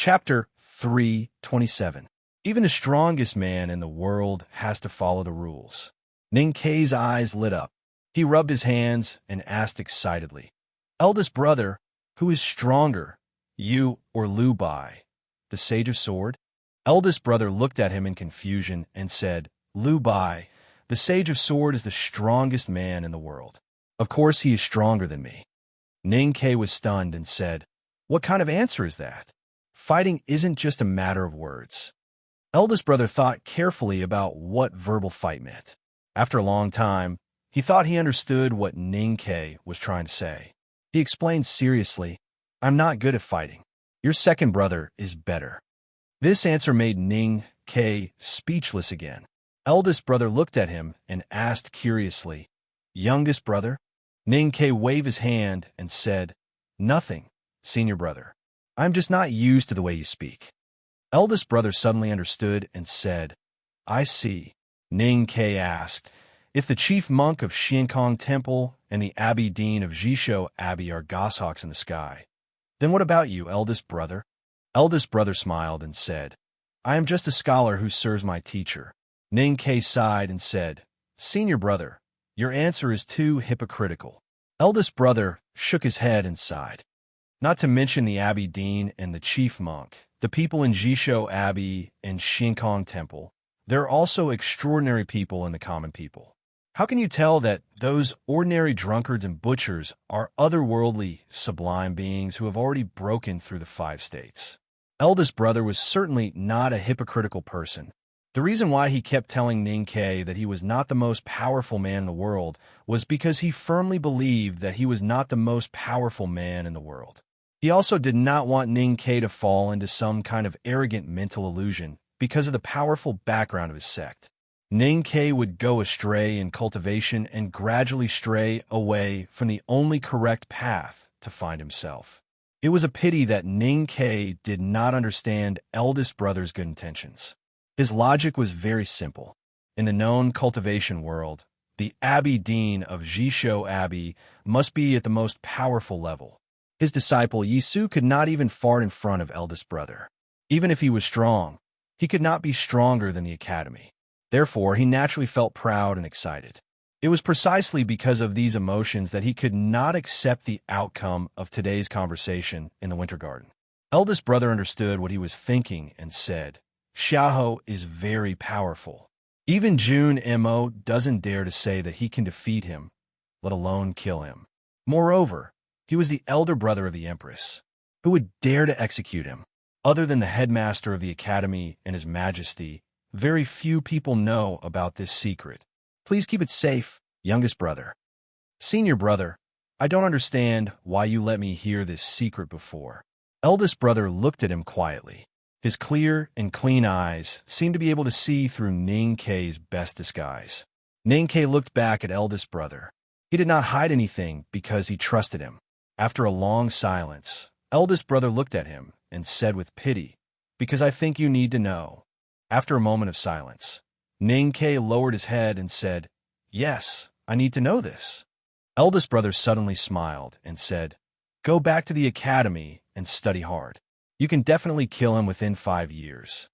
Chapter 327. Even the strongest man in the world has to follow the rules. Ning Kei's eyes lit up. He rubbed his hands and asked excitedly, "Eldest brother, who is stronger, you or Lu Bai, the Sage of Sword?" Eldest brother looked at him in confusion and said, "Lu Bai, the Sage of Sword, is the strongest man in the world. Of course he is stronger than me." Ning Kei was stunned and said, "What kind of answer is that? Fighting isn't just a matter of words." Eldest brother thought carefully about what verbal fight meant. After a long time, he thought he understood what Ning Kei was trying to say. He explained seriously, "I'm not good at fighting. Your second brother is better." This answer made Ning Kei speechless again. Eldest brother looked at him and asked curiously, "Youngest brother?" Ning Kei waved his hand and said, "Nothing, senior brother. I'm just not used to the way you speak." Eldest brother suddenly understood and said, "I see." Ning Kei asked, "If the chief monk of Xiankong Temple and the Abbey Dean of Jishou Abbey are goshawks in the sky, then what about you, eldest brother?" Eldest brother smiled and said, "I am just a scholar who serves my teacher." Ning Kei sighed and said, "Senior brother, your answer is too hypocritical." Eldest brother shook his head and sighed. Not to mention the Abbey Dean and the chief monk, the people in Jishou Abbey and Xiankong Temple, there are also extraordinary people in the common people. How can you tell that those ordinary drunkards and butchers are otherworldly, sublime beings who have already broken through the 5 states? Eldest brother was certainly not a hypocritical person. The reason why he kept telling Ning Kei that he was not the most powerful man in the world was because he firmly believed that he was not the most powerful man in the world. He also did not want Ning Kei to fall into some kind of arrogant mental illusion because of the powerful background of his sect. Ning Kei would go astray in cultivation and gradually stray away from the only correct path to find himself. It was a pity that Ning Kei did not understand eldest brother's good intentions. His logic was very simple. In the known cultivation world, the Abbey Dean of Jishou Abbey must be at the most powerful level. His disciple Yisu could not even fart in front of eldest brother. Even if he was strong, he could not be stronger than the academy. Therefore, he naturally felt proud and excited. It was precisely because of these emotions that he could not accept the outcome of today's conversation in the Winter Garden. Eldest brother understood what he was thinking and said, "Xiahou is very powerful. Even Jun Mo doesn't dare to say that he can defeat him, let alone kill him. Moreover, he was the elder brother of the Empress. Who would dare to execute him? Other than the headmaster of the academy and His Majesty, very few people know about this secret. Please keep it safe, youngest brother." "Senior brother, I don't understand why you let me hear this secret before." Eldest brother looked at him quietly. His clear and clean eyes seemed to be able to see through Ning Kei's best disguise. Ning Kei looked back at eldest brother. He did not hide anything because he trusted him. After a long silence, eldest brother looked at him and said with pity, "Because I think you need to know." After a moment of silence, Ning Kei lowered his head and said, "Yes, I need to know this." Eldest brother suddenly smiled and said, "Go back to the academy and study hard. You can definitely kill him within 5 years."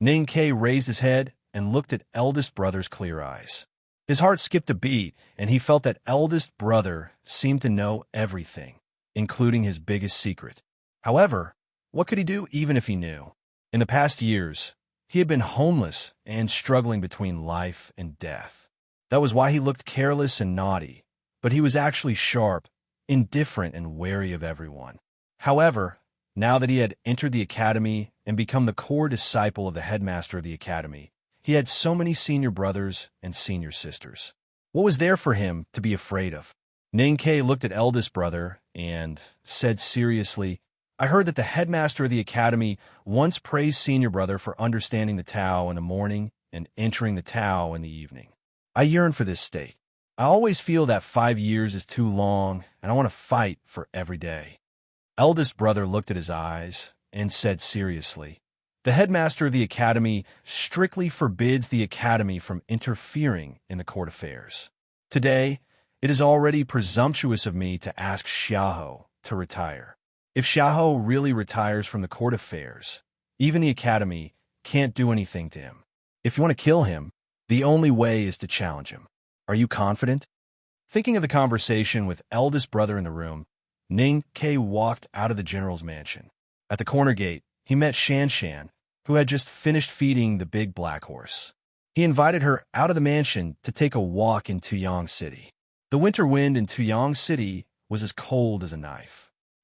Ning Kei raised his head and looked at eldest brother's clear eyes. His heart skipped a beat, and he felt that eldest brother seemed to know everything, including his biggest secret. However, what could he do even if he knew? In the past years, he had been homeless and struggling between life and death. That was why he looked careless and naughty, but he was actually sharp, indifferent, and wary of everyone. However, now that he had entered the academy and become the core disciple of the headmaster of the academy, he had so many senior brothers and senior sisters. What was there for him to be afraid of? Ning Kei looked at eldest brother and said seriously, "I heard that the headmaster of the academy once praised senior brother for understanding the Tao in the morning and entering the Tao in the evening. I yearn for this state. I always feel that 5 years is too long, and I want to fight for every day." Eldest brother looked at his eyes and said seriously, "The headmaster of the academy strictly forbids the academy from interfering in the court affairs. Today, it is already presumptuous of me to ask Xiahou to retire. If Xiahou really retires from the court affairs, even the academy can't do anything to him. If you want to kill him, the only way is to challenge him. Are you confident? Thinking of the conversation with eldest brother in the room, Ning Ke walked out of the general's mansion. At the corner gate, he met Shan Shan, who had just finished feeding the big black horse. He invited her out of the mansion to take a walk in Tuyang City. The winter wind in Tuyang City was as cold as a knife.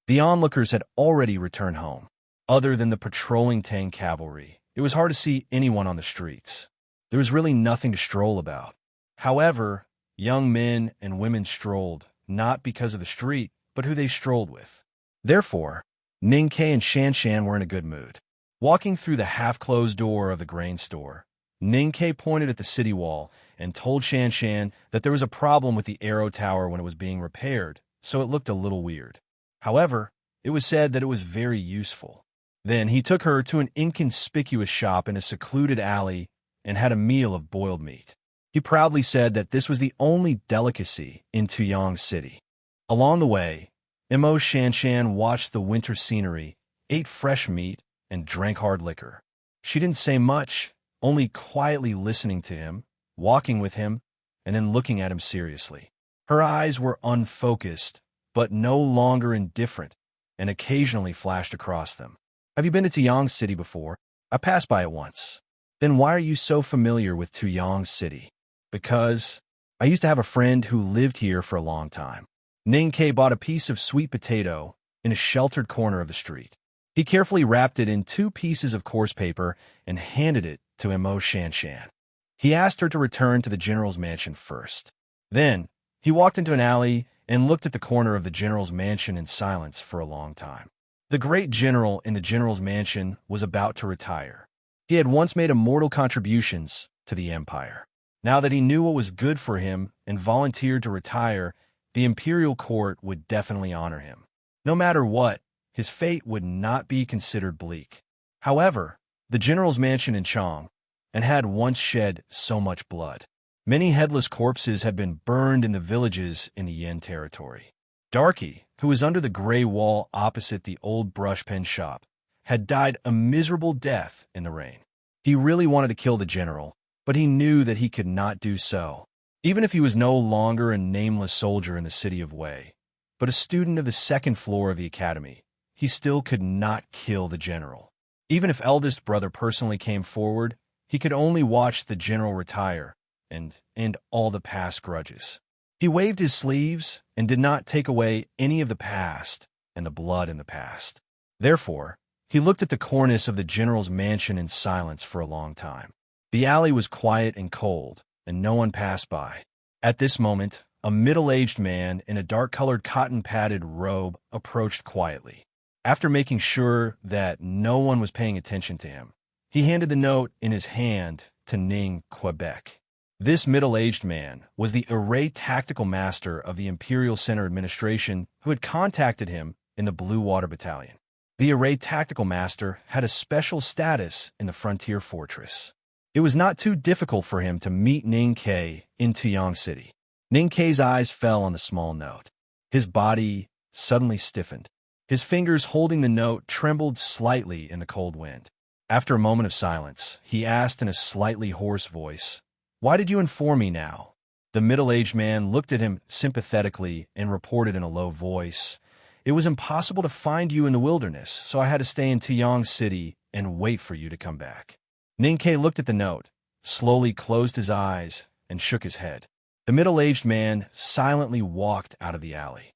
The onlookers had already returned home. Other than the patrolling Tang cavalry, it was hard to see anyone on the streets. There was really nothing to stroll about. However, young men and women strolled, not because of the street, but who they strolled with. Therefore, Ning Ke and Shan Shan were in a good mood. Walking through the half-closed door of the grain store, Ning Ke pointed at the city wall and told Shan Shan that there was a problem with the arrow tower when it was being repaired, so it looked a little weird. However, it was said that it was very useful. Then he took her to an inconspicuous shop in a secluded alley and had a meal of boiled meat. He proudly said that this was the only delicacy in Tuyang City. Along the way, Mo Shan Shan watched the winter scenery, ate fresh meat, and drank hard liquor. She didn't say much, only quietly listening to him, walking with him, and then looking at him seriously. Her eyes were unfocused, but no longer indifferent, and occasionally flashed across them. Have you been to Tuyang City before? I passed by it once. Then why are you so familiar with Tuyang City? Because I used to have a friend who lived here for a long time. Ning Ke bought a piece of sweet potato in a sheltered corner of the street. He carefully wrapped it in 2 pieces of coarse paper and handed it to Mo Shan Shan. He asked her to return to the general's mansion first. Then, he walked into an alley and looked at the corner of the general's mansion in silence for a long time. The great general in the general's mansion was about to retire. He had once made immortal contributions to the empire. Now that he knew what was good for him and volunteered to retire, the imperial court would definitely honor him. No matter what, his fate would not be considered bleak. However, the general's mansion in Chang and had once shed so much blood. Many headless corpses had been burned in the villages in the Yin territory. Darky, who was under the gray wall opposite the old brush pen shop, had died a miserable death in the rain. He really wanted to kill the general, but he knew that he could not do so. Even if he was no longer a nameless soldier in the city of Wei, but a student of the 2nd floor of the academy, he still could not kill the general. Even if eldest brother personally came forward, he could only watch the general retire and end all the past grudges. He waved his sleeves and did not take away any of the past and the blood in the past. Therefore, he looked at the cornice of the general's mansion in silence for a long time. The alley was quiet and cold, and no one passed by. At this moment, a middle-aged man in a dark-colored cotton-padded robe approached quietly. After making sure that no one was paying attention to him, he handed the note in his hand to Ning Quebec. This middle-aged man was the array tactical master of the Imperial Center Administration who had contacted him in the Blue Water Battalion. The array tactical master had a special status in the frontier fortress. It was not too difficult for him to meet Ning Ke in Tuyang City. Ning Ke's eyes fell on the small note. His body suddenly stiffened. His fingers holding the note trembled slightly in the cold wind. After a moment of silence, he asked in a slightly hoarse voice, "Why did you inform me now?" The middle-aged man looked at him sympathetically and reported in a low voice, "It was impossible to find you in the wilderness, so I had to stay in Tuyang City and wait for you to come back." Ning Ke looked at the note, slowly closed his eyes, and shook his head. The middle-aged man silently walked out of the alley.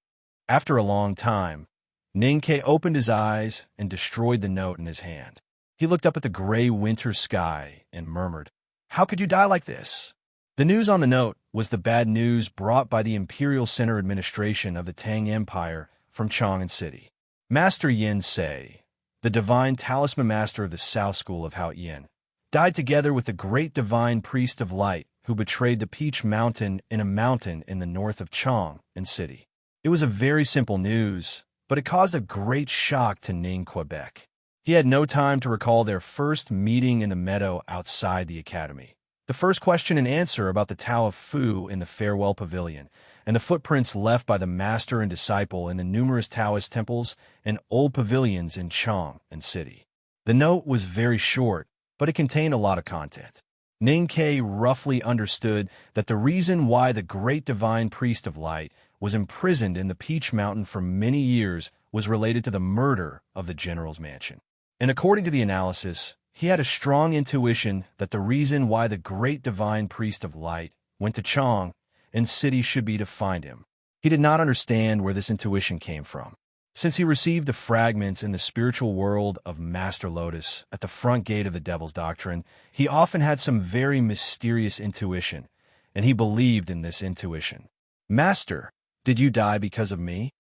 After a long time, Ning Ke opened his eyes and destroyed the note in his hand. He looked up at the gray winter sky and murmured, "How could you die like this?" The news on the note was the bad news brought by the Imperial Center Administration of the Tang Empire from Chang'an City. Master Yin Sei, the divine talisman master of the South School of Hao Yin, died together with the great divine priest of light who betrayed the Peach Mountain in a mountain in the north of Chang'an City. It was a very simple news, but it caused a great shock to Ning Quebec. He had no time to recall their first meeting in the meadow outside the academy. The first question and answer about the Tao of Fu in the farewell pavilion, and the footprints left by the master and disciple in the numerous Taoist temples and old pavilions in Chang and City. The note was very short, but it contained a lot of content. Ning Ke roughly understood that the reason why the great divine priest of light was imprisoned in the Peach Mountain for many years was related to the murder of the general's mansion. And according to the analysis, he had a strong intuition that the reason why the great divine priest of light went to Chang and City should be to find him. He did not understand where this intuition came from. Since he received the fragments in the spiritual world of Master Lotus at the front gate of the Devil's Doctrine, he often had some very mysterious intuition, and he believed in this intuition. Master, did you die because of me?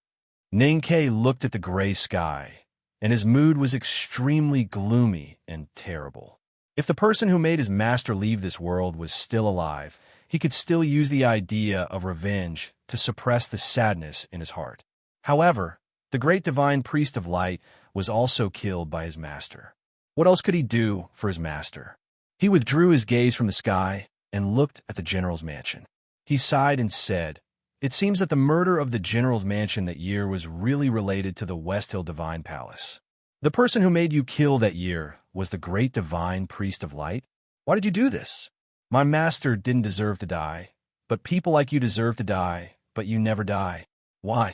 Ning Ke looked at the gray sky, and his mood was extremely gloomy and terrible. If the person who made his master leave this world was still alive, he could still use the idea of revenge to suppress the sadness in his heart. However, the great divine priest of light was also killed by his master. What else could he do for his master? He withdrew his gaze from the sky and looked at the general's mansion. He sighed and said, "It seems that the murder of the general's mansion that year was really related to the West Hill Divine Palace. The person who made you kill that year was the great divine priest of light? Why did you do this? My master didn't deserve to die, but people like you deserve to die, but you never die. Why?"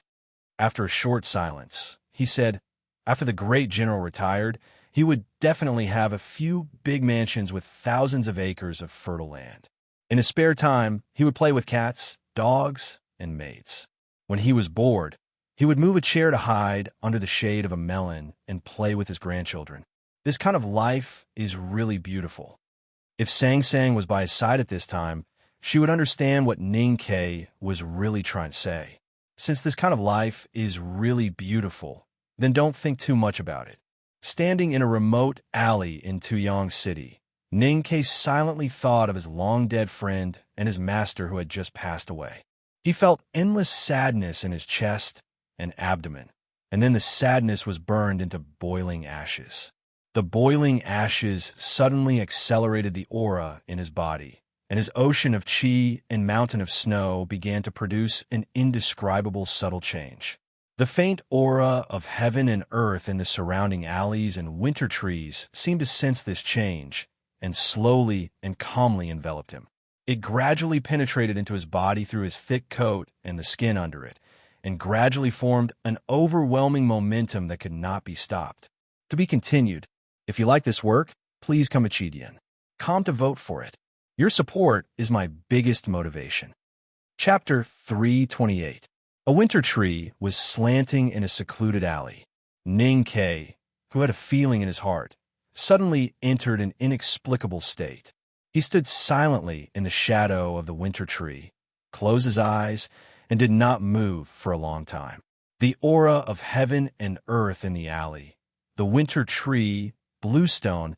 After a short silence, he said, after the great general retired, he would definitely have a few big mansions with thousands of acres of fertile land. In his spare time, he would play with cats, dogs, and maids. When he was bored, he would move a chair to hide under the shade of a melon and play with his grandchildren. This kind of life is really beautiful. If Sang Sang was by his side at this time, she would understand what Ning Ke was really trying to say. Since this kind of life is really beautiful, then don't think too much about it. Standing in a remote alley in Tuyang City, Ning Ke silently thought of his long-dead friend and his master who had just passed away. He felt endless sadness in his chest and abdomen, and then the sadness was burned into boiling ashes. The boiling ashes suddenly accelerated the aura in his body, and his ocean of chi and mountain of snow began to produce an indescribable subtle change. The faint aura of heaven and earth in the surrounding alleys and winter trees seemed to sense this change, and slowly and calmly enveloped him. It gradually penetrated into his body through his thick coat and the skin under it, and gradually formed an overwhelming momentum that could not be stopped. To be continued. If you like this work, please come to Chidian. Come to vote for it. Your support is my biggest motivation. Chapter 328. A winter tree was slanting in a secluded alley. Ning Ke, who had a feeling in his heart, suddenly entered an inexplicable state. He stood silently in the shadow of the winter tree, closed his eyes, and did not move for a long time. The aura of heaven and earth in the alley, the winter tree, bluestone,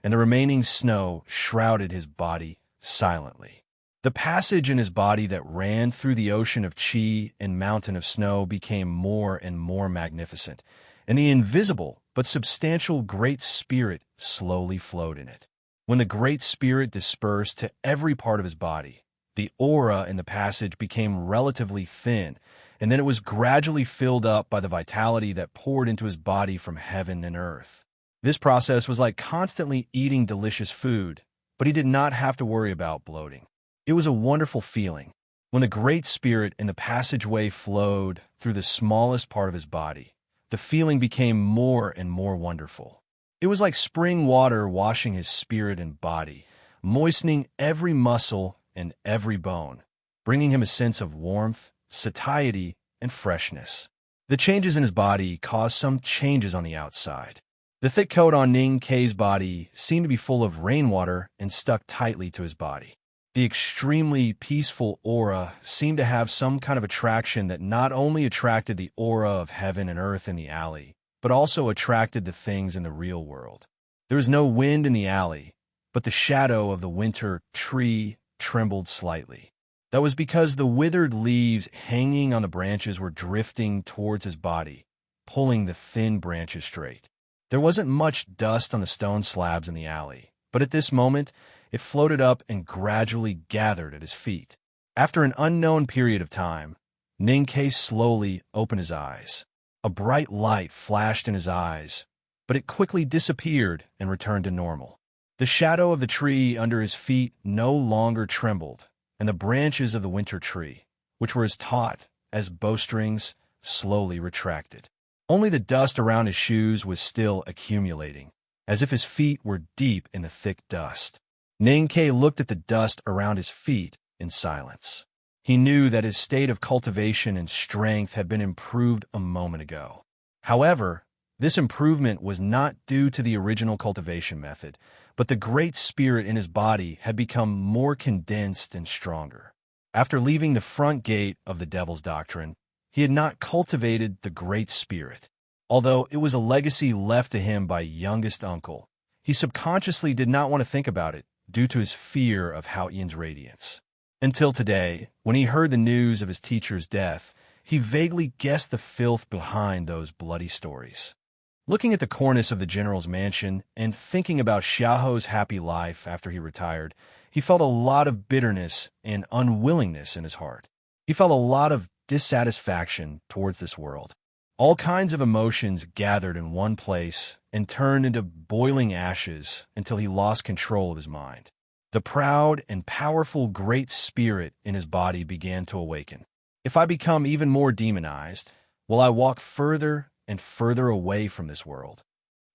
and the remaining snow shrouded his body silently. The passage in his body that ran through the ocean of chi and mountain of snow became more and more magnificent, and the invisible but substantial Great Spirit slowly flowed in it. When the Great Spirit dispersed to every part of his body, the aura in the passage became relatively thin, and then it was gradually filled up by the vitality that poured into his body from heaven and earth. This process was like constantly eating delicious food, but he did not have to worry about bloating. It was a wonderful feeling. When the Great Spirit in the passageway flowed through the smallest part of his body, the feeling became more and more wonderful. It was like spring water washing his spirit and body, moistening every muscle and every bone, bringing him a sense of warmth, satiety, and freshness. The changes in his body caused some changes on the outside. The thick coat on Ning Ke's body seemed to be full of rainwater and stuck tightly to his body. The extremely peaceful aura seemed to have some kind of attraction that not only attracted the aura of heaven and earth in the alley, but also attracted the things in the real world. There was no wind in the alley, but the shadow of the winter tree trembled slightly. That was because the withered leaves hanging on the branches were drifting towards his body, pulling the thin branches straight. There wasn't much dust on the stone slabs in the alley, but at this moment, it floated up and gradually gathered at his feet. After an unknown period of time, Ninkei slowly opened his eyes. A bright light flashed in his eyes, but it quickly disappeared and returned to normal. The shadow of the tree under his feet no longer trembled, and the branches of the winter tree, which were as taut as bowstrings, slowly retracted. Only the dust around his shoes was still accumulating, as if his feet were deep in the thick dust. Ninkei looked at the dust around his feet in silence. He knew that his state of cultivation and strength had been improved a moment ago. However, this improvement was not due to the original cultivation method, but the great spirit in his body had become more condensed and stronger. After leaving the front gate of the Devil's Doctrine, he had not cultivated the great spirit. Although it was a legacy left to him by youngest uncle, he subconsciously did not want to think about it due to his fear of Hao Yin's radiance. Until today, when he heard the news of his teacher's death, he vaguely guessed the filth behind those bloody stories. Looking at the cornice of the general's mansion and thinking about Xiaoho's happy life after he retired, he felt a lot of bitterness and unwillingness in his heart. He felt a lot of dissatisfaction towards this world. All kinds of emotions gathered in one place and turned into boiling ashes until he lost control of his mind. The proud and powerful great spirit in his body began to awaken. If I become even more demonized, will I walk further and further away from this world?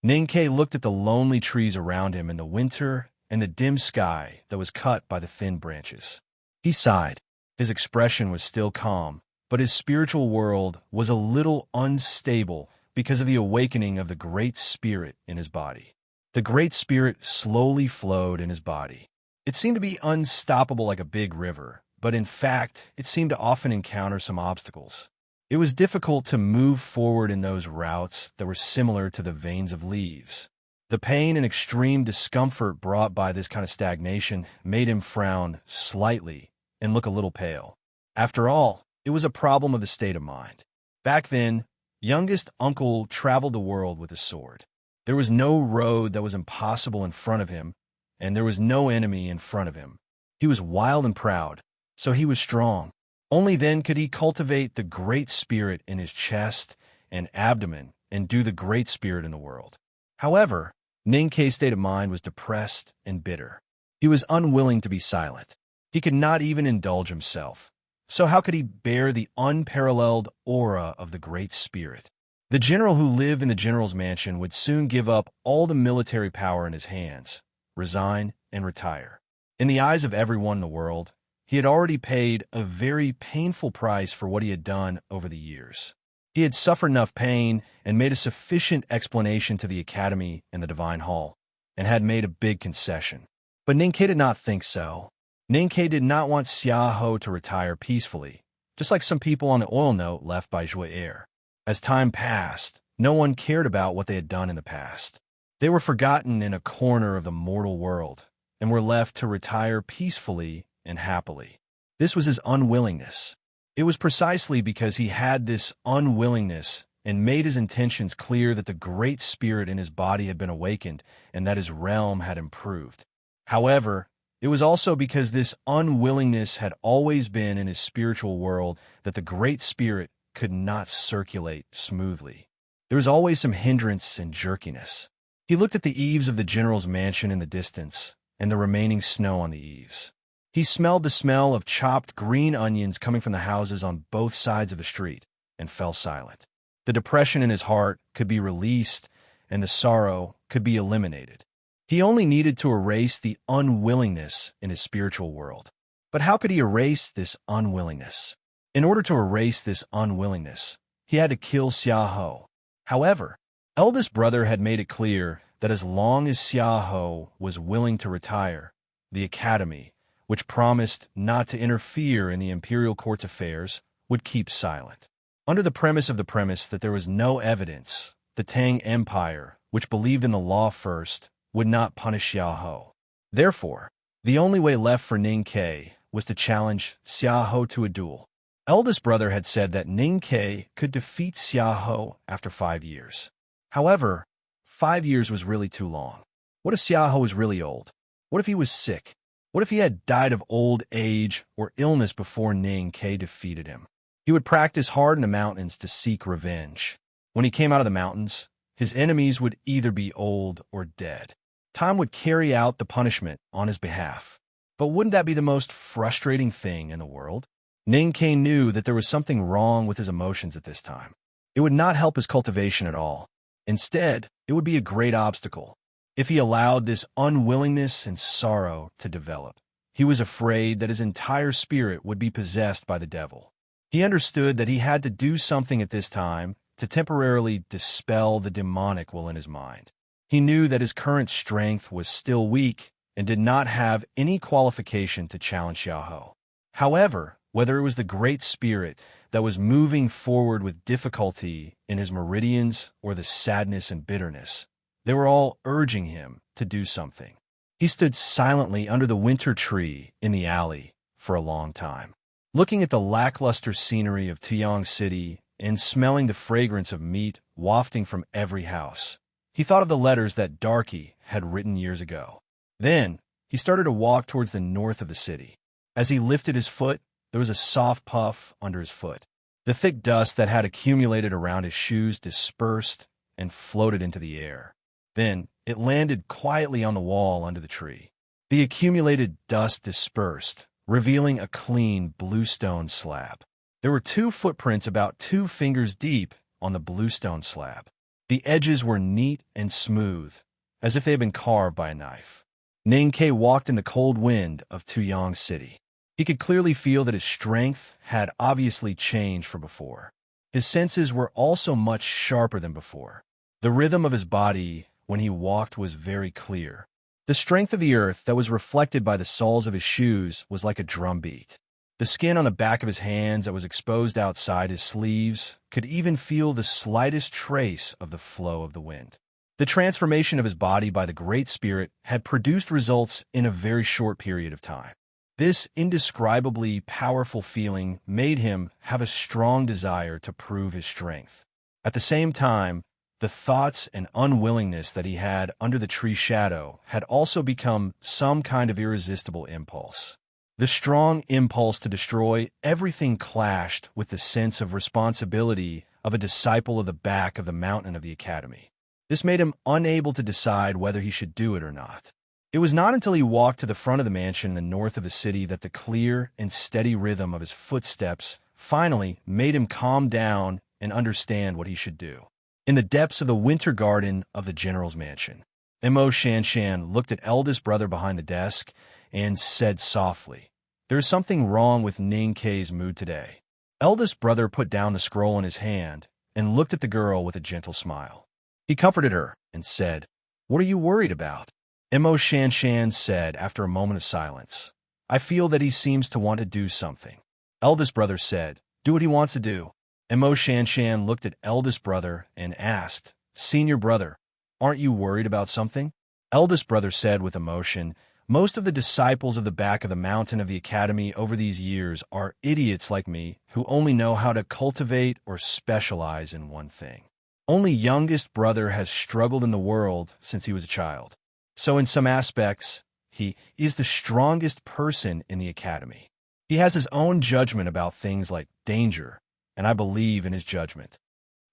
Ninkei looked at the lonely trees around him in the winter and the dim sky that was cut by the thin branches. He sighed. His expression was still calm, but his spiritual world was a little unstable because of the awakening of the great spirit in his body. The great spirit slowly flowed in his body. It seemed to be unstoppable like a big river, but in fact, it seemed to often encounter some obstacles. It was difficult to move forward in those routes that were similar to the veins of leaves. The pain and extreme discomfort brought by this kind of stagnation made him frown slightly and look a little pale. After all, it was a problem of the state of mind. Back then, youngest uncle traveled the world with a sword. There was no road that was impossible in front of him, and there was no enemy in front of him. He was wild and proud, so he was strong. Only then could he cultivate the great spirit in his chest and abdomen and do the great spirit in the world. However, Ninkei's state of mind was depressed and bitter. He was unwilling to be silent. He could not even indulge himself. So how could he bear the unparalleled aura of the great spirit? The general who lived in the general's mansion would soon give up all the military power in his hands, resign, and retire. In the eyes of everyone in the world, he had already paid a very painful price for what he had done over the years. He had suffered enough pain and made a sufficient explanation to the academy and the divine hall, and had made a big concession. But Ninkei did not think so. Ninkei did not want Xiaoho to retire peacefully, just like some people on the oil note left by Juer. As time passed, no one cared about what they had done in the past. They were forgotten in a corner of the mortal world, and were left to retire peacefully and happily. This was his unwillingness. It was precisely because he had this unwillingness and made his intentions clear that the great spirit in his body had been awakened and that his realm had improved. However, it was also because this unwillingness had always been in his spiritual world that the great spirit could not circulate smoothly. There was always some hindrance and jerkiness. He looked at the eaves of the general's mansion in the distance and the remaining snow on the eaves. He smelled the smell of chopped green onions coming from the houses on both sides of the street and fell silent. The depression in his heart could be released and the sorrow could be eliminated. He only needed to erase the unwillingness in his spiritual world. But how could he erase this unwillingness? In order to erase this unwillingness, he had to kill Xiaoho. However, eldest brother had made it clear that as long as Xiaoho was willing to retire, the academy, which promised not to interfere in the imperial court's affairs, would keep silent. Under the premise that there was no evidence, the Tang Empire, which believed in the law first, would not punish Xiaoho. Therefore, the only way left for Ninkei was to challenge Xiaoho to a duel. Eldest brother had said that Ninkei could defeat Xiaoho after 5 years. However, 5 years was really too long. What if Xiaoho was really old? What if he was sick? What if he had died of old age or illness before Ning Ke defeated him? He would practice hard in the mountains to seek revenge. When he came out of the mountains, his enemies would either be old or dead. Time would carry out the punishment on his behalf. But wouldn't that be the most frustrating thing in the world? Ning Ke knew that there was something wrong with his emotions at this time. It would not help his cultivation at all. Instead, it would be a great obstacle. If he allowed this unwillingness and sorrow to develop, he was afraid that his entire spirit would be possessed by the devil. He understood that he had to do something at this time to temporarily dispel the demonic will in his mind. He knew that his current strength was still weak and did not have any qualification to challenge Xiaohou. However, whether it was the Great Spirit that was moving forward with difficulty in his meridians or the sadness and bitterness, they were all urging him to do something. He stood silently under the winter tree in the alley for a long time, looking at the lackluster scenery of Tuyang City and smelling the fragrance of meat wafting from every house. He thought of the letters that Darky had written years ago. Then, he started to walk towards the north of the city. As he lifted his foot, there was a soft puff under his foot. The thick dust that had accumulated around his shoes dispersed and floated into the air. Then, it landed quietly on the wall under the tree. The accumulated dust dispersed, revealing a clean bluestone slab. There were 2 footprints about 2 fingers deep on the bluestone slab. The edges were neat and smooth, as if they had been carved by a knife. Ning Ke walked in the cold wind of Tuyang City. He could clearly feel that his strength had obviously changed from before. His senses were also much sharper than before. The rhythm of his body when he walked was very clear. The strength of the earth that was reflected by the soles of his shoes was like a drumbeat. The skin on the back of his hands that was exposed outside his sleeves could even feel the slightest trace of the flow of the wind. The transformation of his body by the Great Spirit had produced results in a very short period of time. This indescribably powerful feeling made him have a strong desire to prove his strength. At the same time, the thoughts and unwillingness that he had under the tree's shadow had also become some kind of irresistible impulse. The strong impulse to destroy everything clashed with the sense of responsibility of a disciple of the back of the mountain of the academy. This made him unable to decide whether he should do it or not. It was not until he walked to the front of the mansion in the north of the city that the clear and steady rhythm of his footsteps finally made him calm down and understand what he should do. In the depths of the winter garden of the general's mansion, Mo Shanshan looked at eldest brother behind the desk and said softly, "There's something wrong with Ning Ke's mood today." Eldest brother put down the scroll in his hand and looked at the girl with a gentle smile. He comforted her and said, "What are you worried about?" Mo Shanshan said after a moment of silence, "I feel that he seems to want to do something." Eldest brother said, "Do what he wants to do." Mo Shanshan looked at eldest brother and asked, "Senior brother, aren't you worried about something?" Eldest brother said with emotion, "Most of the disciples of the back of the mountain of the academy over these years are idiots like me who only know how to cultivate or specialize in one thing. Only youngest brother has struggled in the world since he was a child. So in some aspects, he is the strongest person in the academy. He has his own judgment about things like danger, and I believe in his judgment."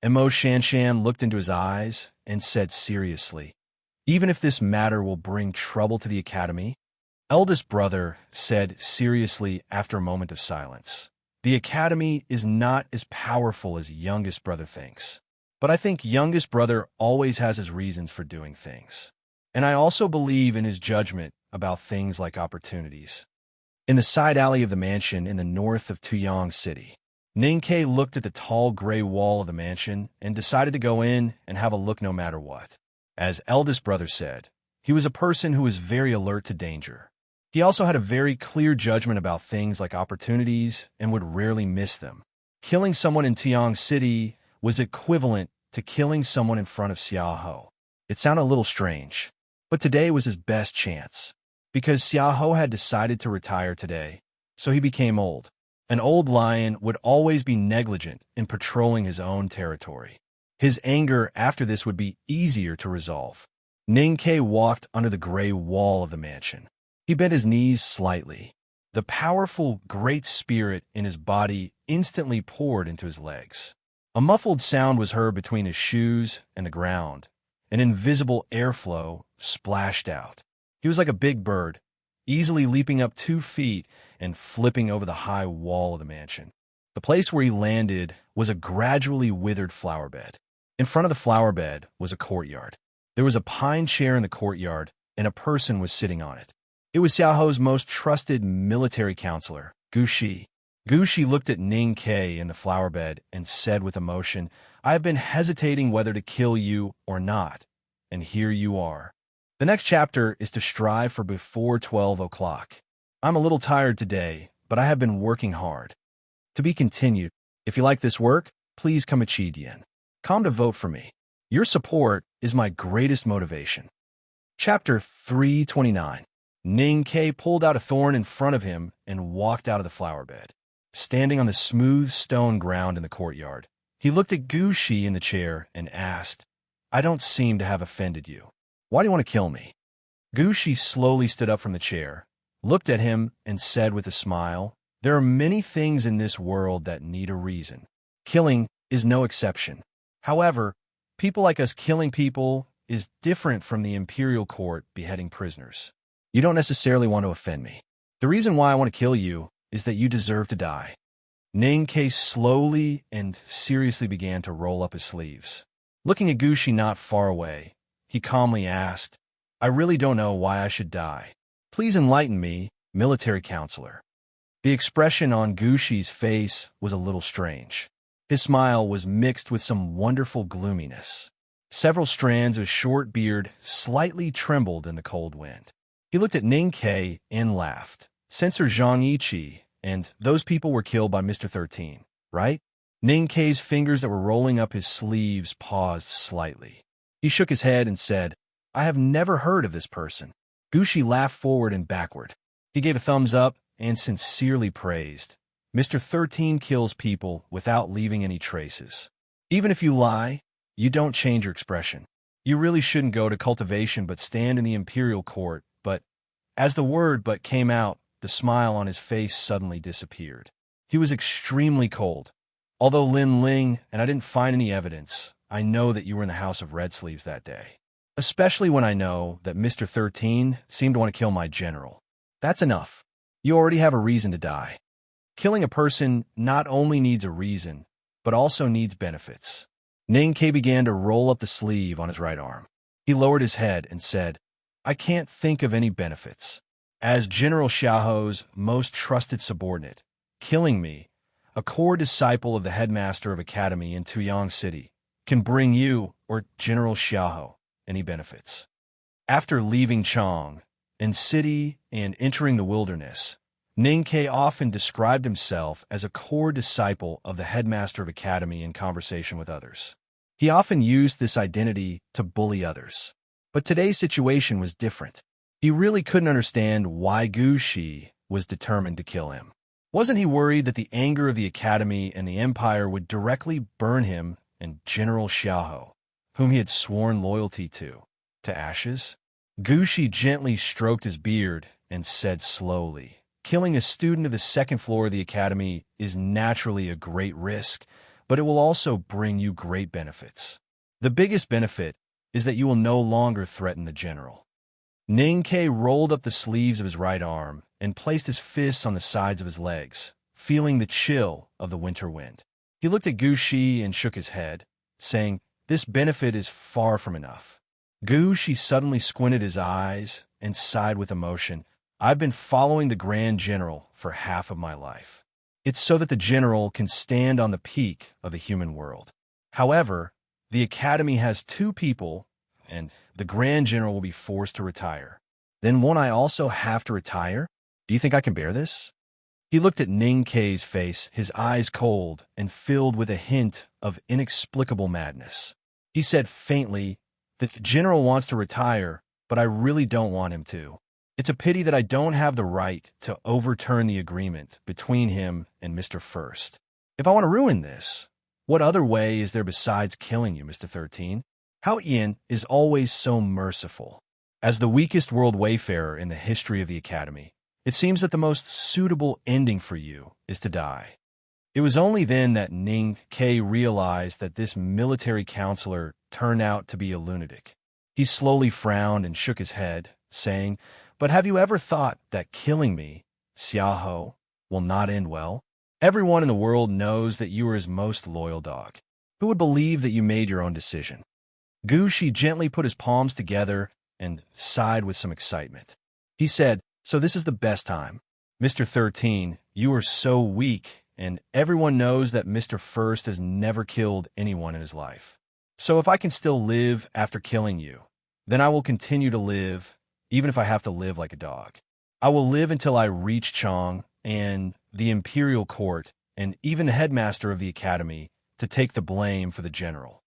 Mo Shanshan looked into his eyes and said seriously, "Even if this matter will bring trouble to the academy?" Eldest brother said seriously after a moment of silence, "The academy is not as powerful as youngest brother thinks, but I think youngest brother always has his reasons for doing things. And I also believe in his judgment about things like opportunities." In the side alley of the mansion in the north of Tuyang City, Ning Ke looked at the tall gray wall of the mansion and decided to go in and have a look no matter what. As eldest brother said, he was a person who was very alert to danger. He also had a very clear judgment about things like opportunities and would rarely miss them. Killing someone in Tuyang City was equivalent to killing someone in front of Xiaohou. It sounded a little strange, but today was his best chance. Because Xiaohou had decided to retire today, so he became old. An old lion would always be negligent in patrolling his own territory. His anger after this would be easier to resolve. Ning Ke walked under the gray wall of the mansion. He bent his knees slightly. The powerful great spirit in his body instantly poured into his legs. A muffled sound was heard between his shoes and the ground. An invisible airflow splashed out. He was like a big bird, easily leaping up 2 feet and flipping over the high wall of the mansion. The place where he landed was a gradually withered flower bed. In front of the flower bed was a courtyard. There was a pine chair in the courtyard, and a person was sitting on it. It was Xiaoho's most trusted military counselor, Gu Shi. Gu Shi looked at Ning Ke in the flower bed and said with emotion, "I have been hesitating whether to kill you or not, and here you are." The next chapter is to strive for before 12 o'clock. I'm a little tired today, but I have been working hard. To be continued. If you like this work, please come Yen. Come to vote for me. Your support is my greatest motivation. Chapter 329. Ning Ke pulled out a thorn in front of him and walked out of the flower bed. Standing on the smooth stone ground in the courtyard, he looked at Gu Shi in the chair and asked, "I don't seem to have offended you. Why do you want to kill me?" Gu Shi slowly stood up from the chair, looked at him, and said with a smile, "There are many things in this world that need a reason. Killing is no exception. However, people like us killing people is different from the imperial court beheading prisoners. You don't necessarily want to offend me. The reason why I want to kill you is that you deserve to die." Ning Ke slowly and seriously began to roll up his sleeves. Looking at Gu Shi not far away, he calmly asked, "I really don't know why I should die. Please enlighten me, military counselor." The expression on Gu Shi's face was a little strange. His smile was mixed with some wonderful gloominess. Several strands of short beard slightly trembled in the cold wind. He looked at Ning Ke and laughed. "Censor Zhang Yiqi, and those people were killed by Mr. 13, right?" Ning Ke's fingers that were rolling up his sleeves paused slightly. He shook his head and said, "I have never heard of this person." Gu Shi laughed forward and backward. He gave a thumbs up and sincerely praised. "Mr. 13 kills people without leaving any traces. Even if you lie, you don't change your expression. You really shouldn't go to cultivation but stand in the imperial court, but..." As the word "but" came out, the smile on his face suddenly disappeared. He was extremely cold. "Although Lin Ling and I didn't find any evidence, I know that you were in the House of Red Sleeves that day. Especially when I know that Mr. 13 seemed to want to kill my general. That's enough. You already have a reason to die. Killing a person not only needs a reason, but also needs benefits." Ning Ke began to roll up the sleeve on his right arm. He lowered his head and said, "I can't think of any benefits. As General Xiaoho's most trusted subordinate, killing me, a core disciple of the headmaster of academy in Tuyang City, can bring you, or General Xiaoho, any benefits. After leaving Chang and city and entering the wilderness, Ning Ke often described himself as a core disciple of the headmaster of academy in conversation with others. He often used this identity to bully others. But today's situation was different. He really couldn't understand why Gu Shi was determined to kill him. Wasn't he worried that the anger of the academy and the empire would directly burn him and General Xiaoho, whom he had sworn loyalty to ashes? Gu Shi gently stroked his beard and said slowly, "Killing a student of the second floor of the academy is naturally a great risk, but it will also bring you great benefits. The biggest benefit is that you will no longer threaten the general." Ning Ke rolled up the sleeves of his right arm and placed his fists on the sides of his legs, feeling the chill of the winter wind. He looked at Gu Shi and shook his head, saying, "This benefit is far from enough." Gu Shi suddenly squinted his eyes and sighed with emotion. "I've been following the Grand General for half of my life. It's so that the General can stand on the peak of the human world. However, the Academy has 2 people, and the Grand General will be forced to retire. Then won't I also have to retire? Do you think I can bear this?" He looked at Ning Ke's face, his eyes cold and filled with a hint of inexplicable madness. He said faintly, "The General wants to retire, but I really don't want him to. It's a pity that I don't have the right to overturn the agreement between him and Mr. First. If I want to ruin this, what other way is there besides killing you, Mr. 13? How Ian is always so merciful. As the weakest world wayfarer in the history of the Academy, it seems that the most suitable ending for you is to die. It was only then that Ning Ke realized that this military counselor turned out to be a lunatic. He slowly frowned and shook his head, saying, "But have you ever thought that killing me, Xiaoho, will not end well? Everyone in the world knows that you are his most loyal dog. Who would believe that you made your own decision?" Gu Shi gently put his palms together and sighed with some excitement. He said, "So this is the best time. Mr. 13, you are so weak, and everyone knows that Mr. First has never killed anyone in his life. So if I can still live after killing you, then I will continue to live, even if I have to live like a dog. I will live until I reach Chang and the imperial court and even the headmaster of the academy to take the blame for the general."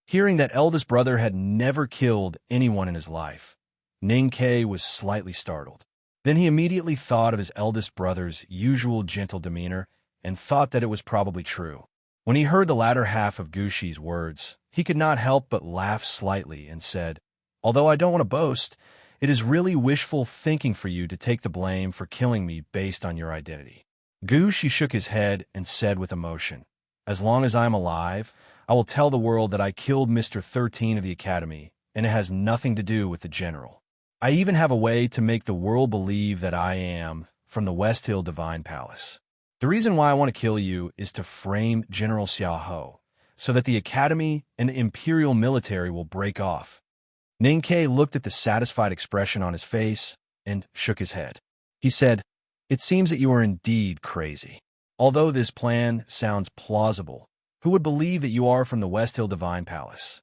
Hearing that eldest brother had never killed anyone in his life, Ning Ke was slightly startled. Then he immediately thought of his eldest brother's usual gentle demeanor and thought that it was probably true. When he heard the latter half of Gu Shi's words, he could not help but laugh slightly and said, "Although I don't want to boast, it is really wishful thinking for you to take the blame for killing me based on your identity." Gu Shi shook his head and said with emotion, "As long as I am alive, I will tell the world that I killed Mr. 13 of the Academy, and it has nothing to do with the general. I even have a way to make the world believe that I am from the West Hill Divine Palace. The reason why I want to kill you is to frame General Xiaoho, so that the Academy and the Imperial military will break off." Ning Ke looked at the satisfied expression on his face and shook his head. He said, "It seems that you are indeed crazy. Although this plan sounds plausible, who would believe that you are from the West Hill Divine Palace?"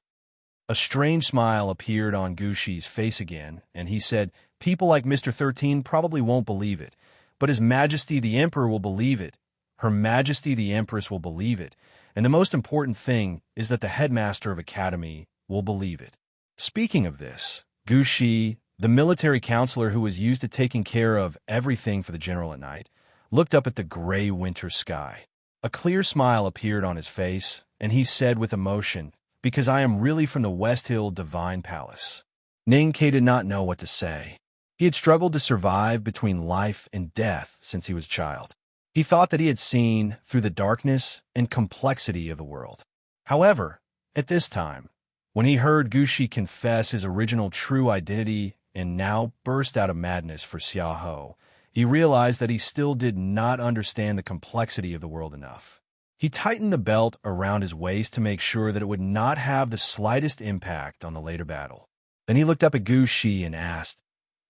A strange smile appeared on Gu Shi's face again, and he said, "People like Mr. 13 probably won't believe it, but His Majesty the Emperor will believe it. Her Majesty the Empress will believe it. And the most important thing is that the headmaster of Academy will believe it." Speaking of this, Gu Shi, the military counselor who was used to taking care of everything for the general at night, looked up at the gray winter sky. A clear smile appeared on his face, and he said with emotion, "Because I am really from the West Hill Divine Palace." Ning Ke did not know what to say. He had struggled to survive between life and death since he was a child. He thought that he had seen through the darkness and complexity of the world. However, at this time, when he heard Gu Shi confess his original true identity and now burst out of madness for Xiaoho, he realized that he still did not understand the complexity of the world enough. He tightened the belt around his waist to make sure that it would not have the slightest impact on the later battle. Then he looked up at Gu Shi and asked,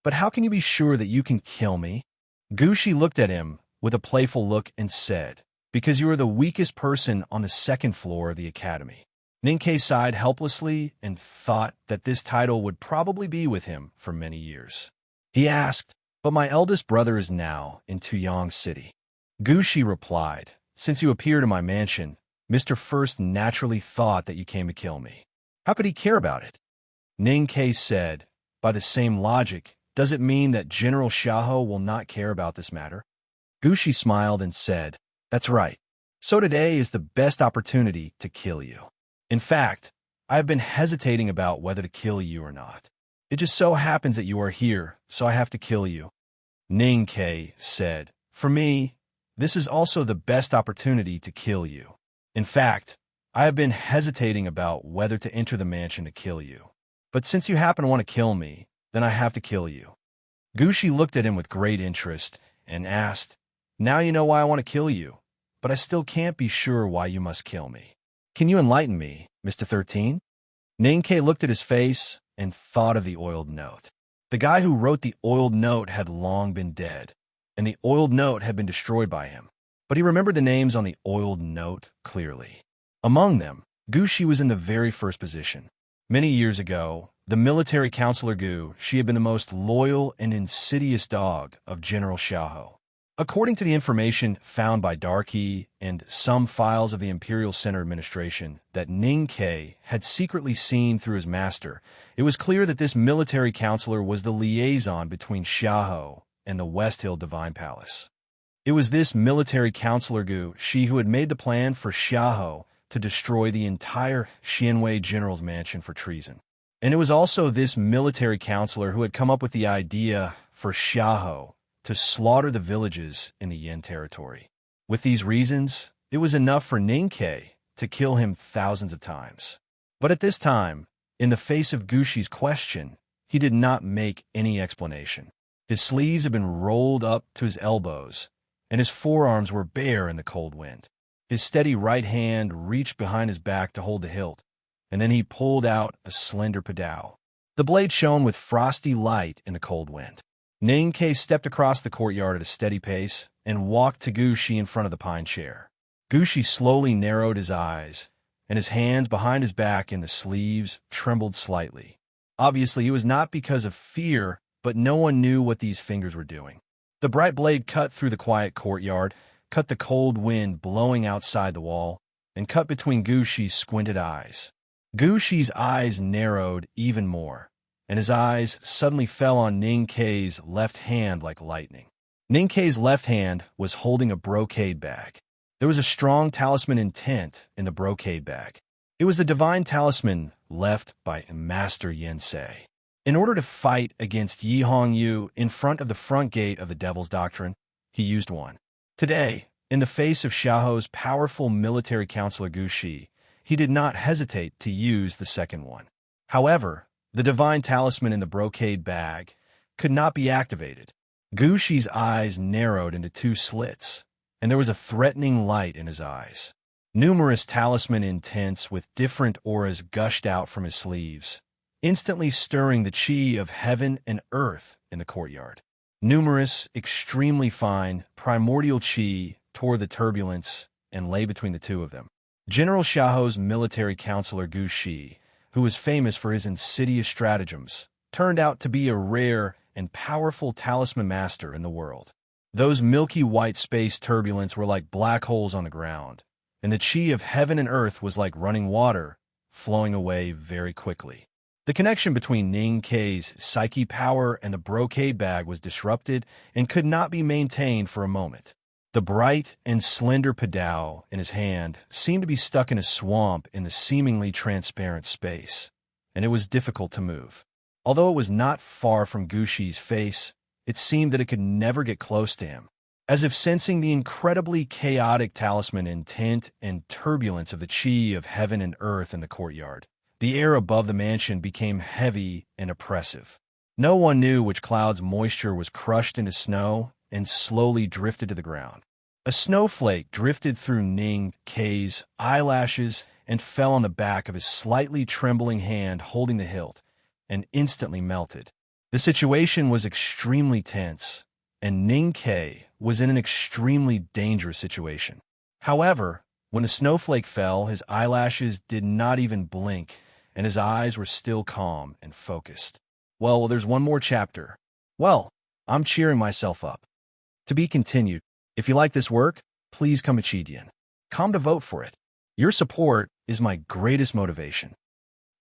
"But how can you be sure that you can kill me?" Gu Shi looked at him with a playful look and said, "Because you are the weakest person on the second floor of the academy." Ning Ke sighed helplessly and thought that this title would probably be with him for many years. He asked, "But my eldest brother is now in Tuyang City." Gu Shi replied, "Since you appeared in my mansion, Mr. First naturally thought that you came to kill me. How could he care about it?" Ning Ke said, "By the same logic, does it mean that General Xiaoho will not care about this matter?" Gu Shi smiled and said, "That's right. So today is the best opportunity to kill you. In fact, I have been hesitating about whether to kill you or not. It just so happens that you are here, so I have to kill you." Ning Ke said, "For me, this is also the best opportunity to kill you. In fact, I have been hesitating about whether to enter the mansion to kill you. But since you happen to want to kill me, then I have to kill you." Gu Shi looked at him with great interest and asked, "Now you know why I want to kill you, but I still can't be sure why you must kill me. Can you enlighten me, Mr. 13? Ning Ke looked at his face and thought of the oiled note. The guy who wrote the oiled note had long been dead, and the oiled note had been destroyed by him. But he remembered the names on the oiled note clearly. Among them, Gu Shi was in the very first position. Many years ago, the military counselor Gu Shi had been the most loyal and insidious dog of General Xiaoho. According to the information found by Darky and some files of the Imperial Center Administration that Ning Ke had secretly seen through his master, it was clear that this military counselor was the liaison between Xiaoho and the West Hill Divine Palace. It was this military counselor Gu Shi who had made the plan for Xiaoho to destroy the entire Xianwei general's mansion for treason. And it was also this military counselor who had come up with the idea for Xiahou to slaughter the villages in the Yin territory. With these reasons, it was enough for Ning Ke to kill him thousands of times. But at this time, in the face of Guxi's question, he did not make any explanation. His sleeves had been rolled up to his elbows, and his forearms were bare in the cold wind. His steady right hand reached behind his back to hold the hilt, and then he pulled out a slender padao. The blade shone with frosty light in the cold wind. Ning Ke stepped across the courtyard at a steady pace and walked to Guxi in front of the pine chair. Guxi slowly narrowed his eyes, and his hands behind his back in the sleeves trembled slightly. Obviously, it was not because of fear, but no one knew what these fingers were doing. The bright blade cut through the quiet courtyard, cut the cold wind blowing outside the wall, and cut between Guxi's squinted eyes. Guxi's eyes narrowed even more, and his eyes suddenly fell on Ning Ke's left hand like lightning. Ning Ke's left hand was holding a brocade bag. There was a strong talisman intent in the brocade bag. It was the divine talisman left by Master Yin Sei. In order to fight against Yi Hongyu in front of the front gate of the Devil's Doctrine, he used one. Today, in the face of Xiaohou's powerful military counselor Guxi, he did not hesitate to use the second one. However, the divine talisman in the brocade bag could not be activated. Guxi's eyes narrowed into two slits, and there was a threatening light in his eyes. Numerous talisman intents with different auras gushed out from his sleeves, instantly stirring the qi of heaven and earth in the courtyard. Numerous, extremely fine, primordial qi tore the turbulence and lay between the two of them. General Xiaohou's military counselor Guxi, who was famous for his insidious stratagems, turned out to be a rare and powerful talisman master in the world. Those milky white space turbulence were like black holes on the ground, and the qi of heaven and earth was like running water, flowing away very quickly. The connection between Ning Ke's psyche power and the brocade bag was disrupted and could not be maintained for a moment. The bright and slender padao in his hand seemed to be stuck in a swamp in the seemingly transparent space, and it was difficult to move. Although it was not far from Guxi's face, it seemed that it could never get close to him. As if sensing the incredibly chaotic talisman intent and turbulence of the qi of heaven and earth in the courtyard, the air above the mansion became heavy and oppressive. No one knew which cloud's moisture was crushed into snow and slowly drifted to the ground. A snowflake drifted through Ning Ke's eyelashes and fell on the back of his slightly trembling hand holding the hilt, and instantly melted. The situation was extremely tense, and Ning Ke was in an extremely dangerous situation. However, when the snowflake fell, his eyelashes did not even blink, and his eyes were still calm and focused. Well, there's one more chapter. Well, I'm cheering myself up. To be continued. If you like this work, please come come to vote for it. Your support is my greatest motivation.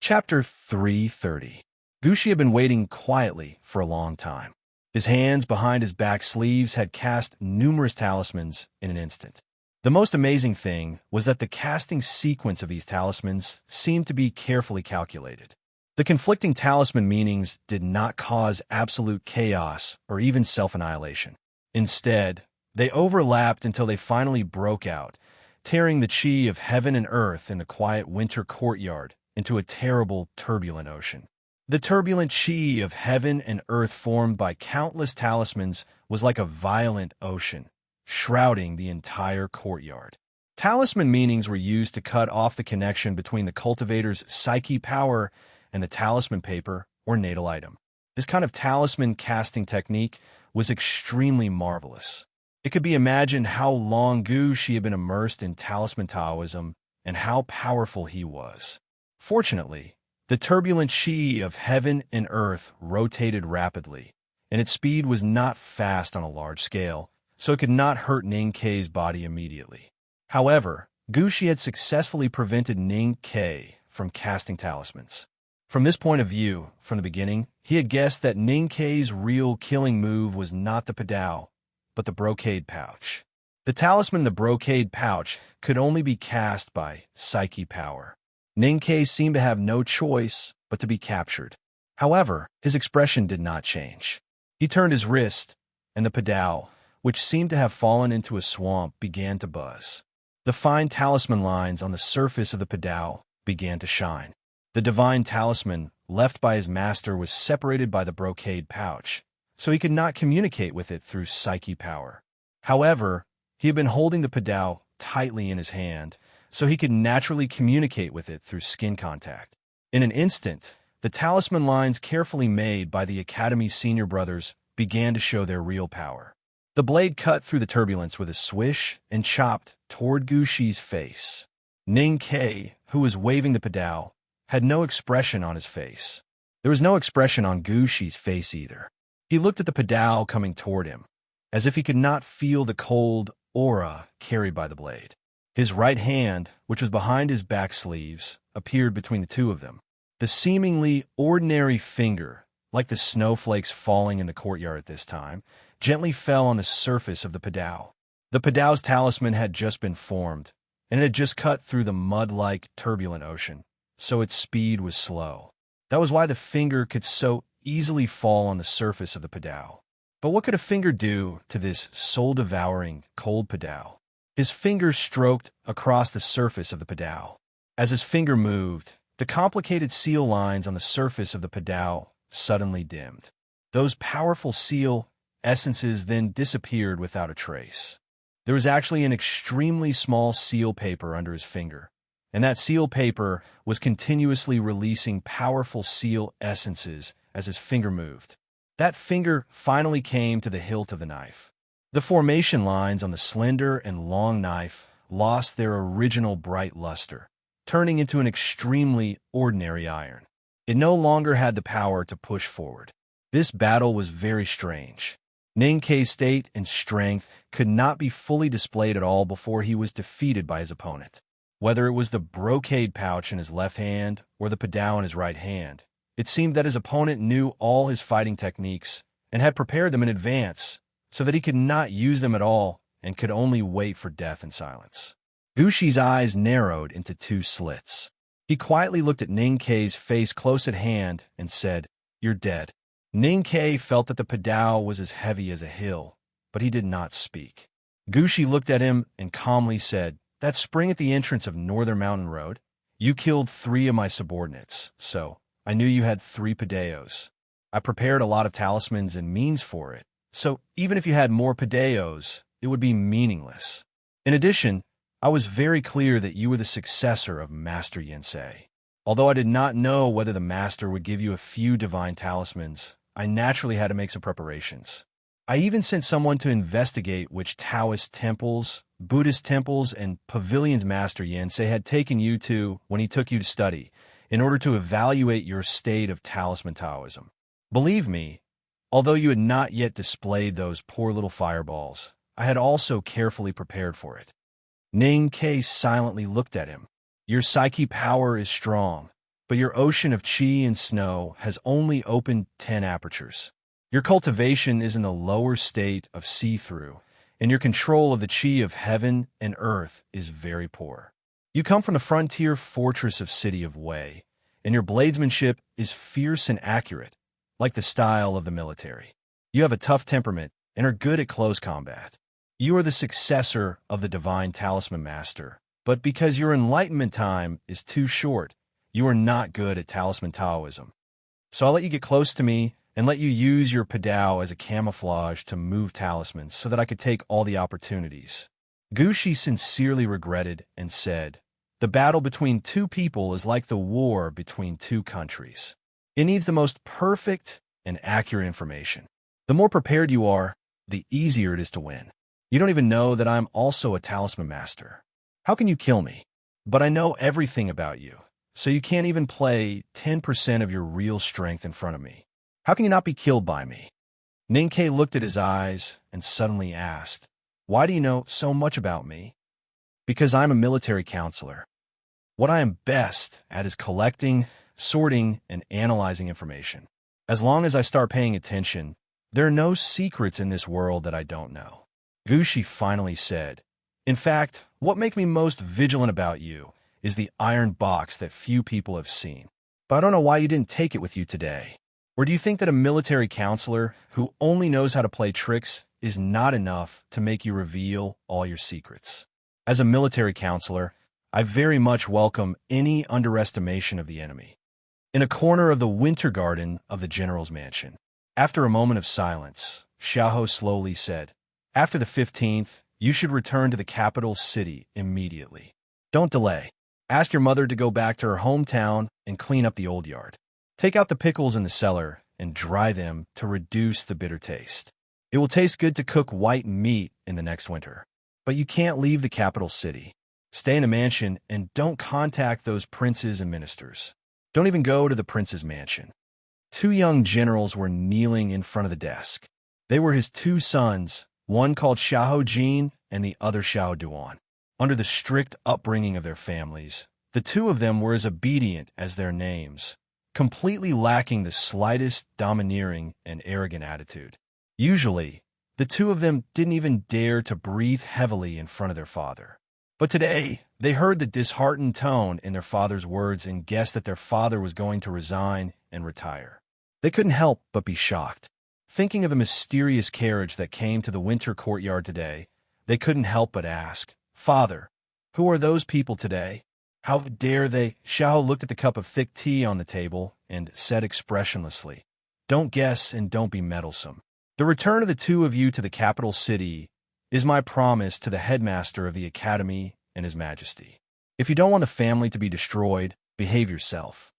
Chapter 330. Guxi had been waiting quietly for a long time. His hands behind his back sleeves had cast numerous talismans in an instant. The most amazing thing was that the casting sequence of these talismans seemed to be carefully calculated. The conflicting talisman meanings did not cause absolute chaos or even self-annihilation. Instead, they overlapped until they finally broke out, tearing the qi of heaven and earth in the quiet winter courtyard into a terrible, turbulent ocean. The turbulent qi of heaven and earth formed by countless talismans was like a violent ocean, shrouding the entire courtyard. Talisman meanings were used to cut off the connection between the cultivator's psyche power and the talisman paper or natal item. This kind of talisman casting technique was extremely marvelous. It could be imagined how long Guxi had been immersed in talisman Taoism and how powerful he was. Fortunately, the turbulent qi of heaven and earth rotated rapidly, and its speed was not fast on a large scale, so it could not hurt Ning Ke's body immediately. However, Guxi had successfully prevented Ning Ke from casting talismans. From this point of view, from the beginning, he had guessed that Ning Ke's real killing move was not the padao, but the brocade pouch. The talisman in the brocade pouch could only be cast by psyche power. Ninkei seemed to have no choice but to be captured. However, his expression did not change. He turned his wrist, and the padao, which seemed to have fallen into a swamp, began to buzz. The fine talisman lines on the surface of the padao began to shine. The divine talisman left by his master was separated by the brocade pouch, so he could not communicate with it through psyche power. However, he had been holding the padao tightly in his hand, so he could naturally communicate with it through skin contact. In an instant, the talisman lines carefully made by the Academy's senior brothers began to show their real power. The blade cut through the turbulence with a swish and chopped toward Gushi's face. Ninkei, who was waving the padao, had no expression on his face. There was no expression on Gushi's face either. He looked at the padao coming toward him, as if he could not feel the cold aura carried by the blade. His right hand, which was behind his back sleeves, appeared between the two of them. The seemingly ordinary finger, like the snowflakes falling in the courtyard at this time, gently fell on the surface of the padao. The padao's talisman had just been formed, and it had just cut through the mud-like turbulent ocean, so its speed was slow. That was why the finger could so easily fall on the surface of the padao. But what could a finger do to this soul-devouring, cold padao? His finger stroked across the surface of the padao. As his finger moved, the complicated seal lines on the surface of the padao suddenly dimmed. Those powerful seal essences then disappeared without a trace. There was actually an extremely small seal paper under his finger, and that seal paper was continuously releasing powerful seal essences as his finger moved. That finger finally came to the hilt of the knife. The formation lines on the slender and long knife lost their original bright luster, turning into an extremely ordinary iron. It no longer had the power to push forward. This battle was very strange. Ninkei's state and strength could not be fully displayed at all before he was defeated by his opponent. Whether it was the brocade pouch in his left hand or the padao in his right hand, it seemed that his opponent knew all his fighting techniques and had prepared them in advance so that he could not use them at all and could only wait for death in silence. Gushi's eyes narrowed into two slits. He quietly looked at Ninkei's face close at hand and said, "You're dead." Ninkei felt that the padao was as heavy as a hill, but he did not speak. Gushi looked at him and calmly said, "That spring at the entrance of Northern Mountain Road, you killed 3 of my subordinates, so I knew you had 3 padaos. I prepared a lot of talismans and means for it, so even if you had more padaos, it would be meaningless. In addition, I was very clear that you were the successor of Master Yensei. Although I did not know whether the Master would give you a few divine talismans, I naturally had to make some preparations. I even sent someone to investigate which Taoist temples, Buddhist temples, and pavilions Master Yensei had taken you to when he took you to study, in order to evaluate your state of talisman Taoism. Believe me, although you had not yet displayed those poor little fireballs, I had also carefully prepared for it." Ninkei silently looked at him. "Your psyche power is strong, but your ocean of chi and snow has only opened 10 apertures. Your cultivation is in the lower state of see-through, and your control of the chi of heaven and earth is very poor. You come from the frontier fortress of City of Wei, and your bladesmanship is fierce and accurate, like the style of the military. You have a tough temperament and are good at close combat. You are the successor of the Divine Talisman Master, but because your enlightenment time is too short, you are not good at talisman Taoism. So I'll let you get close to me and let you use your padao as a camouflage to move talismans so that I could take all the opportunities." Gushi sincerely regretted and said, "The battle between 2 people is like the war between 2 countries. It needs the most perfect and accurate information. The more prepared you are, the easier it is to win. You don't even know that I'm also a talisman master. How can you kill me? But I know everything about you, so you can't even play 10% of your real strength in front of me. How can you not be killed by me?" Ninkei looked at his eyes and suddenly asked, "Why do you know so much about me?" "Because I'm a military counselor. What I am best at is collecting, sorting, and analyzing information. As long as I start paying attention, there are no secrets in this world that I don't know. Gushi finally said. In fact, what makes me most vigilant about you is the iron box that few people have seen. But I don't know why you didn't take it with you today. Or do you think that a military counselor who only knows how to play tricks is not enough to make you reveal all your secrets? As a military counselor, I very much welcome any underestimation of the enemy. In a corner of the winter garden of the general's mansion, after a moment of silence, Xiaoho slowly said, after the 15th, you should return to the capital city immediately. Don't delay. Ask your mother to go back to her hometown and clean up the old yard. Take out the pickles in the cellar and dry them to reduce the bitter taste. It will taste good to cook white meat in the next winter. But you can't leave the capital city. Stay in a mansion and don't contact those princes and ministers. Don't even go to the prince's mansion. 2 young generals were kneeling in front of the desk. They were his 2 sons, one called Xiahou Jin and the other Xiahou Duan. Under the strict upbringing of their families, the 2 of them were as obedient as their names, completely lacking the slightest domineering and arrogant attitude. Usually, the 2 of them didn't even dare to breathe heavily in front of their father. But today, they heard the disheartened tone in their father's words and guessed that their father was going to resign and retire. They couldn't help but be shocked. Thinking of the mysterious carriage that came to the winter courtyard today, they couldn't help but ask, Father, who are those people today? How dare they? Xiao looked at the cup of thick tea on the table and said expressionlessly, Don't guess and don't be meddlesome. The return of the 2 of you to the capital city is my promise to the headmaster of the academy and His Majesty. If you don't want the family to be destroyed, behave yourself.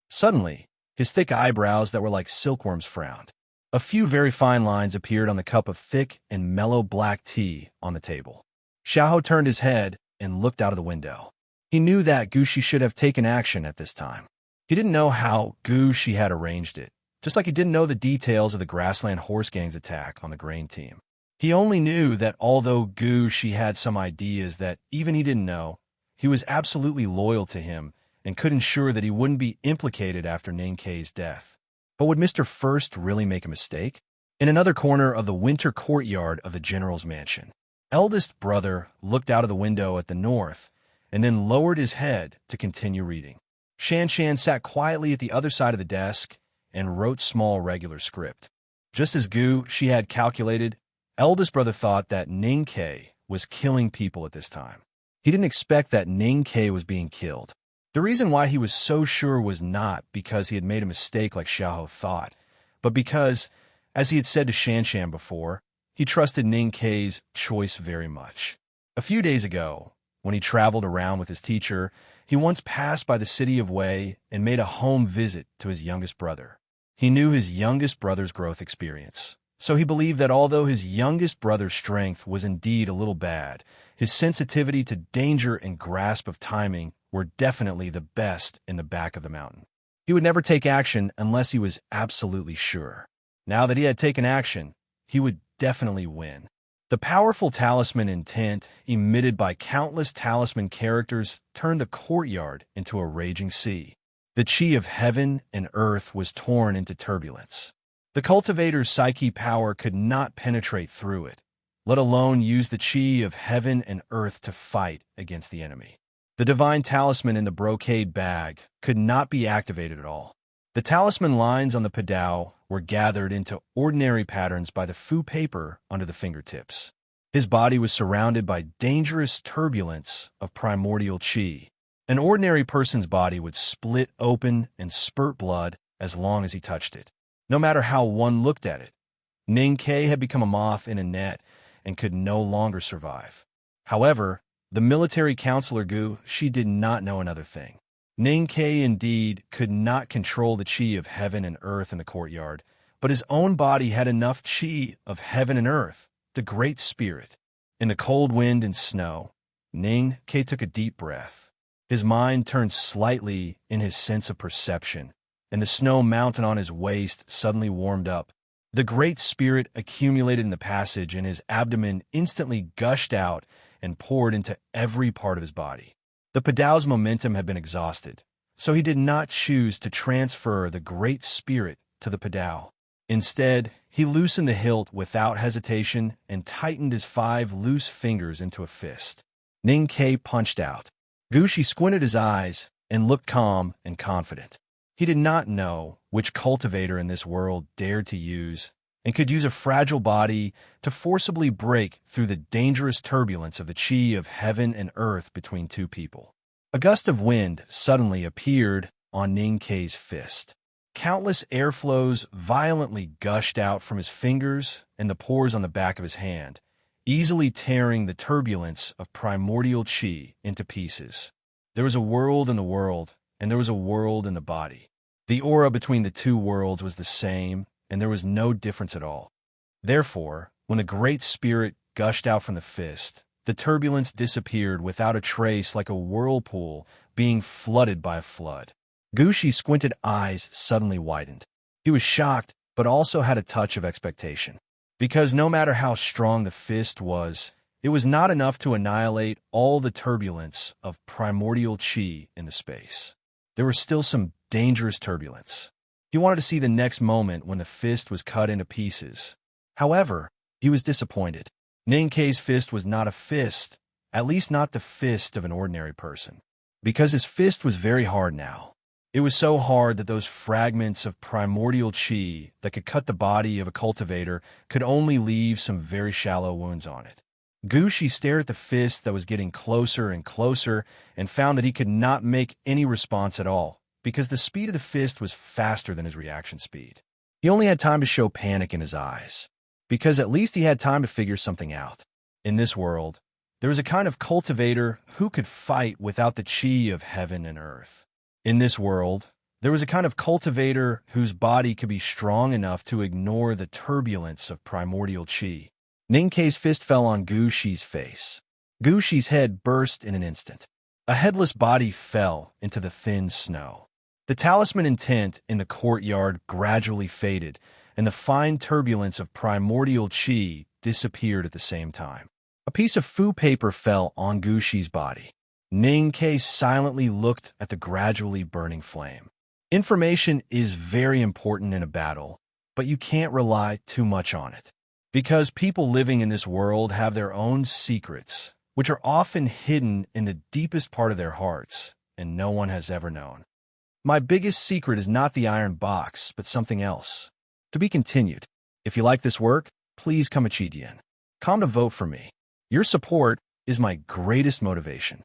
Suddenly, his thick eyebrows that were like silkworms frowned. A few very fine lines appeared on the cup of thick and mellow black tea on the table. Xiahou turned his head and looked out of the window. He knew that Gushi should have taken action at this time. He didn't know how Gushi had arranged it, just like he didn't know the details of the Grassland Horse Gang's attack on the grain team. He only knew that although Gushi had some ideas that even he didn't know, he was absolutely loyal to him and could ensure that he wouldn't be implicated after Ninkei's death. But would Mr. First really make a mistake? In another corner of the winter courtyard of the general's mansion, eldest brother looked out of the window at the north and then lowered his head to continue reading. Shan Shan sat quietly at the other side of the desk and wrote small regular script. Just as she had calculated, eldest brother thought that Ninkei was killing people at this time. He didn't expect that Ninkei was being killed. The reason why he was so sure was not because he had made a mistake like Xiahou thought, but because, as he had said to Shan Shan before, he trusted Ninkei's choice very much. A few days ago, when he traveled around with his teacher, he once passed by the city of Wei and made a home visit to his youngest brother. He knew his youngest brother's growth experience, so he believed that although his youngest brother's strength was indeed a little bad, his sensitivity to danger and grasp of timing were definitely the best in the back of the mountain. He would never take action unless he was absolutely sure. Now that he had taken action, he would definitely win. The powerful talisman intent emitted by countless talisman characters turned the courtyard into a raging sea. The chi of heaven and earth was torn into turbulence. The cultivator's psyche power could not penetrate through it, let alone use the chi of heaven and earth to fight against the enemy. The divine talisman in the brocade bag could not be activated at all. The talisman lines on the padao were gathered into ordinary patterns by the fu paper under the fingertips. His body was surrounded by dangerous turbulence of primordial chi. An ordinary person's body would split open and spurt blood as long as he touched it, no matter how one looked at it. Ninkei had become a moth in a net and could no longer survive. However, the military counselor she did not know another thing. Ninkei indeed could not control the chi of heaven and earth in the courtyard, but his own body had enough chi of heaven and earth, the Great Spirit. In the cold wind and snow, Ninkei took a deep breath. His mind turned slightly in his sense of perception, and the snow mountain on his waist suddenly warmed up. The Great Spirit accumulated in the passage, and his abdomen instantly gushed out and poured into every part of his body. The padao's momentum had been exhausted, so he did not choose to transfer the Great Spirit to the padao. Instead, he loosened the hilt without hesitation and tightened his 5 loose fingers into a fist. Ning Ke punched out. Gushi squinted his eyes and looked calm and confident. He did not know which cultivator in this world dared to use and could use a fragile body to forcibly break through the dangerous turbulence of the chi of heaven and earth between two people. A gust of wind suddenly appeared on Ning Ke's fist. Countless airflows violently gushed out from his fingers and the pores on the back of his hand, easily tearing the turbulence of primordial chi into pieces. There was a world in the world, and there was a world in the body. The aura between the two worlds was the same, and there was no difference at all. Therefore, when the Great Spirit gushed out from the fist, the turbulence disappeared without a trace, like a whirlpool being flooded by a flood. Gushi's squinted eyes suddenly widened. He was shocked, but also had a touch of expectation. Because no matter how strong the fist was, it was not enough to annihilate all the turbulence of primordial chi in the space. There was still some dangerous turbulence. He wanted to see the next moment when the fist was cut into pieces. However, he was disappointed. Ning Ke's fist was not a fist, at least not the fist of an ordinary person. Because his fist was very hard now. It was so hard that those fragments of primordial chi that could cut the body of a cultivator could only leave some very shallow wounds on it. Gushi stared at the fist that was getting closer and closer and found that he could not make any response at all, because the speed of the fist was faster than his reaction speed. He only had time to show panic in his eyes, because at least he had time to figure something out. In this world, there was a kind of cultivator who could fight without the chi of heaven and earth. In this world, there was a kind of cultivator whose body could be strong enough to ignore the turbulence of primordial chi. Ning Ke's fist fell on Gushi's face. Gushi's head burst in an instant. A headless body fell into the thin snow. The talisman intent in the courtyard gradually faded, and the fine turbulence of primordial chi disappeared at the same time. A piece of fu paper fell on Gushi's body. Ning Ke silently looked at the gradually burning flame. Information is very important in a battle, but you can't rely too much on it. Because people living in this world have their own secrets, which are often hidden in the deepest part of their hearts, and no one has ever known. My biggest secret is not the iron box, but something else. To be continued. If you like this work, please come Come to vote for me. Your support is my greatest motivation.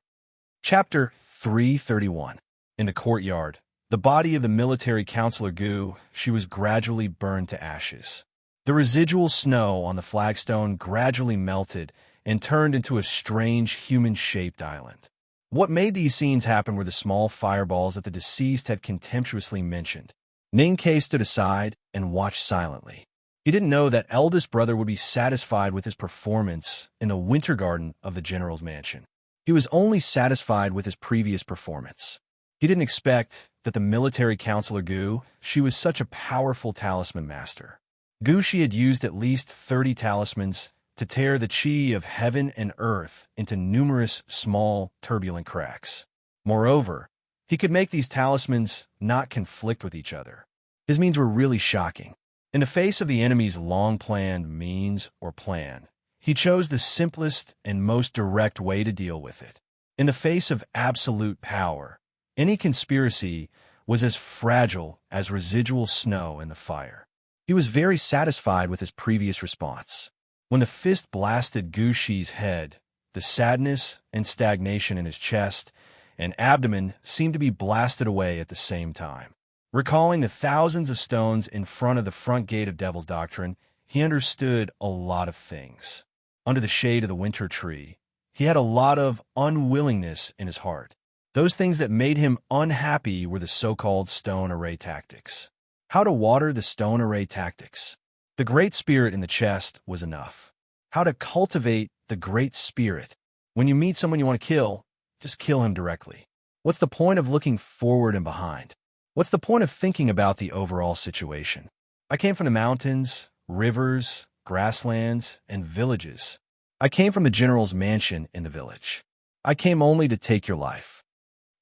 Chapter 331. In the courtyard, the body of the military counselor Gu, she was gradually burned to ashes. The residual snow on the flagstone gradually melted and turned into a strange human-shaped island. What made these scenes happen were the small fireballs that the deceased had contemptuously mentioned. Ning Ke stood aside and watched silently. He didn't know that eldest brother would be satisfied with his performance in the winter garden of the general's mansion. He was only satisfied with his previous performance. He didn't expect that the military counselor Gu, she was such a powerful talisman master. Gushi had used at least 30 talismans to tear the chi of heaven and earth into numerous small, turbulent cracks. Moreover, he could make these talismans not conflict with each other. His means were really shocking. In the face of the enemy's long-planned means or plan, he chose the simplest and most direct way to deal with it. In the face of absolute power, any conspiracy was as fragile as residual snow in the fire. He was very satisfied with his previous response. When the fist blasted Gushi's head, the sadness and stagnation in his chest and abdomen seemed to be blasted away at the same time. Recalling the thousands of stones in front of the front gate of Devil's Doctrine, he understood a lot of things. Under the shade of the winter tree, he had a lot of unwillingness in his heart. Those things that made him unhappy were the so-called stone array tactics. How to water the stone array tactics. The Great Spirit in the chest was enough. How to cultivate the Great Spirit. When you meet someone you want to kill, just kill him directly. What's the point of looking forward and behind? What's the point of thinking about the overall situation? I came from the mountains, rivers, grasslands, and villages. I came from the general's mansion in the village. I came only to take your life.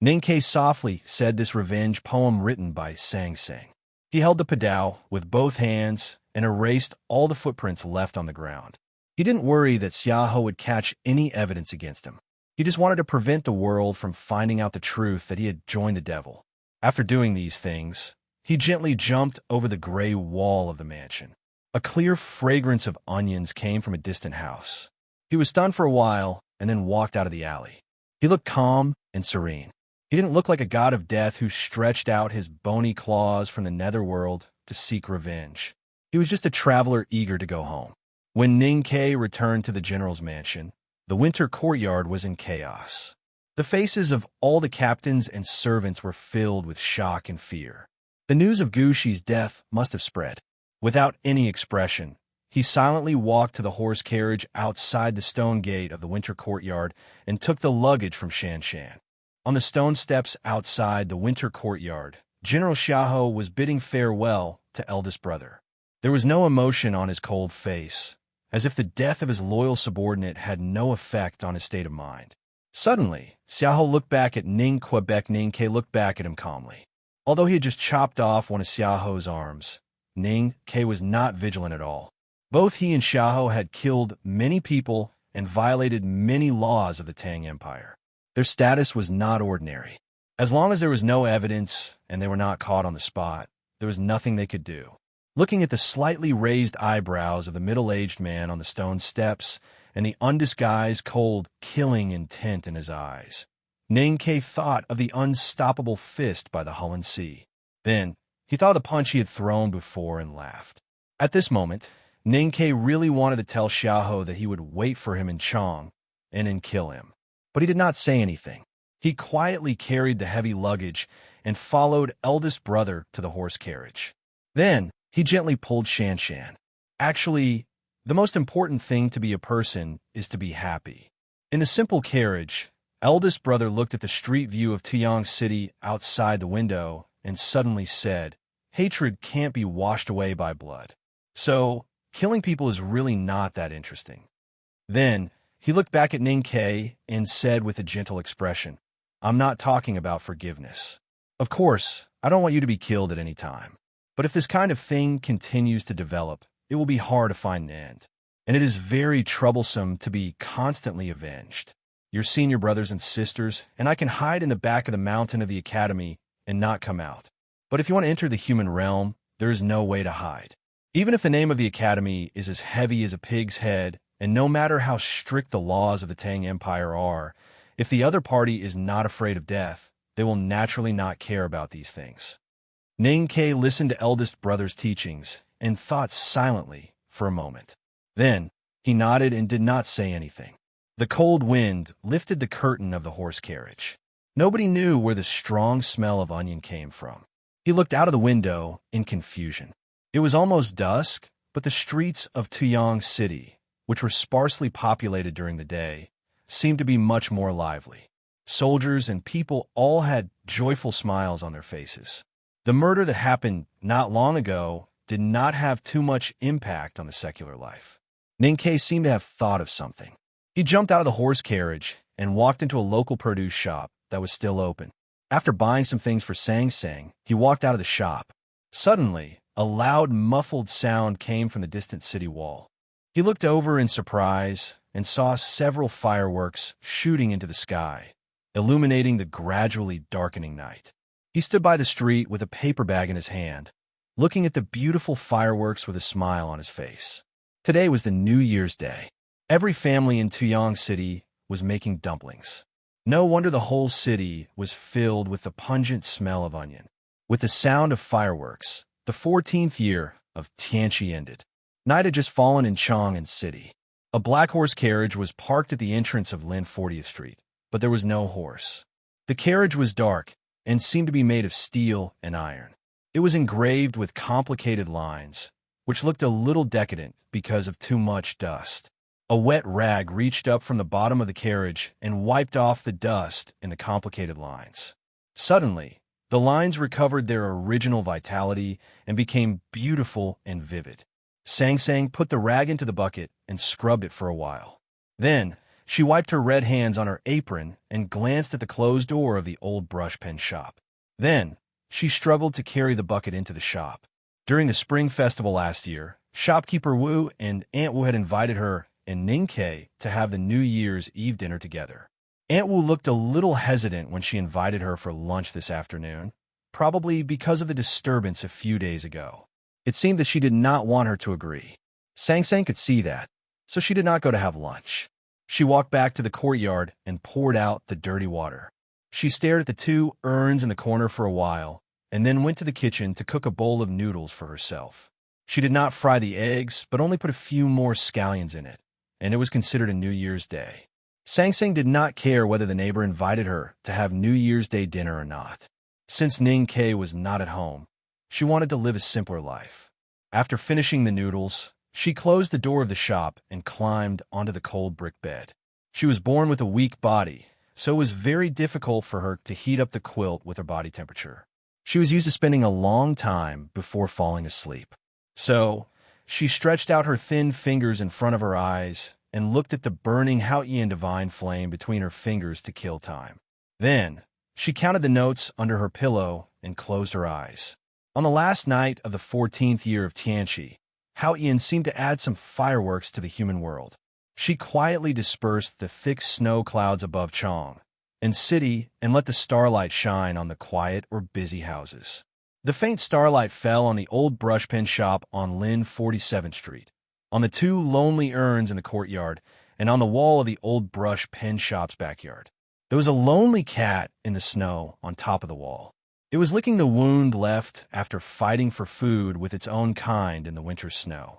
Ning Ke softly said this revenge poem written by Sang Sang. He held the padao with both hands and erased all the footprints left on the ground. He didn't worry that Xiaohe would catch any evidence against him. He just wanted to prevent the world from finding out the truth that he had joined the devil. After doing these things, he gently jumped over the gray wall of the mansion. A clear fragrance of onions came from a distant house. He was stunned for a while and then walked out of the alley. He looked calm and serene. He didn't look like a god of death who stretched out his bony claws from the netherworld to seek revenge. He was just a traveler eager to go home. When Ning Ke returned to the general's mansion, the winter courtyard was in chaos. The faces of all the captains and servants were filled with shock and fear. The news of Gushi's death must have spread. Without any expression, he silently walked to the horse carriage outside the stone gate of the winter courtyard and took the luggage from Shanshan. On the stone steps outside the winter courtyard, General Xiaohe was bidding farewell to eldest brother. There was no emotion on his cold face, as if the death of his loyal subordinate had no effect on his state of mind. Suddenly, Xiaohe looked back at Ning Quebec. Ning Ke looked back at him calmly. Although he had just chopped off one of Xiaohe's arms, Ning Ke was not vigilant at all. Both he and Xiaohe had killed many people and violated many laws of the Tang Empire. Their status was not ordinary. As long as there was no evidence and they were not caught on the spot, there was nothing they could do. Looking at the slightly raised eyebrows of the middle-aged man on the stone steps and the undisguised, cold, killing intent in his eyes, Ning Ke thought of the unstoppable fist by the Hulun Sea. Then, he thought of the punch he had thrown before and laughed. At this moment, Ning Ke really wanted to tell Xiaohe that he would wait for him in Chong and then kill him. But he did not say anything. He quietly carried the heavy luggage and followed eldest brother to the horse carriage. Then, he gently pulled Shanshan. Actually, the most important thing to be a person is to be happy. In the simple carriage, eldest brother looked at the street view of Tuyang City outside the window and suddenly said, "Hatred can't be washed away by blood. So, killing people is really not that interesting." Then, he looked back at Ning Ke and said with a gentle expression, "I'm not talking about forgiveness. Of course, I don't want you to be killed at any time. But if this kind of thing continues to develop, it will be hard to find an end. And it is very troublesome to be constantly avenged. Your senior brothers and sisters, and I can hide in the back of the mountain of the academy and not come out. But if you want to enter the human realm, there is no way to hide. Even if the name of the academy is as heavy as a pig's head, and no matter how strict the laws of the Tang Empire are, if the other party is not afraid of death, they will naturally not care about these things." Ning Ke listened to eldest brother's teachings and thought silently for a moment. Then, he nodded and did not say anything. The cold wind lifted the curtain of the horse carriage. Nobody knew where the strong smell of onion came from. He looked out of the window in confusion. It was almost dusk, but the streets of Tuyang City, which were sparsely populated during the day, seemed to be much more lively. Soldiers and people all had joyful smiles on their faces. The murder that happened not long ago did not have too much impact on the secular life. Ning Ke seemed to have thought of something. He jumped out of the horse carriage and walked into a local produce shop that was still open. After buying some things for Sang Sang, he walked out of the shop. Suddenly, a loud, muffled sound came from the distant city wall. He looked over in surprise and saw several fireworks shooting into the sky, illuminating the gradually darkening night. He stood by the street with a paper bag in his hand, looking at the beautiful fireworks with a smile on his face. Today was the New Year's Day. Every family in Tuyang City was making dumplings. No wonder the whole city was filled with the pungent smell of onion. With the sound of fireworks, the 14th year of Tianqi ended. Night had just fallen in Chang'an City. A black horse carriage was parked at the entrance of Lin 40th Street, but there was no horse. The carriage was dark and seemed to be made of steel and iron. It was engraved with complicated lines, which looked a little decadent because of too much dust. A wet rag reached up from the bottom of the carriage and wiped off the dust in the complicated lines. Suddenly, the lines recovered their original vitality and became beautiful and vivid. Sang Sang put the rag into the bucket and scrubbed it for a while. Then, she wiped her red hands on her apron and glanced at the closed door of the old brush pen shop. Then, she struggled to carry the bucket into the shop. During the spring festival last year, Shopkeeper Wu and Aunt Wu had invited her and Ning Ke to have the New Year's Eve dinner together. Aunt Wu looked a little hesitant when she invited her for lunch this afternoon, probably because of the disturbance a few days ago. It seemed that she did not want her to agree. Sang Sang could see that, so she did not go to have lunch. She walked back to the courtyard and poured out the dirty water. She stared at the two urns in the corner for a while, and then went to the kitchen to cook a bowl of noodles for herself. She did not fry the eggs, but only put a few more scallions in it, and it was considered a New Year's Day. Sang Sang did not care whether the neighbor invited her to have New Year's Day dinner or not. Since Ning Ke was not at home, she wanted to live a simpler life. After finishing the noodles, she closed the door of the shop and climbed onto the cold brick bed. She was born with a weak body, so it was very difficult for her to heat up the quilt with her body temperature. She was used to spending a long time before falling asleep. So, she stretched out her thin fingers in front of her eyes and looked at the burning Haotian divine flame between her fingers to kill time. Then, she counted the notes under her pillow and closed her eyes. On the last night of the 14th year of Tianqi, Haotian seemed to add some fireworks to the human world. She quietly dispersed the thick snow clouds above Chong and city and let the starlight shine on the quiet or busy houses. The faint starlight fell on the old brush pen shop on Lin 47th Street, on the two lonely urns in the courtyard, and on the wall of the old brush pen shop's backyard. There was a lonely cat in the snow on top of the wall. It was licking the wound left after fighting for food with its own kind in the winter snow.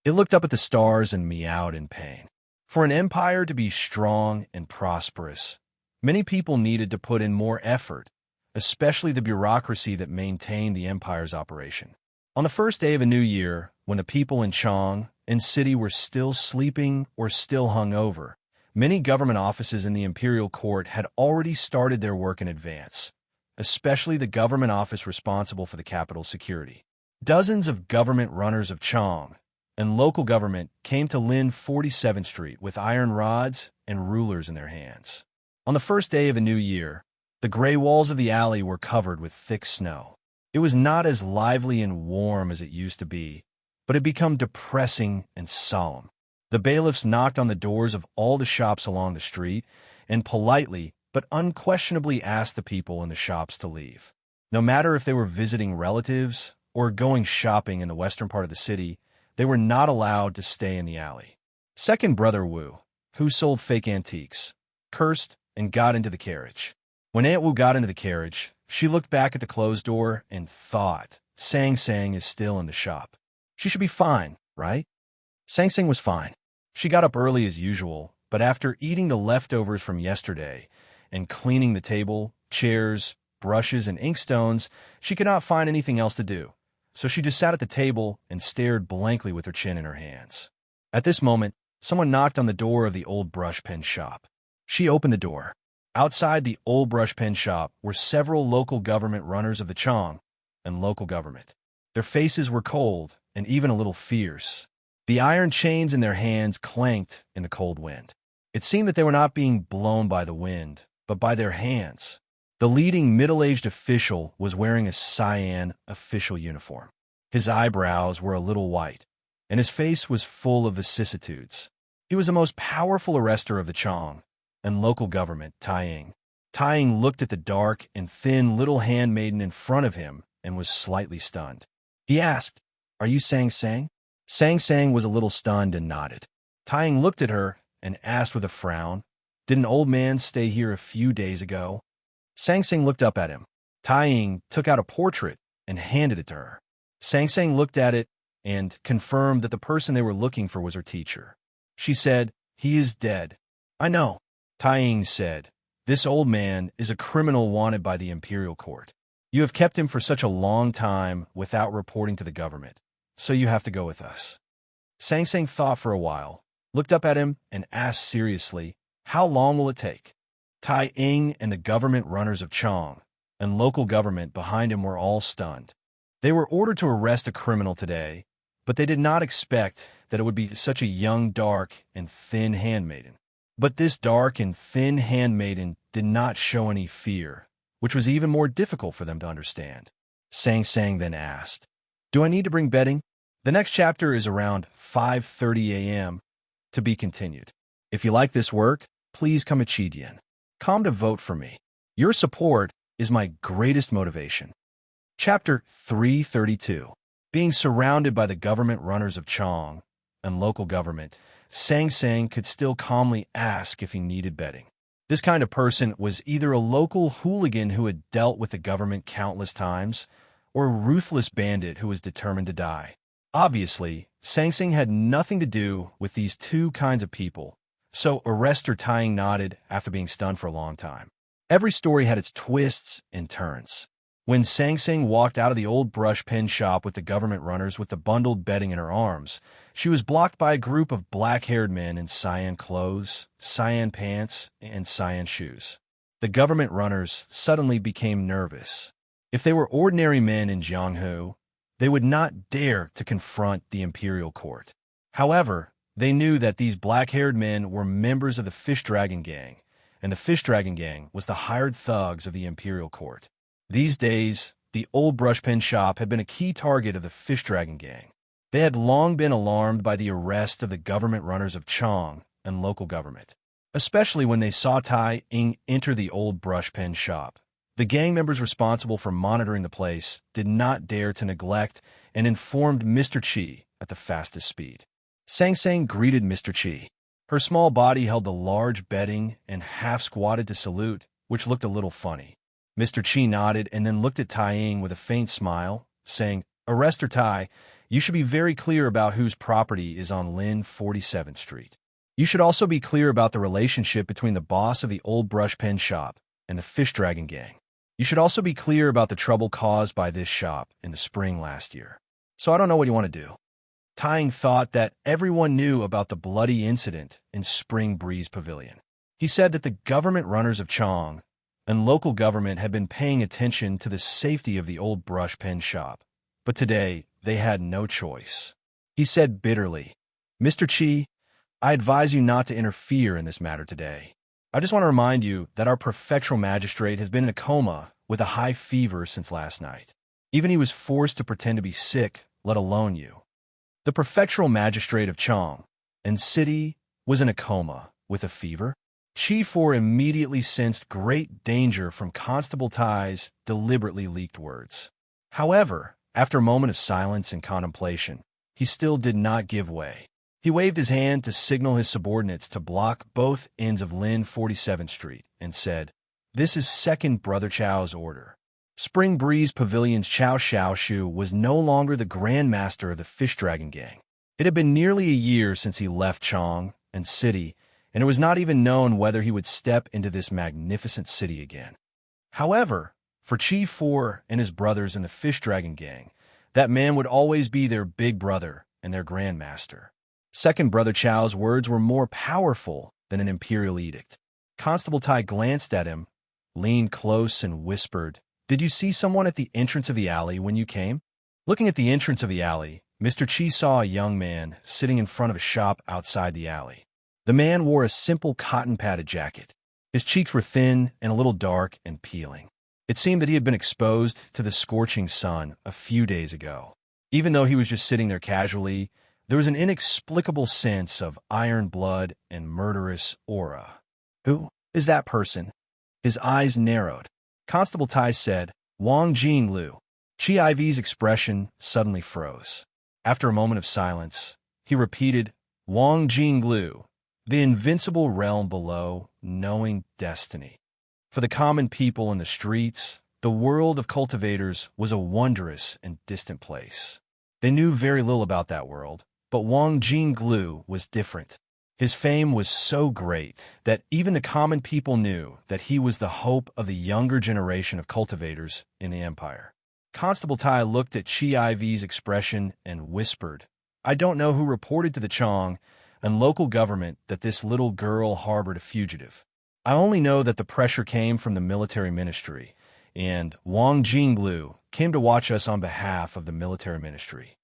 It looked up at the stars and meowed in pain. For an empire to be strong and prosperous, many people needed to put in more effort, especially the bureaucracy that maintained the empire's operation. On the first day of a new year, when the people in Chong and city were still sleeping or still hungover, many government offices in the imperial court had already started their work in advance, especially the government office responsible for the capital's security. Dozens of government runners of Chong and local government came to Lin 47th Street with iron rods and rulers in their hands. On the first day of a new year, the gray walls of the alley were covered with thick snow. It was not as lively and warm as it used to be, but had become depressing and solemn. The bailiffs knocked on the doors of all the shops along the street and politely but unquestionably asked the people in the shops to leave. No matter if they were visiting relatives or going shopping in the western part of the city, they were not allowed to stay in the alley. Second brother Wu, who sold fake antiques, cursed and got into the carriage. When Aunt Wu got into the carriage, she looked back at the closed door and thought, Sang Sang is still in the shop. She should be fine, right? Sang Sang was fine. She got up early as usual, but after eating the leftovers from yesterday and cleaning the table, chairs, brushes, and inkstones, she could not find anything else to do. So she just sat at the table and stared blankly with her chin in her hands. At this moment, someone knocked on the door of the old brush pen shop. She opened the door. Outside the old brush pen shop were several local government runners of the Chong and local government. Their faces were cold and even a little fierce. The iron chains in their hands clanked in the cold wind. It seemed that they were not being blown by the wind, but by their hands. The leading middle-aged official was wearing a cyan official uniform. His eyebrows were a little white, and his face was full of vicissitudes. He was the most powerful arrester of the Chong and local government, Tai Ying. Tai Ying looked at the dark and thin little handmaiden in front of him and was slightly stunned. He asked, "Are you Sang Sang?" Sang Sang was a little stunned and nodded. Tai Ying looked at her and asked with a frown, "Did an old man stay here a few days ago?" Sang Sang looked up at him. Tai Ying took out a portrait and handed it to her. Sang Sang looked at it and confirmed that the person they were looking for was her teacher. She said, "He is dead." "I know," Tai Ying said. "This old man is a criminal wanted by the imperial court. You have kept him for such a long time without reporting to the government, so you have to go with us." Sang Sang thought for a while, looked up at him, and asked seriously, "How long will it take?" Tai Ying and the government runners of Chong and local government behind him were all stunned. They were ordered to arrest a criminal today, but they did not expect that it would be such a young, dark, and thin handmaiden. But this dark and thin handmaiden did not show any fear, which was even more difficult for them to understand. Sang Sang then asked, "Do I need to bring bedding?" The next chapter is around 5:30 a.m. to be continued. If you like this work, please come come to vote for me. Your support is my greatest motivation. Chapter 332. Being surrounded by the government runners of Chong and local government, Sang Sang could still calmly ask if he needed bedding. This kind of person was either a local hooligan who had dealt with the government countless times, or a ruthless bandit who was determined to die. Obviously, Sang Sang had nothing to do with these two kinds of people, so arrest or tying nodded after being stunned for a long time. Every story had its twists and turns. When Sang Sang walked out of the old brush pen shop with the government runners with the bundled bedding in her arms, she was blocked by a group of black-haired men in cyan clothes, cyan pants, and cyan shoes. The government runners suddenly became nervous. If they were ordinary men in Jianghu, they would not dare to confront the imperial court. However, they knew that these black-haired men were members of the Fish Dragon Gang, and the Fish Dragon Gang was the hired thugs of the imperial court. These days, the old brushpen shop had been a key target of the Fish Dragon Gang. They had long been alarmed by the arrest of the government runners of Chong and local government, especially when they saw Tai Ying enter the old brushpen shop. The gang members responsible for monitoring the place did not dare to neglect and informed Mr. Chi at the fastest speed. Sang Sang greeted Mr. Chi. Her small body held the large bedding and half-squatted to salute, which looked a little funny. Mr. Chi nodded and then looked at Tai Ying with a faint smile, saying, "Arrest or Tai, you should be very clear about whose property is on Lin 47th Street. You should also be clear about the relationship between the boss of the old brush pen shop and the Fish Dragon Gang. You should also be clear about the trouble caused by this shop in the spring last year. So I don't know what you want to do." Tai Ying thought that everyone knew about the bloody incident in Spring Breeze Pavilion. He said that the government runners of Chong and local government had been paying attention to the safety of the old brush pen shop, but today they had no choice. He said bitterly, "Mr. Chi, I advise you not to interfere in this matter today. I just want to remind you that our prefectural magistrate has been in a coma with a high fever since last night. Even he was forced to pretend to be sick, let alone you." The prefectural magistrate of Chong and city was in a coma with a fever. Chi Four immediately sensed great danger from Constable Tai's deliberately leaked words. However, after a moment of silence and contemplation, he still did not give way. He waved his hand to signal his subordinates to block both ends of Lin 47th Street and said, "This is second Brother Chow's order." Spring Breeze Pavilion's Chow Xiaoshu was no longer the Grand Master of the Fish Dragon Gang. It had been nearly a year since he left Chong and city, and it was not even known whether he would step into this magnificent city again. However, for Chi Four and his brothers in the Fish Dragon Gang, that man would always be their big brother and their Grand Master. Second Brother Chow's words were more powerful than an imperial edict. Constable Tai glanced at him, leaned close, and whispered, "Did you see someone at the entrance of the alley when you came?" Looking at the entrance of the alley, Mr. Chi saw a young man sitting in front of a shop outside the alley. The man wore a simple cotton-padded jacket. His cheeks were thin and a little dark and peeling. It seemed that he had been exposed to the scorching sun a few days ago. Even though he was just sitting there casually, there was an inexplicable sense of iron blood and murderous aura. "Who is that person?" His eyes narrowed. Constable Tai said, "Wang Jinglu." Chi Iv's expression suddenly froze. After a moment of silence, he repeated, "Wang Jinglu, the invincible realm below, knowing destiny." For the common people in the streets, the world of cultivators was a wondrous and distant place. They knew very little about that world, but Wang Jinglu was different. His fame was so great that even the common people knew that he was the hope of the younger generation of cultivators in the empire. Constable Tai looked at Chi Iv's expression and whispered, "I don't know who reported to the Chong and local government that this little girl harbored a fugitive. I only know that the pressure came from the military ministry, and Wang Jinglu came to watch us on behalf of the military ministry."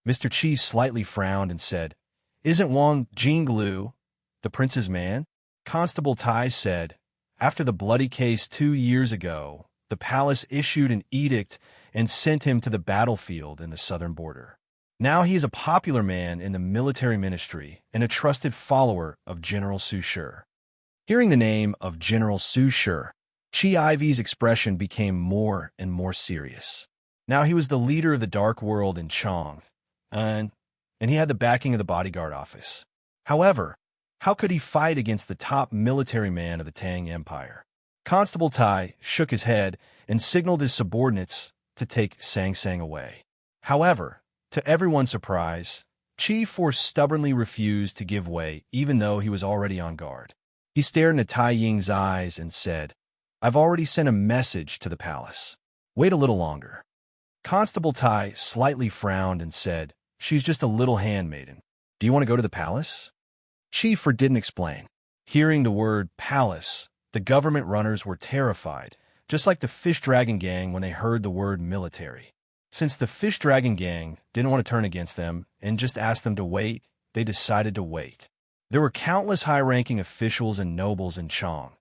Mr. Chi slightly frowned and said, "Isn't Wang Jinglu the prince's man?" Constable Tai said, "After the bloody case 2 years ago, the palace issued an edict and sent him to the battlefield in the southern border. Now he is a popular man in the military ministry and a trusted follower of General Su Shi. Hearing the name of General Su Shi, Chi Ivy's expression became more and more serious. Now he was the leader of the dark world in Chong, and he had the backing of the bodyguard office. However, how could he fight against the top military man of the Tang Empire? Constable Tai shook his head and signaled his subordinates to take Sang Sang away. However, to everyone's surprise, Chi Force stubbornly refused to give way even though he was already on guard. He stared into Tai Ying's eyes and said, "I've already sent a message to the palace. Wait a little longer." Constable Tai slightly frowned and said, "She's just a little handmaiden. Do you want to go to the palace?" Chief didn't explain. Hearing the word palace, the government runners were terrified, just like the Fish Dragon Gang when they heard the word military. Since the Fish Dragon Gang didn't want to turn against them and just asked them to wait, they decided to wait. There were countless high-ranking officials and nobles in Chong,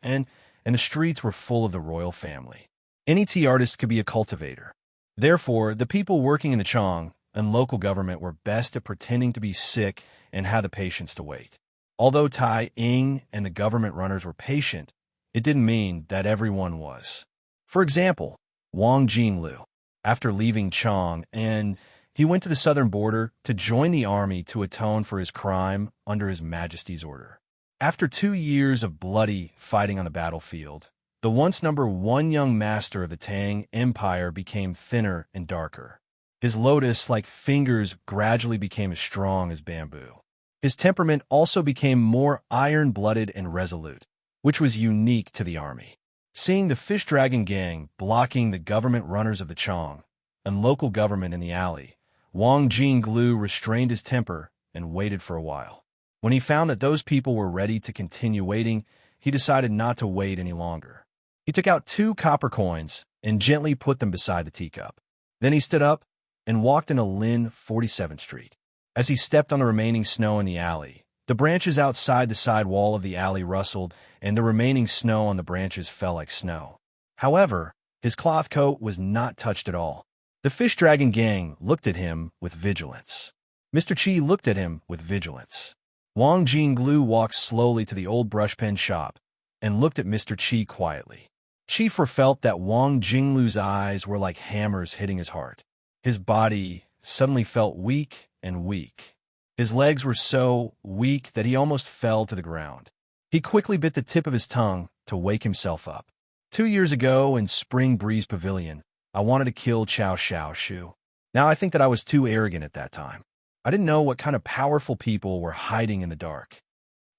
and the streets were full of the royal family. Any tea artist could be a cultivator. Therefore, the people working in the Chong and local government were best at pretending to be sick and had the patience to wait. Although Tai Ying and the government runners were patient, it didn't mean that everyone was. For example, Wang Jinglu, after leaving Chong, and he went to the southern border to join the army to atone for his crime under His Majesty's order. After 2 years of bloody fighting on the battlefield, the once #1 young master of the Tang Empire became thinner and darker. His lotus-like fingers gradually became as strong as bamboo. His temperament also became more iron-blooded and resolute, which was unique to the army. Seeing the Fish Dragon Gang blocking the government runners of the Chong and local government in the alley, Wang Jinglu restrained his temper and waited for a while. When he found that those people were ready to continue waiting, he decided not to wait any longer. He took out 2 copper coins and gently put them beside the teacup. Then he stood up and walked into Lin 47th Street. As he stepped on the remaining snow in the alley, the branches outside the side wall of the alley rustled, and the remaining snow on the branches fell like snow. However, his cloth coat was not touched at all. The Fish Dragon Gang looked at him with vigilance. Mr. Chi looked at him with vigilance. Wang Jinglu walked slowly to the old brushpen shop and looked at Mr. Chi quietly. Chi felt that Wang Jinglu's eyes were like hammers hitting his heart. His body suddenly felt weak and weak. His legs were so weak that he almost fell to the ground. He quickly bit the tip of his tongue to wake himself up. 2 years ago in Spring Breeze Pavilion, I wanted to kill Chao Xiao Shu. Now I think that I was too arrogant at that time. I didn't know what kind of powerful people were hiding in the dark.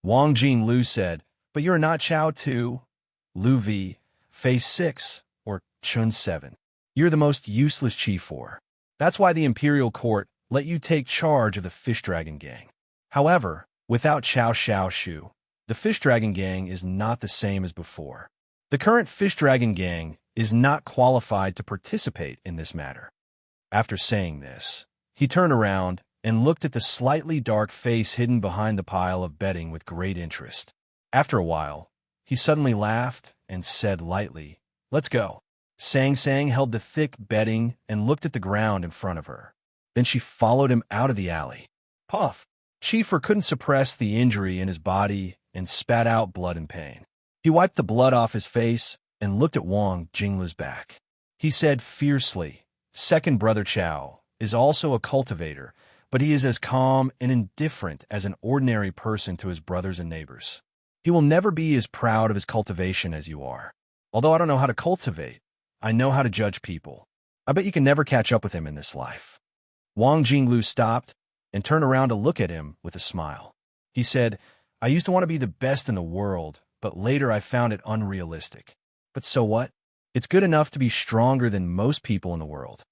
Wang Jinglu said, "But you're not Chao Tu, Lu Vi, Phase 6, or Chun 7. You're the most useless Chi 4. That's why the Imperial Court let you take charge of the Fish Dragon Gang." However, without Chao Xiao Shu, the Fish Dragon Gang is not the same as before. The current Fish Dragon Gang is not qualified to participate in this matter. After saying this, he turned around and looked at the slightly dark face hidden behind the pile of bedding with great interest. After a while, he suddenly laughed and said lightly, "Let's go." Sang Sang held the thick bedding and looked at the ground in front of her. Then she followed him out of the alley. Puff! Schiefer couldn't suppress the injury in his body and spat out blood in pain. He wiped the blood off his face and looked at Wang Jinglu's back. He said fiercely, "Second brother Chao is also a cultivator, but he is as calm and indifferent as an ordinary person to his brothers and neighbors. He will never be as proud of his cultivation as you are. Although I don't know how to cultivate, I know how to judge people. I bet you can never catch up with him in this life." Wang Jinglu stopped and turned around to look at him with a smile. He said, "I used to want to be the best in the world, but later I found it unrealistic. But so what? It's good enough to be stronger than most people in the world."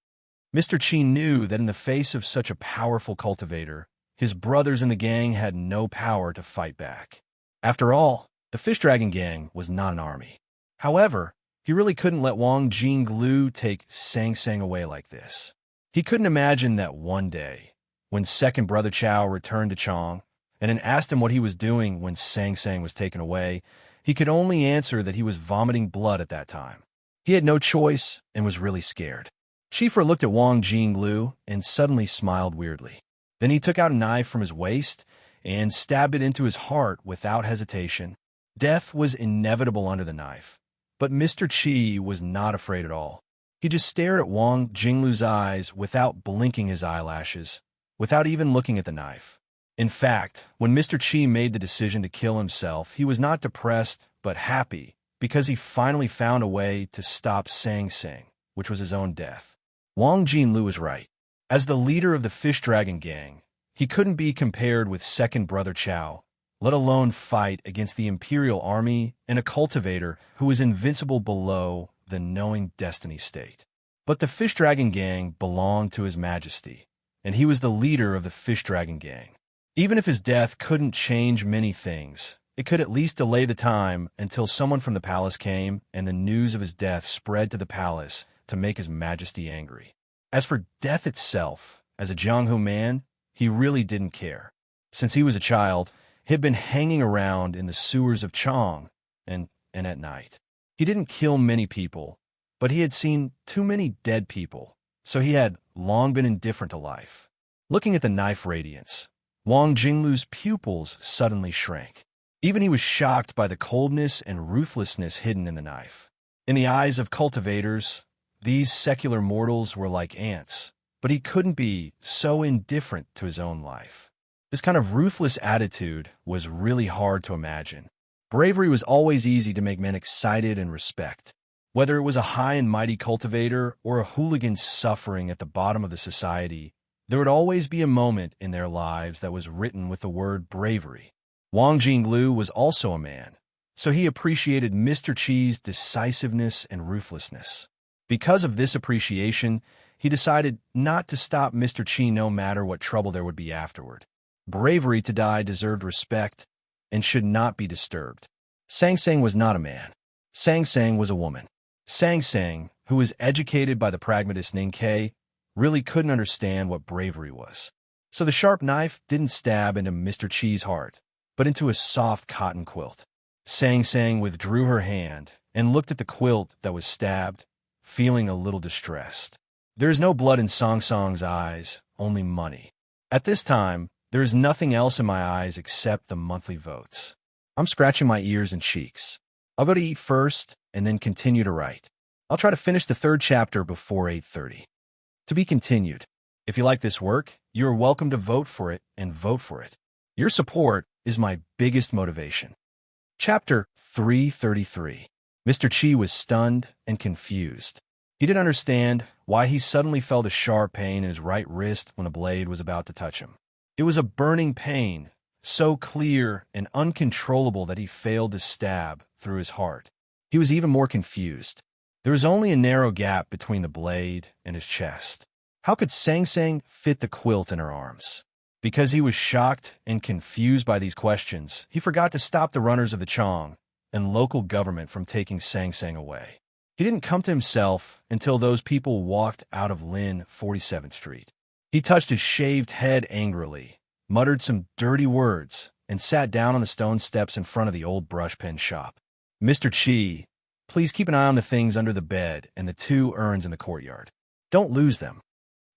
Mr. Chi knew that in the face of such a powerful cultivator, his brothers in the gang had no power to fight back. After all, the Fish Dragon Gang was not an army. However, he really couldn't let Wang Jinglu take Sang Sang away like this. He couldn't imagine that one day, when second brother Chao returned to Chong and then asked him what he was doing when Sang Sang was taken away, he could only answer that he was vomiting blood at that time. He had no choice and was really scared. Chief looked at Wang Jinglu and suddenly smiled weirdly. Then he took out a knife from his waist and stabbed it into his heart without hesitation. Death was inevitable under the knife, but Mr. Qi was not afraid at all. He just stared at Wang Jinglu's eyes without blinking his eyelashes, without even looking at the knife. In fact, when Mr. Qi made the decision to kill himself, he was not depressed but happy because he finally found a way to stop Sang Sang, which was his own death. Wang Jinglu was right. As the leader of the Fish Dragon Gang, he couldn't be compared with second brother Chao, let alone fight against the Imperial Army and a cultivator who was invincible below the knowing destiny state. But the Fish Dragon Gang belonged to His Majesty, and he was the leader of the Fish Dragon Gang. Even if his death couldn't change many things, it could at least delay the time until someone from the palace came and the news of his death spread to the palace to make His Majesty angry. As for death itself, as a Jianghu man, he really didn't care. Since he was a child, he had been hanging around in the sewers of Chang and at night. He didn't kill many people, but he had seen too many dead people, so he had long been indifferent to life. Looking at the knife radiance, Wang Jinglu's pupils suddenly shrank. Even he was shocked by the coldness and ruthlessness hidden in the knife. In the eyes of cultivators, these secular mortals were like ants, but he couldn't be so indifferent to his own life. This kind of ruthless attitude was really hard to imagine. Bravery was always easy to make men excited and respect. Whether it was a high and mighty cultivator or a hooligan suffering at the bottom of the society, there would always be a moment in their lives that was written with the word bravery. Wang Jinglu was also a man, so he appreciated Mr. Qi's decisiveness and ruthlessness. Because of this appreciation, he decided not to stop Mr. Qi no matter what trouble there would be afterward. Bravery to die deserved respect and should not be disturbed. Sang Sang was not a man. Sang Sang was a woman. Sang Sang, who was educated by the pragmatist Ning Ke, really couldn't understand what bravery was. So the sharp knife didn't stab into Mr. Qi's heart, but into a soft cotton quilt. Sang Sang withdrew her hand and looked at the quilt that was stabbed, feeling a little distressed. There is no blood in Sang Sang's eyes, only money. At this time, there is nothing else in my eyes except the monthly votes. I'm scratching my ears and cheeks. I'll go to eat first and then continue to write. I'll try to finish the 3rd chapter before 8:30. To be continued. If you like this work, you are welcome to vote for it and vote for it. Your support is my biggest motivation. Chapter 333. Mr. Qi was stunned and confused. He didn't understand why he suddenly felt a sharp pain in his right wrist when a blade was about to touch him. It was a burning pain, so clear and uncontrollable that he failed to stab through his heart. He was even more confused. There was only a narrow gap between the blade and his chest. How could Sang Sang fit the quilt in her arms? Because he was shocked and confused by these questions, he forgot to stop the runners of the Chang and local government from taking Sang Sang away. He didn't come to himself until those people walked out of Lin 47th Street. He touched his shaved head angrily, muttered some dirty words, and sat down on the stone steps in front of the old brush pen shop. Mr. Qi, please keep an eye on the things under the bed and the 2 urns in the courtyard. Don't lose them.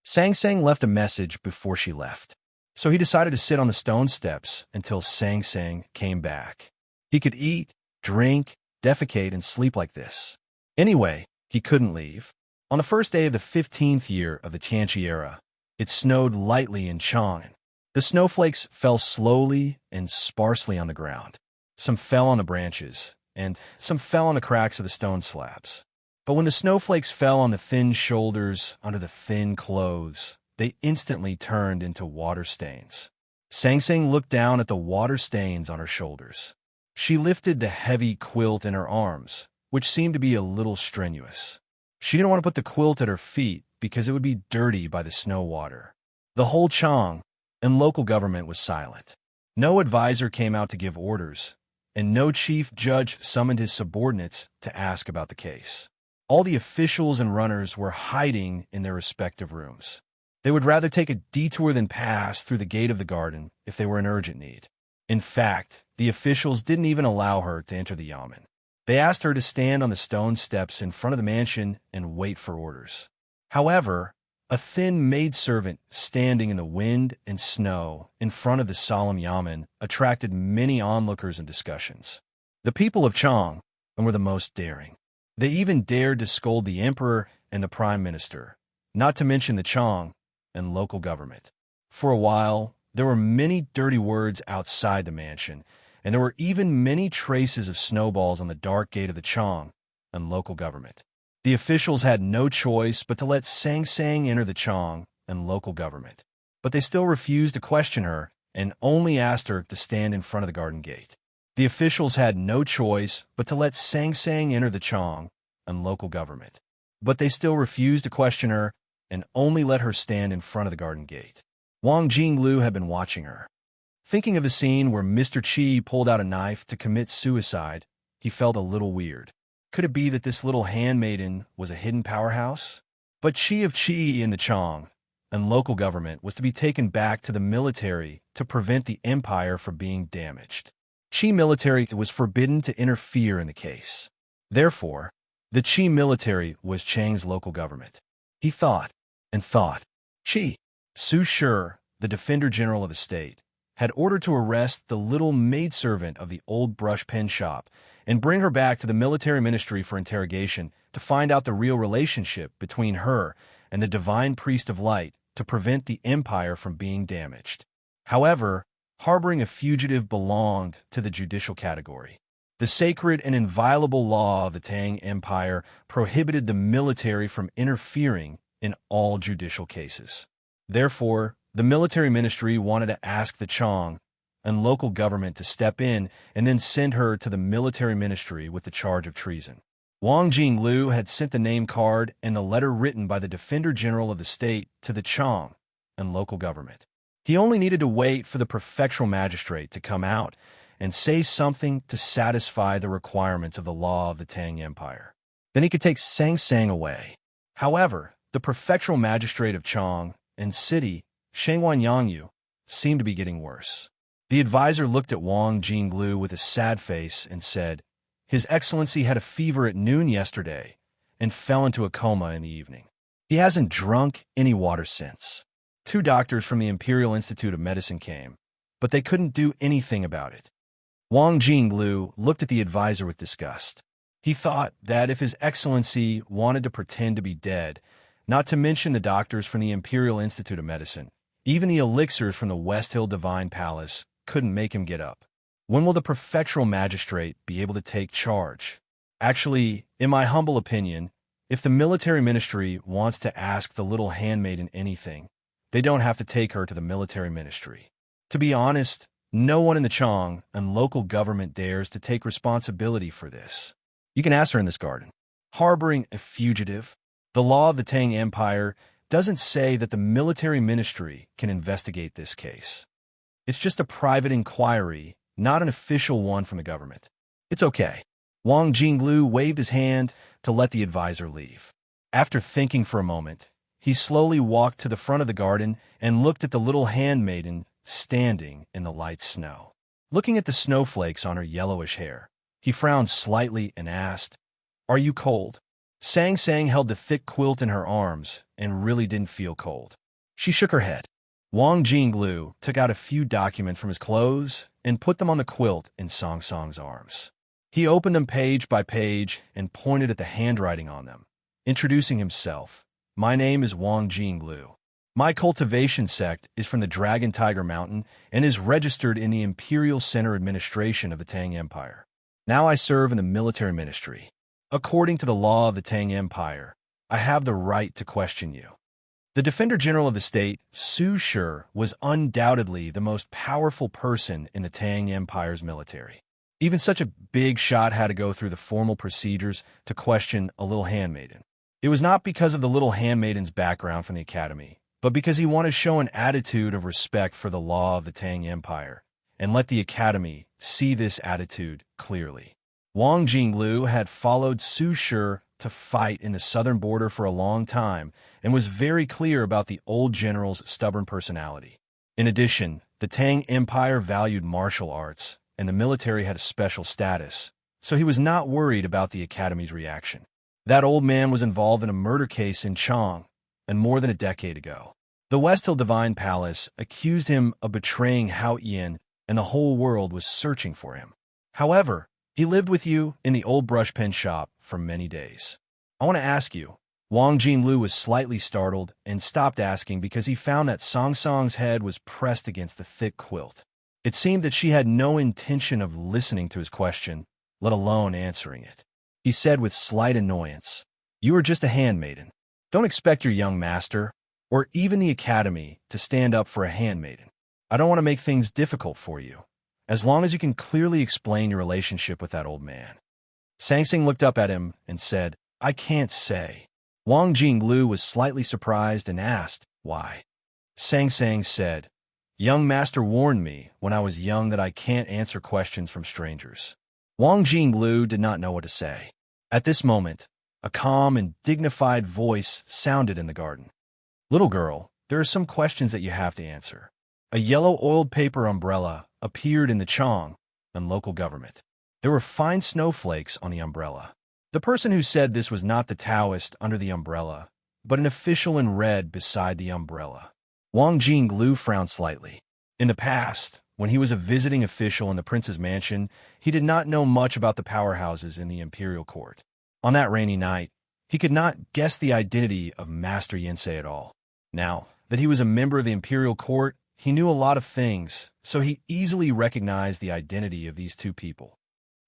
Sang Sang left a message before she left, so he decided to sit on the stone steps until Sang Sang came back. He could eat, drink, defecate, and sleep like this. Anyway, he couldn't leave. On the first day of the 15th year of the Tianqi era, it snowed lightly in Chang'an. The snowflakes fell slowly and sparsely on the ground. Some fell on the branches, and some fell on the cracks of the stone slabs. But when the snowflakes fell on the thin shoulders under the thin clothes, they instantly turned into water stains. Sang Sang looked down at the water stains on her shoulders. She lifted the heavy quilt in her arms, which seemed to be a little strenuous. She didn't want to put the quilt at her feet because it would be dirty by the snow water. The whole Chang and local government was silent. No advisor came out to give orders, and no chief judge summoned his subordinates to ask about the case. All the officials and runners were hiding in their respective rooms. They would rather take a detour than pass through the gate of the garden if they were in urgent need. In fact, the officials didn't even allow her to enter the yamen. They asked her to stand on the stone steps in front of the mansion and wait for orders. However, a thin maidservant standing in the wind and snow in front of the solemn yamen attracted many onlookers and discussions. The people of Chang were the most daring. They even dared to scold the emperor and the prime minister, not to mention the Chang and local government. For a while, there were many dirty words outside the mansion, and there were even many traces of snowballs on the dark gate of the Chang and local government. The officials had no choice but to let Sang Sang enter the Chang and local government, but they still refused to question her and only asked her to stand in front of the garden gate. The officials had no choice but to let Sang Sang enter the Chang and local government, but they still refused to question her and only let her stand in front of the garden gate. Wang Jinglu had been watching her. Thinking of the scene where Mr. Qi pulled out a knife to commit suicide, he felt a little weird. Could it be that this little handmaiden was a hidden powerhouse? But Qi of Qi in the Chang and local government was to be taken back to the military to prevent the empire from being damaged. Qi military was forbidden to interfere in the case. Therefore, the Qi military was Chang's local government. He thought and thought. Qi, Su Shi, the Defender General of the state, had ordered to arrest the little maidservant of the old brush pen shop and bring her back to the military ministry for interrogation to find out the real relationship between her and the divine priest of light to prevent the empire from being damaged. However, harboring a fugitive belonged to the judicial category. The sacred and inviolable law of the Tang Empire prohibited the military from interfering in all judicial cases. Therefore, the military ministry wanted to ask the Chang and local government to step in and then send her to the military ministry with the charge of treason. Wang Jinglu had sent the name card and the letter written by the Defender General of the state to the Chang and local government. He only needed to wait for the prefectural magistrate to come out and say something to satisfy the requirements of the law of the Tang Empire. Then he could take Sang Sang away. However, the prefectural magistrate of Chang and city, Shangwan Yangyu, seemed to be getting worse. The advisor looked at Wang Jinglu with a sad face and said, "His Excellency had a fever at noon yesterday and fell into a coma in the evening. He hasn't drunk any water since." 2 doctors from the Imperial Institute of Medicine came, but they couldn't do anything about it. Wang Jinglu looked at the advisor with disgust. He thought that if His Excellency wanted to pretend to be dead, not to mention the doctors from the Imperial Institute of Medicine, even the elixirs from the West Hill Divine Palace couldn't make him get up. When will the prefectural magistrate be able to take charge? Actually, in my humble opinion, if the military ministry wants to ask the little handmaiden anything, they don't have to take her to the military ministry. To be honest, no one in the Chang and local government dares to take responsibility for this. You can ask her in this garden. Harboring a fugitive, the law of the Tang Empire doesn't say that the military ministry can investigate this case. It's just a private inquiry, not an official one from the government. It's okay. Wang Jinglu waved his hand to let the advisor leave. After thinking for a moment, he slowly walked to the front of the garden and looked at the little handmaiden standing in the light snow. Looking at the snowflakes on her yellowish hair, he frowned slightly and asked, "Are you cold?" Sang Sang held the thick quilt in her arms and really didn't feel cold. She shook her head. Wang Jinglu took out a few documents from his clothes and put them on the quilt in Song Song's arms. He opened them page by page and pointed at the handwriting on them, introducing himself. "My name is Wang Jinglu. My cultivation sect is from the Dragon Tiger Mountain and is registered in the Imperial Center Administration of the Tang Empire. Now I serve in the military ministry. According to the law of the Tang Empire, I have the right to question you." The Defender General of the state, Su Shi, was undoubtedly the most powerful person in the Tang Empire's military. Even such a big shot had to go through the formal procedures to question a little handmaiden. It was not because of the little handmaiden's background from the academy, but because he wanted to show an attitude of respect for the law of the Tang Empire and let the academy see this attitude clearly. Wang Jinglu had followed Su Shi to fight in the southern border for a long time and was very clear about the old general's stubborn personality. In addition, the Tang Empire valued martial arts, and the military had a special status, so he was not worried about the academy's reaction. That old man was involved in a murder case in Chang and more than a decade ago. The West Hill Divine Palace accused him of betraying Hao Yin, and the whole world was searching for him. However, he lived with you in the old brush pen shop for many days. I want to ask you. Wang Jinglu was slightly startled and stopped asking because he found that Song Song's head was pressed against the thick quilt. It seemed that she had no intention of listening to his question, let alone answering it. He said with slight annoyance, "You are just a handmaiden. Don't expect your young master, or even the academy, to stand up for a handmaiden. I don't want to make things difficult for you, as long as you can clearly explain your relationship with that old man." Sang Sing looked up at him and said, "I can't say." Wang Jinglu was slightly surprised and asked, "Why?" Sang Sang said, "Young master warned me when I was young that I can't answer questions from strangers." Wang Jinglu did not know what to say. At this moment, a calm and dignified voice sounded in the garden. "Little girl, there are some questions that you have to answer." A yellow oiled paper umbrella appeared in the Chong and local government. There were fine snowflakes on the umbrella. The person who said this was not the Taoist under the umbrella, but an official in red beside the umbrella. Wang Jinglu frowned slightly. In the past, when he was a visiting official in the prince's mansion, he did not know much about the powerhouses in the imperial court. On that rainy night, he could not guess the identity of Master Yensei at all. Now that he was a member of the imperial court, he knew a lot of things, so he easily recognized the identity of these two people.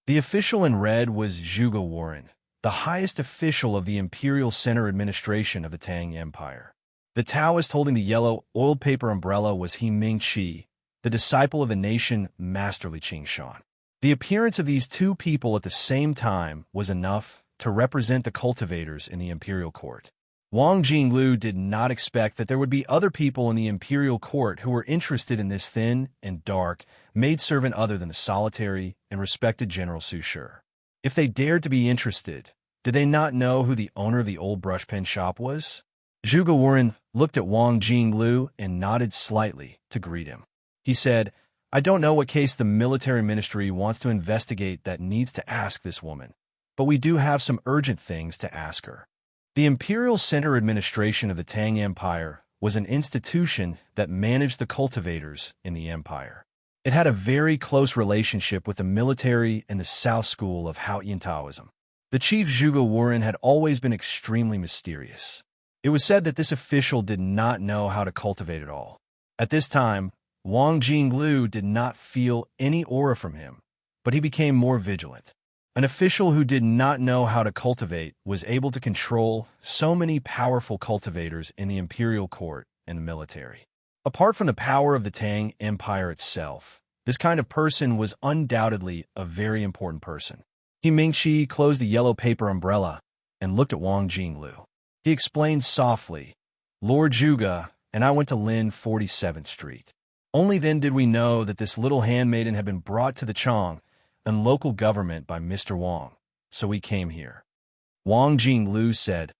The official in red was Zhuge Warren, the highest official of the Imperial Center Administration of the Tang Empire. The Taoist holding the yellow oiled paper umbrella was He Ming-chi, the disciple of the nation Masterly Qingshan. The appearance of these two people at the same time was enough to represent the cultivators in the imperial court. Wang Jinglu did not expect that there would be other people in the imperial court who were interested in this thin and dark maidservant other than the solitary and respected General Su Shi. If they dared to be interested, did they not know who the owner of the old brush pen shop was? Zhuge Warren looked at Wang Jinglu and nodded slightly to greet him. He said, "I don't know what case the military ministry wants to investigate that needs to ask this woman, but we do have some urgent things to ask her." The Imperial Center Administration of the Tang Empire was an institution that managed the cultivators in the empire. It had a very close relationship with the military and the South School of Haoyin Taoism. The chief Zhuge Warren had always been extremely mysterious. It was said that this official did not know how to cultivate at all. At this time, Wang Jinglu did not feel any aura from him, but he became more vigilant. An official who did not know how to cultivate was able to control so many powerful cultivators in the imperial court and the military. Apart from the power of the Tang Empire itself, this kind of person was undoubtedly a very important person. He Ming-chi closed the yellow paper umbrella and looked at Wang Jinglu. He explained softly, "Lord Zhuge and I went to Lin 47th Street. Only then did we know that this little handmaiden had been brought to the Chong and local government by Mr. Wang, so we came here." Wang Jinglu said,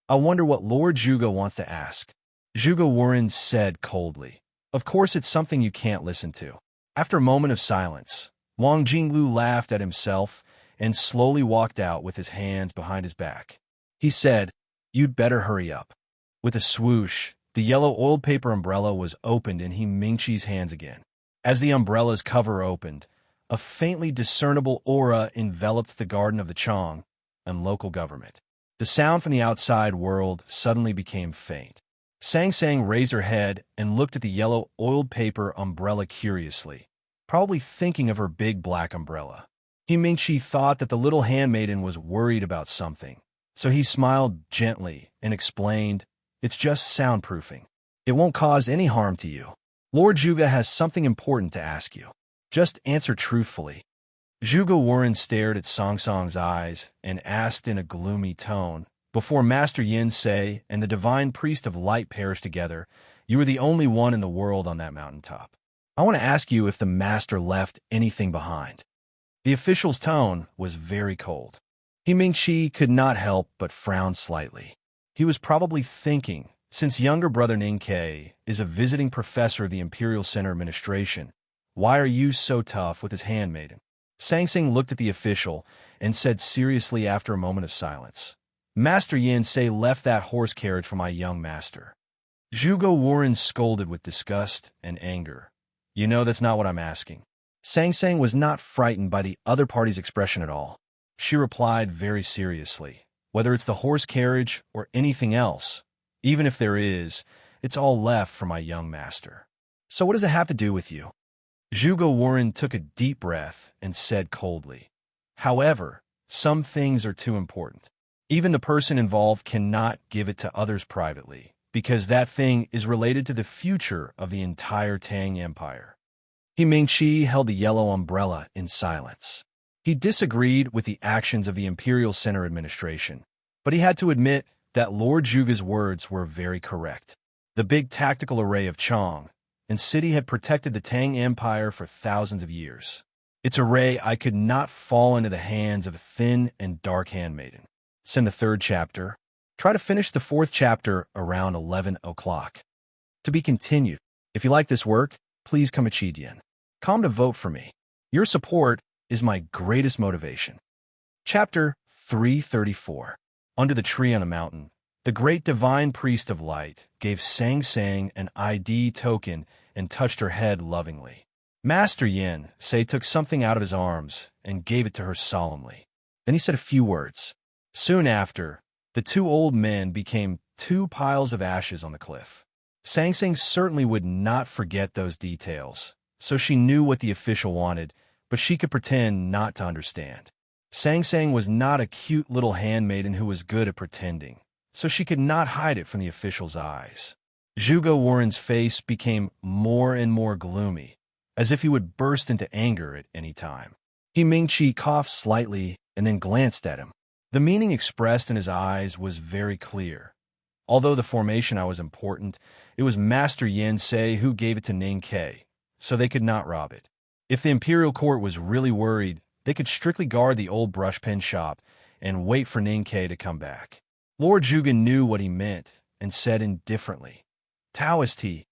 "I wonder what Lord Zhuge wants to ask." Zhuge Warren said coldly, "Of course it's something you can't listen to." After a moment of silence, Wang Jinglu laughed at himself and slowly walked out with his hands behind his back. He said, "You'd better hurry up." With a swoosh, the yellow oiled paper umbrella was opened in He Ming-chi's hands again. As the umbrella's cover opened, a faintly discernible aura enveloped the garden of the Chong and local government. The sound from the outside world suddenly became faint. Sang Sang raised her head and looked at the yellow oiled paper umbrella curiously, probably thinking of her big black umbrella. He Ming-chi thought that the little handmaiden was worried about something, so he smiled gently and explained, "It's just soundproofing. It won't cause any harm to you. Lord Zhuge has something important to ask you. Just answer truthfully." Zhuge Warren stared at Song Song's eyes and asked in a gloomy tone, "Before Master Yensei and the divine priest of light perished together, you were the only one in the world on that mountaintop. I want to ask you if the master left anything behind." The official's tone was very cold. He Ming-chi could not help but frown slightly. He was probably thinking, since younger brother Ning-kei is a visiting professor of the Imperial Center Administration, why are you so tough with his handmaiden? Sang Sing looked at the official and said seriously after a moment of silence, Master Yin Sei left that horse carriage for my young master. Zhuge Warren scolded with disgust and anger. You know that's not what I'm asking. Sang Sang was not frightened by the other party's expression at all. She replied very seriously, whether it's the horse carriage or anything else, even if there is, it's all left for my young master. So what does it have to do with you? Zhuge Warren took a deep breath and said coldly, however, some things are too important. Even the person involved cannot give it to others privately, because that thing is related to the future of the entire Tang Empire. He Mingqi held the yellow umbrella in silence. He disagreed with the actions of the Imperial Center Administration, but he had to admit that Lord Zhuge's words were very correct. The big tactical array of Chong and city had protected the Tang Empire for thousands of years. Its array I could not fall into the hands of a thin and dark handmaiden. Send the 3rd chapter. Try to finish the 4th chapter around 11 o'clock. To be continued. If you like this work, please come Chidian. Come to vote for me. Your support is my greatest motivation. Chapter 334. Under the tree on a mountain, the great divine priest of light gave Sang Sang an ID token and touched her head lovingly. Master Yin Sei took something out of his arms and gave it to her solemnly. Then he said a few words. Soon after, the 2 old men became 2 piles of ashes on the cliff. Sang Sang certainly would not forget those details, so she knew what the official wanted, but she could pretend not to understand. Sang Sang was not a cute little handmaiden who was good at pretending, so she could not hide it from the official's eyes. Zhuge Warren's face became more and more gloomy, as if he would burst into anger at any time. He Mingqi coughed slightly and then glanced at him. The meaning expressed in his eyes was very clear. Although the formation I was important, it was Master Yin Sei who gave it to Ning Ke, so they could not rob it. If the imperial court was really worried, they could strictly guard the old brush pen shop and wait for Ning Ke to come back. Lord Zhuge knew what he meant and said indifferently, Taoist he,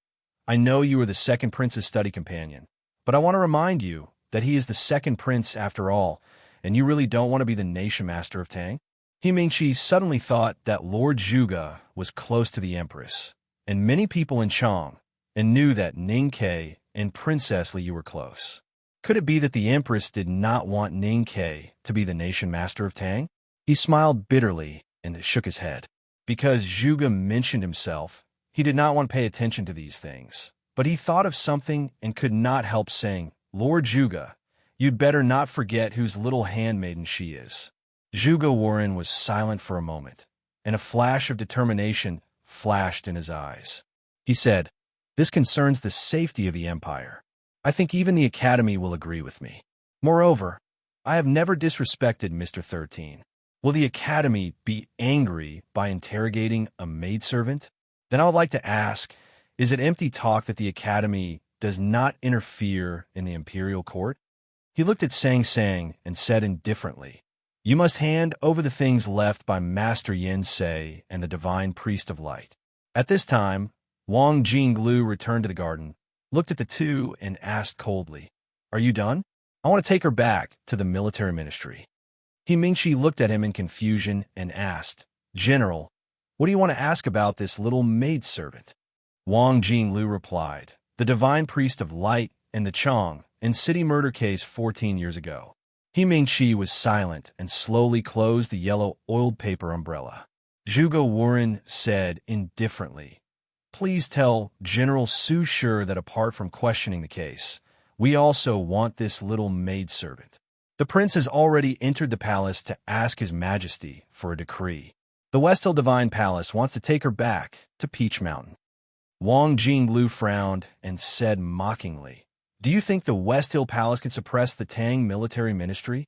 I know you are the 2nd prince's study companion, but I want to remind you that he is the 2nd prince after all, and you really don't want to be the nation master of Tang? He Mingqi suddenly thought that Lord Zhuge was close to the empress, and many people in Chong, and knew that Ning Ke and Princess Li were close. Could it be that the empress did not want Ning Ke to be the nation master of Tang? He smiled bitterly and shook his head. Because Zhuge mentioned himself, he did not want to pay attention to these things. But he thought of something and could not help saying, Lord Zhuge, you'd better not forget whose little handmaiden she is. Zhuge Warren was silent for a moment, and a flash of determination flashed in his eyes. He said, This concerns the safety of the empire. I think even the Academy will agree with me. Moreover, I have never disrespected Mr. 13. Will the Academy be angry by interrogating a maidservant? Then I would like to ask, is it empty talk that the Academy does not interfere in the imperial court? He looked at Sang Sang and said indifferently, You must hand over the things left by Master Yin Sei and the divine priest of light. At this time, Wang Jinglu returned to the garden, looked at the 2, and asked coldly, Are you done? I want to take her back to the military ministry. He Mingqi looked at him in confusion and asked, General, what do you want to ask about this little maidservant? Wang Jinglu replied, The divine priest of light and the Chong and city murder case 14 years ago. He Mingqi was silent and slowly closed the yellow oiled paper umbrella. Zhuge Warren said indifferently, Please tell General Su Shi that apart from questioning the case, we also want this little maidservant. The prince has already entered the palace to ask His Majesty for a decree. The West Hill Divine Palace wants to take her back to Peach Mountain. Wang Jinglu frowned and said mockingly, Do you think the West Hill Palace can suppress the Tang military ministry?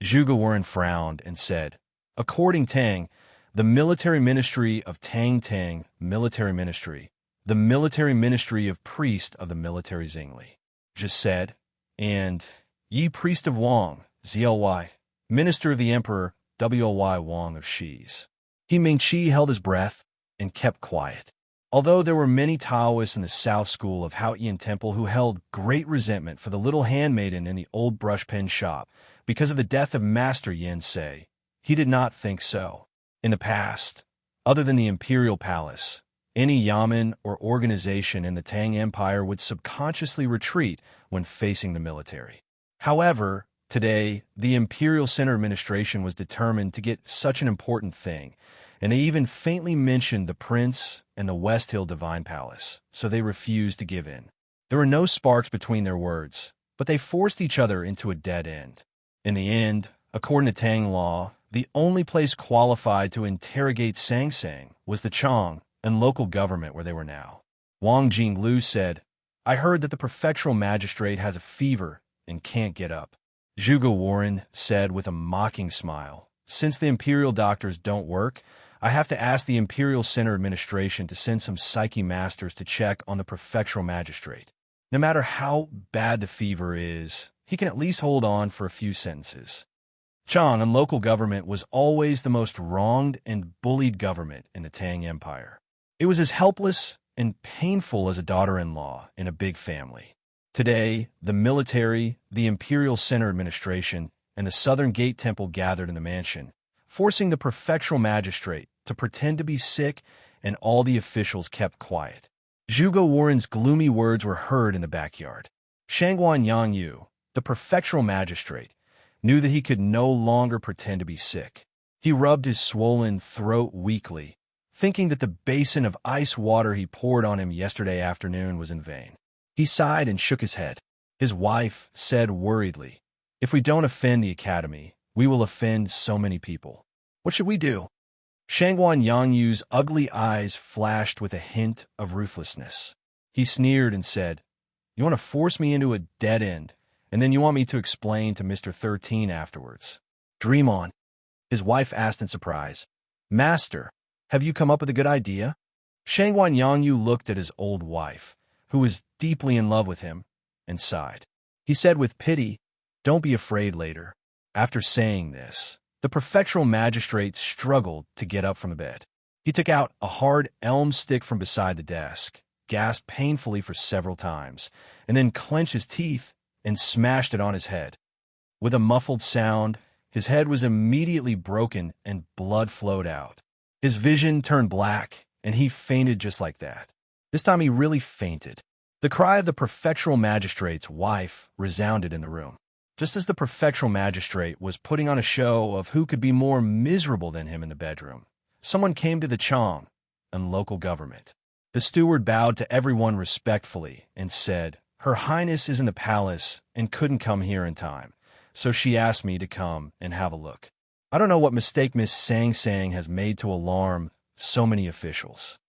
Zhuge Warren frowned and said, According Tang, the military ministry of Tang military ministry, the military ministry of priest of the military Zingli, just said, and ye priest of Wang, ZLY, minister of the emperor, WLY Wang of Shi's. He Mingqi held his breath and kept quiet. Although there were many Taoists in the South School of Haoyan Temple who held great resentment for the little handmaiden in the old brush pen shop because of the death of Master Yin Sei, he did not think so. In the past, other than the imperial palace, any yamen or organization in the Tang Empire would subconsciously retreat when facing the military. However, today, the Imperial Center Administration was determined to get such an important thing, and they even faintly mentioned the prince and the West Hill Divine Palace, so they refused to give in. There were no sparks between their words, but they forced each other into a dead end. In the end, according to Tang law, the only place qualified to interrogate Sang Sang was the Chong and local government where they were now. Wang Jinglu said, "I heard that the prefectural magistrate has a fever and can't get up." Zhuge Warren said with a mocking smile, "Since the imperial doctors don't work, I have to ask the Imperial Center Administration to send some psyche masters to check on the prefectural magistrate. No matter how bad the fever is, he can at least hold on for a few sentences." Chong and local government was always the most wronged and bullied government in the Tang Empire. It was as helpless and painful as a daughter-in-law in a big family. Today, the military, the Imperial Center Administration, and the Southern Gate Temple gathered in the mansion, forcing the prefectural magistrate to pretend to be sick, and all the officials kept quiet. Zhuge Warren's gloomy words were heard in the backyard. Shangguan Yangyu, the prefectural magistrate, knew that he could no longer pretend to be sick. He rubbed his swollen throat weakly, thinking that the basin of ice water he poured on him yesterday afternoon was in vain. He sighed and shook his head. His wife said worriedly, "If we don't offend the academy, we will offend so many people. What should we do?" Shangguan Yangyu's ugly eyes flashed with a hint of ruthlessness. He sneered and said, "You want to force me into a dead end, and then you want me to explain to Mr. 13 afterwards. Dream on." His wife asked in surprise, "Master, have you come up with a good idea?" Shangguan Yangyu looked at his old wife, who was deeply in love with him, and sighed. He said with pity, "Don't be afraid later." After saying this, the prefectural magistrate struggled to get up from the bed. He took out a hard elm stick from beside the desk, gasped painfully for several times, and then clenched his teeth and smashed it on his head. With a muffled sound, his head was immediately broken and blood flowed out. His vision turned black, and he fainted just like that. This time he really fainted. The cry of the prefectural magistrate's wife resounded in the room. Just as the prefectural magistrate was putting on a show of who could be more miserable than him in the bedroom, someone came to the Chong and local government. The steward bowed to everyone respectfully and said, "Her Highness is in the palace and couldn't come here in time, so she asked me to come and have a look. I don't know what mistake Miss Sang Sang has made to alarm so many officials."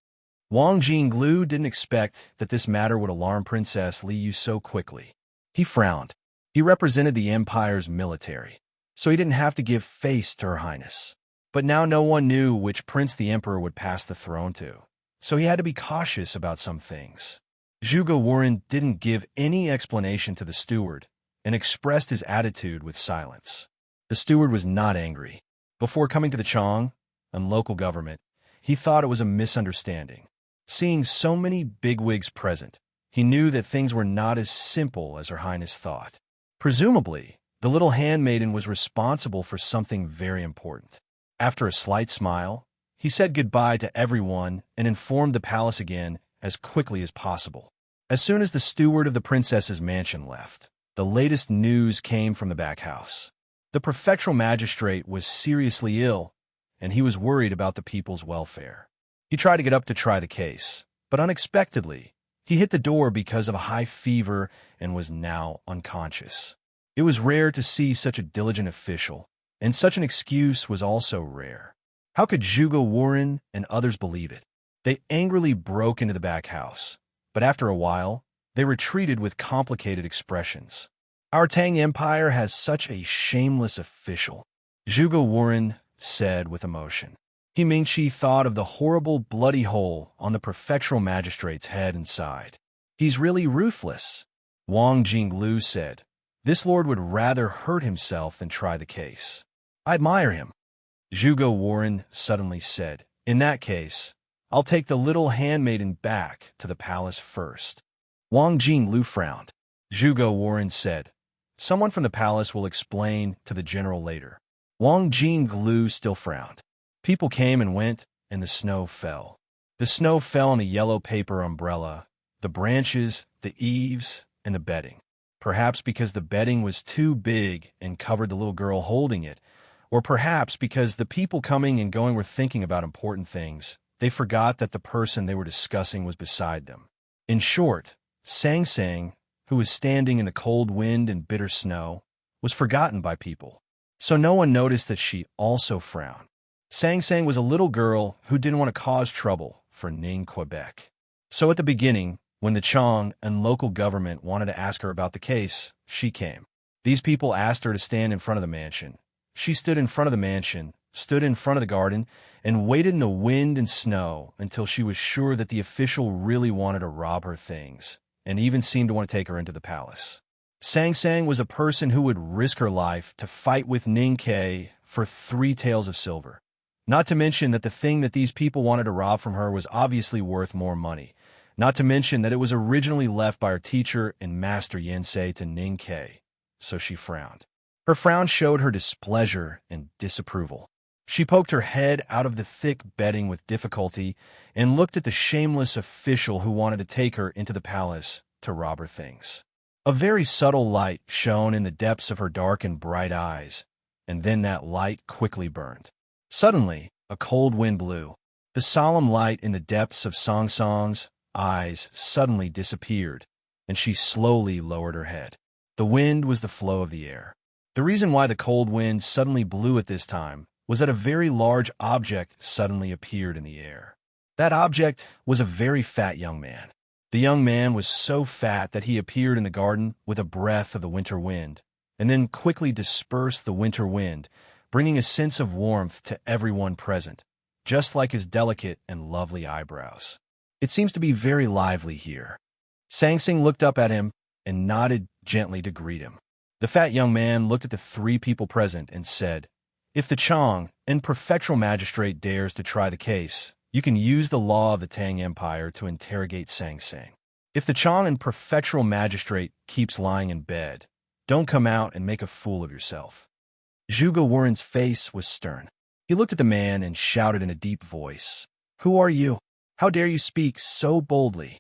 Wang Jinglu didn't expect that this matter would alarm Princess Liu so quickly. He frowned. He represented the Empire's military, so he didn't have to give face to Her Highness. But now no one knew which prince the Emperor would pass the throne to, so he had to be cautious about some things. Zhuge Warren didn't give any explanation to the steward and expressed his attitude with silence. The steward was not angry. Before coming to the Chong and local government, he thought it was a misunderstanding. Seeing so many bigwigs present, he knew that things were not as simple as Her Highness thought. Presumably, the little handmaiden was responsible for something very important. After a slight smile, he said goodbye to everyone and informed the palace again as quickly as possible. As soon as the steward of the princess's mansion left, the latest news came from the back house. The prefectural magistrate was seriously ill, and he was worried about the people's welfare. He tried to get up to try the case, but unexpectedly, he hit the door because of a high fever and was now unconscious. It was rare to see such a diligent official, and such an excuse was also rare. How could Zhuge Warren and others believe it? They angrily broke into the back house, but after a while, they retreated with complicated expressions. "Our Tang Empire has such a shameless official," Zhuge Warren said with emotion. He Mingshi thought of the horrible bloody hole on the prefectural magistrate's head and sighed. "He's really ruthless," Wang Jinglu said. "This lord would rather hurt himself than try the case. I admire him." Zhuge Warren suddenly said, "In that case, I'll take the little handmaiden back to the palace first." Wang Jinglu frowned. Zhuge Warren said, "Someone from the palace will explain to the general later." Wang Jinglu still frowned. People came and went, and the snow fell. The snow fell on the yellow paper umbrella, the branches, the eaves, and the bedding. Perhaps because the bedding was too big and covered the little girl holding it, or perhaps because the people coming and going were thinking about important things. They forgot that the person they were discussing was beside them. In short, Sang Sang, who was standing in the cold wind and bitter snow, was forgotten by people. So no one noticed that she also frowned. Sang Sang was a little girl who didn't want to cause trouble for Ning, Quebec. So at the beginning, when the Chong and local government wanted to ask her about the case, she came. These people asked her to stand in front of the mansion. She stood in front of the mansion, stood in front of the garden, and waited in the wind and snow until she was sure that the official really wanted to rob her things, and even seemed to want to take her into the palace. Sang Sang was a person who would risk her life to fight with Ning Ke for 3 taels of silver. Not to mention that the thing that these people wanted to rob from her was obviously worth more money. Not to mention that it was originally left by her teacher and master Yensei to Ning Ke. So she frowned. Her frown showed her displeasure and disapproval. She poked her head out of the thick bedding with difficulty and looked at the shameless official who wanted to take her into the palace to rob her things. A very subtle light shone in the depths of her dark and bright eyes, and then that light quickly burned. Suddenly, a cold wind blew. The solemn light in the depths of Sang Sang's eyes suddenly disappeared, and she slowly lowered her head. The wind was the flow of the air. The reason why the cold wind suddenly blew at this time was that a very large object suddenly appeared in the air. That object was a very fat young man. The young man was so fat that he appeared in the garden with a breath of the winter wind, and then quickly dispersed the winter wind, bringing a sense of warmth to everyone present, just like his delicate and lovely eyebrows. It seems to be very lively here. Sang Sang looked up at him and nodded gently to greet him. The fat young man looked at the 3 people present and said, "If the Chong and prefectural magistrate dares to try the case, you can use the law of the Tang Empire to interrogate Sang Sang. If the Chong and prefectural magistrate keeps lying in bed, don't come out and make a fool of yourself." Zhuge Warren's face was stern. He looked at the man and shouted in a deep voice, "Who are you? How dare you speak so boldly?"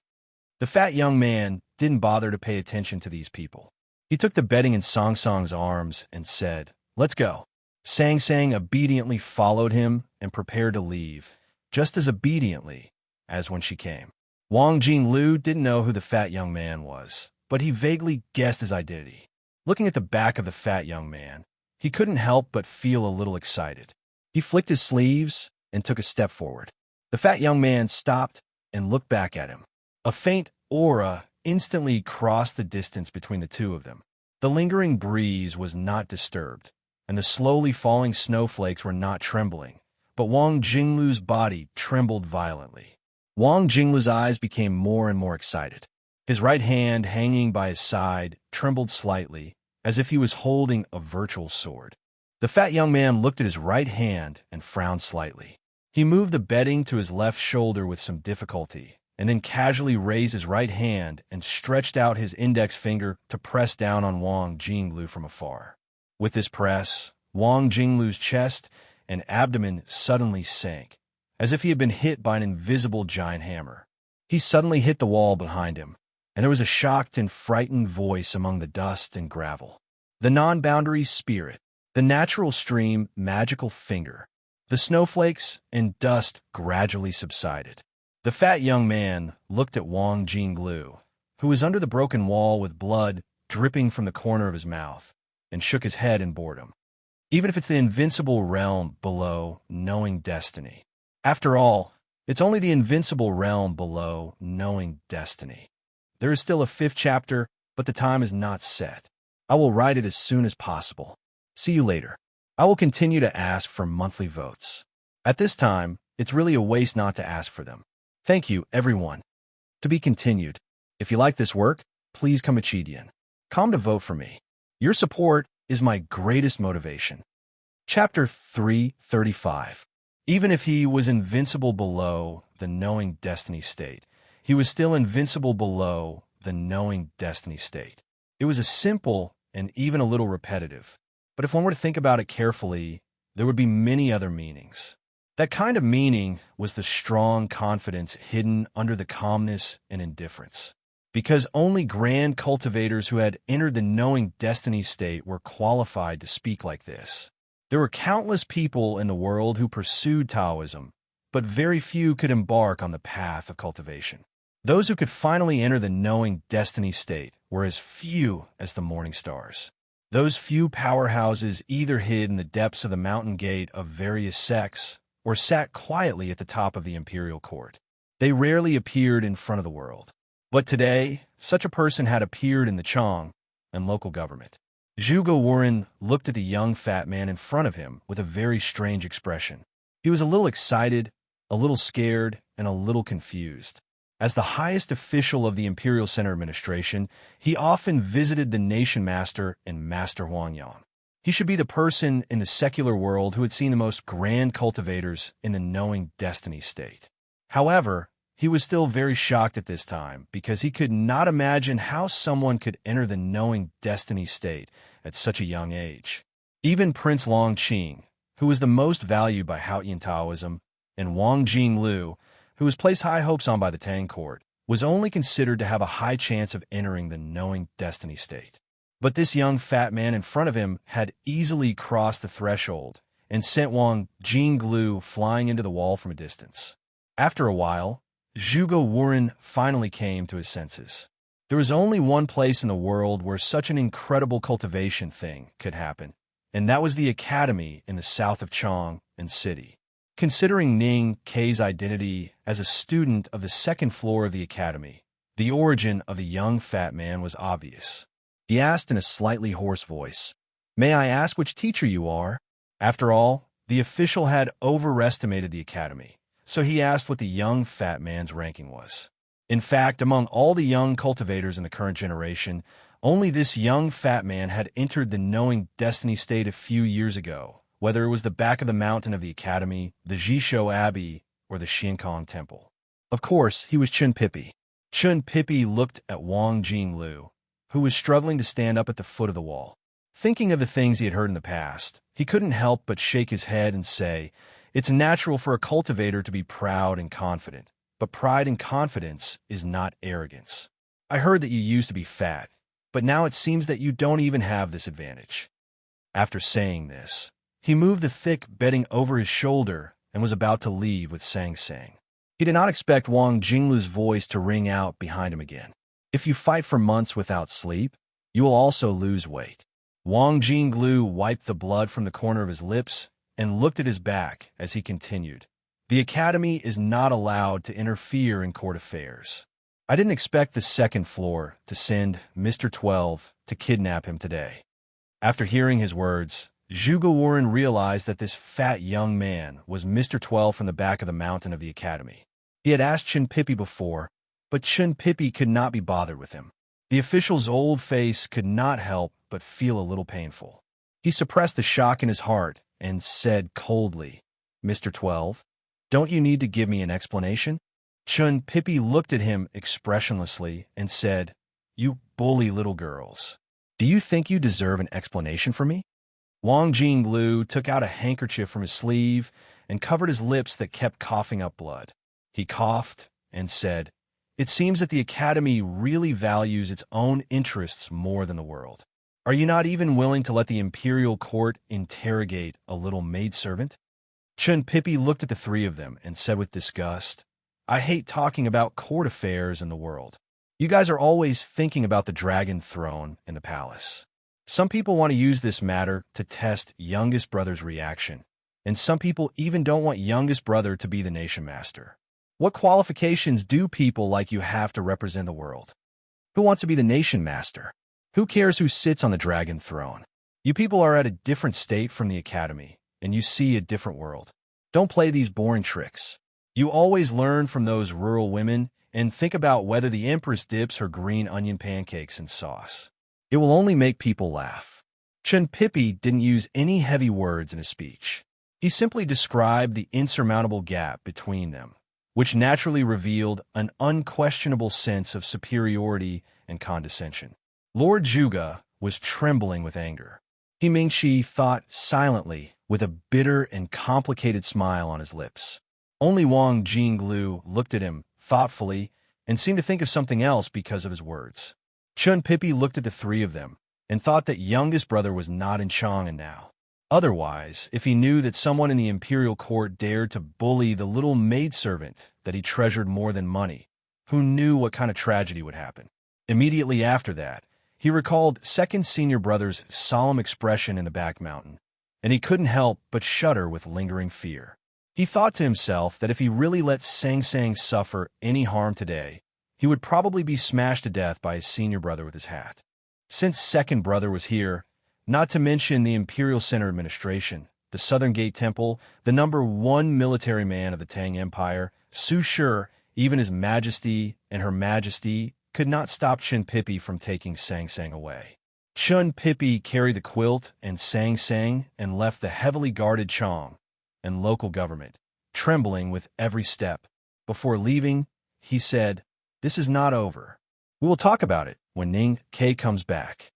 The fat young man didn't bother to pay attention to these people. He took the bedding in Sang Sang's arms and said, "Let's go." Sang Sang obediently followed him and prepared to leave, just as obediently as when she came. Wang Jinglu didn't know who the fat young man was, but he vaguely guessed his identity. Looking at the back of the fat young man, he couldn't help but feel a little excited. He flicked his sleeves and took a step forward. The fat young man stopped and looked back at him. A faint aura instantly crossed the distance between the two of them. The lingering breeze was not disturbed, and the slowly falling snowflakes were not trembling, but Wang Jinglu's body trembled violently. Wang Jinglu's eyes became more and more excited. His right hand, hanging by his side, trembled slightly, as if he was holding a virtual sword. The fat young man looked at his right hand and frowned slightly. He moved the bedding to his left shoulder with some difficulty, and then casually raised his right hand and stretched out his index finger to press down on Wang Jinglu from afar. With this press, Wang Jinglu's chest and abdomen suddenly sank, as if he had been hit by an invisible giant hammer. He suddenly hit the wall behind him, and there was a shocked and frightened voice among the dust and gravel. The non-boundary spirit, the natural stream magical finger. The snowflakes and dust gradually subsided. The fat young man looked at Wang Jinglu, who was under the broken wall with blood dripping from the corner of his mouth, and shook his head in boredom. Even if it's the invincible realm below knowing destiny. After all, it's only the invincible realm below knowing destiny. There is still a 5th chapter, but the time is not set. I will write it as soon as possible. See you later. I will continue to ask for monthly votes. At this time, it's really a waste not to ask for them. Thank you, everyone. To be continued. If you like this work, please come to vote for me. Your support is my greatest motivation. Chapter 335. Even if he was invincible below the knowing destiny state, he was still invincible below the knowing destiny state. It was a simple and even a little repetitive, but if one were to think about it carefully, there would be many other meanings. That kind of meaning was the strong confidence hidden under the calmness and indifference. Because only grand cultivators who had entered the knowing destiny state were qualified to speak like this. There were countless people in the world who pursued Taoism, but very few could embark on the path of cultivation. Those who could finally enter the knowing destiny state were as few as the morning stars. Those few powerhouses either hid in the depths of the mountain gate of various sects or sat quietly at the top of the imperial court. They rarely appeared in front of the world. But today, such a person had appeared in the Chong and local government. Zhuge Warren looked at the young fat man in front of him with a very strange expression. He was a little excited, a little scared, and a little confused. As the highest official of the Imperial Center Administration, he often visited the Nation Master and Master Huangyang. He should be the person in the secular world who had seen the most grand cultivators in the knowing destiny state. However, he was still very shocked at this time because he could not imagine how someone could enter the knowing destiny state at such a young age. Even Prince Long Qing, who was the most valued by Haotian Taoism, and Wang Jinglu, who was placed high hopes on by the Tang court, was only considered to have a high chance of entering the knowing destiny state. But this young fat man in front of him had easily crossed the threshold and sent Wang Jinglu flying into the wall from a distance. After a while, Zhuge Warren finally came to his senses. There was only one place in the world where such an incredible cultivation thing could happen, and that was the academy in the south of Chong and City. Considering Ning Kei's identity as a student of the second floor of the academy, the origin of the young fat man was obvious. He asked in a slightly hoarse voice, "May I ask which teacher you are?" After all, the official had overestimated the academy, so he asked what the young fat man's ranking was. In fact, among all the young cultivators in the current generation, only this young fat man had entered the knowing destiny state a few years ago, whether it was the back of the mountain of the academy, the Jishou Abbey, or the Xiankong Temple. Of course, he was Chun Pipi. Chun Pipi looked at Wang Jinglu, who was struggling to stand up at the foot of the wall. Thinking of the things he had heard in the past, he couldn't help but shake his head and say, "It's natural for a cultivator to be proud and confident, but pride and confidence is not arrogance. I heard that you used to be fat, but now it seems that you don't even have this advantage." After saying this, he moved the thick bedding over his shoulder and was about to leave with Sang Sang. He did not expect Wang Jinglu's voice to ring out behind him again. "If you fight for months without sleep, you will also lose weight." Wang Jinglu wiped the blood from the corner of his lips and looked at his back as he continued. "The academy is not allowed to interfere in court affairs. I didn't expect the second floor to send Mr. 12 to kidnap him today." After hearing his words, Zhuge Warren realized that this fat young man was Mr. 12 from the back of the mountain of the academy. He had asked Chun Pipi before, but Chun Pipi could not be bothered with him. The official's old face could not help but feel a little painful. He suppressed the shock in his heart and said coldly, "Mr. 12, don't you need to give me an explanation?" Chun Pipi looked at him expressionlessly and said, "You bully little girls. Do you think you deserve an explanation from me?" Wang Jinglu took out a handkerchief from his sleeve and covered his lips that kept coughing up blood. He coughed and said, "It seems that the academy really values its own interests more than the world. Are you not even willing to let the imperial court interrogate a little maidservant?" Chun Pipi looked at the three of them and said with disgust, "I hate talking about court affairs in the world. You guys are always thinking about the dragon throne in the palace. Some people want to use this matter to test youngest brother's reaction, and some people even don't want youngest brother to be the nation master. What qualifications do people like you have to represent the world? Who wants to be the nation master? Who cares who sits on the dragon throne? You people are at a different state from the academy, and you see a different world. Don't play these boring tricks. You always learn from those rural women and think about whether the empress dips her green onion pancakes in sauce. It will only make people laugh." Chun Pipi didn't use any heavy words in his speech. He simply described the insurmountable gap between them, which naturally revealed an unquestionable sense of superiority and condescension. Lord Zhuge was trembling with anger. He Mingshi thought silently, with a bitter and complicated smile on his lips. Only Wang Jinglu looked at him thoughtfully and seemed to think of something else because of his words. Chun Pippi looked at the three of them and thought that youngest brother was not in Chang'an now. Otherwise, if he knew that someone in the imperial court dared to bully the little maidservant that he treasured more than money, who knew what kind of tragedy would happen? Immediately after that, he recalled second senior brother's solemn expression in the back mountain, and he couldn't help but shudder with lingering fear. He thought to himself that if he really let Sang Sang suffer any harm today, he would probably be smashed to death by his senior brother with his hat. Since second brother was here, not to mention the Imperial Center Administration, the Southern Gate Temple, the #1 military man of the Tang Empire, Su Shi, even His Majesty and Her Majesty, could not stop Chun Pippi from taking Sang Sang away. Chun Pippi carried the quilt and Sang Sang and left the heavily guarded Chong and local government, trembling with every step. Before leaving, he said, "This is not over. We will talk about it when Ning Ke comes back."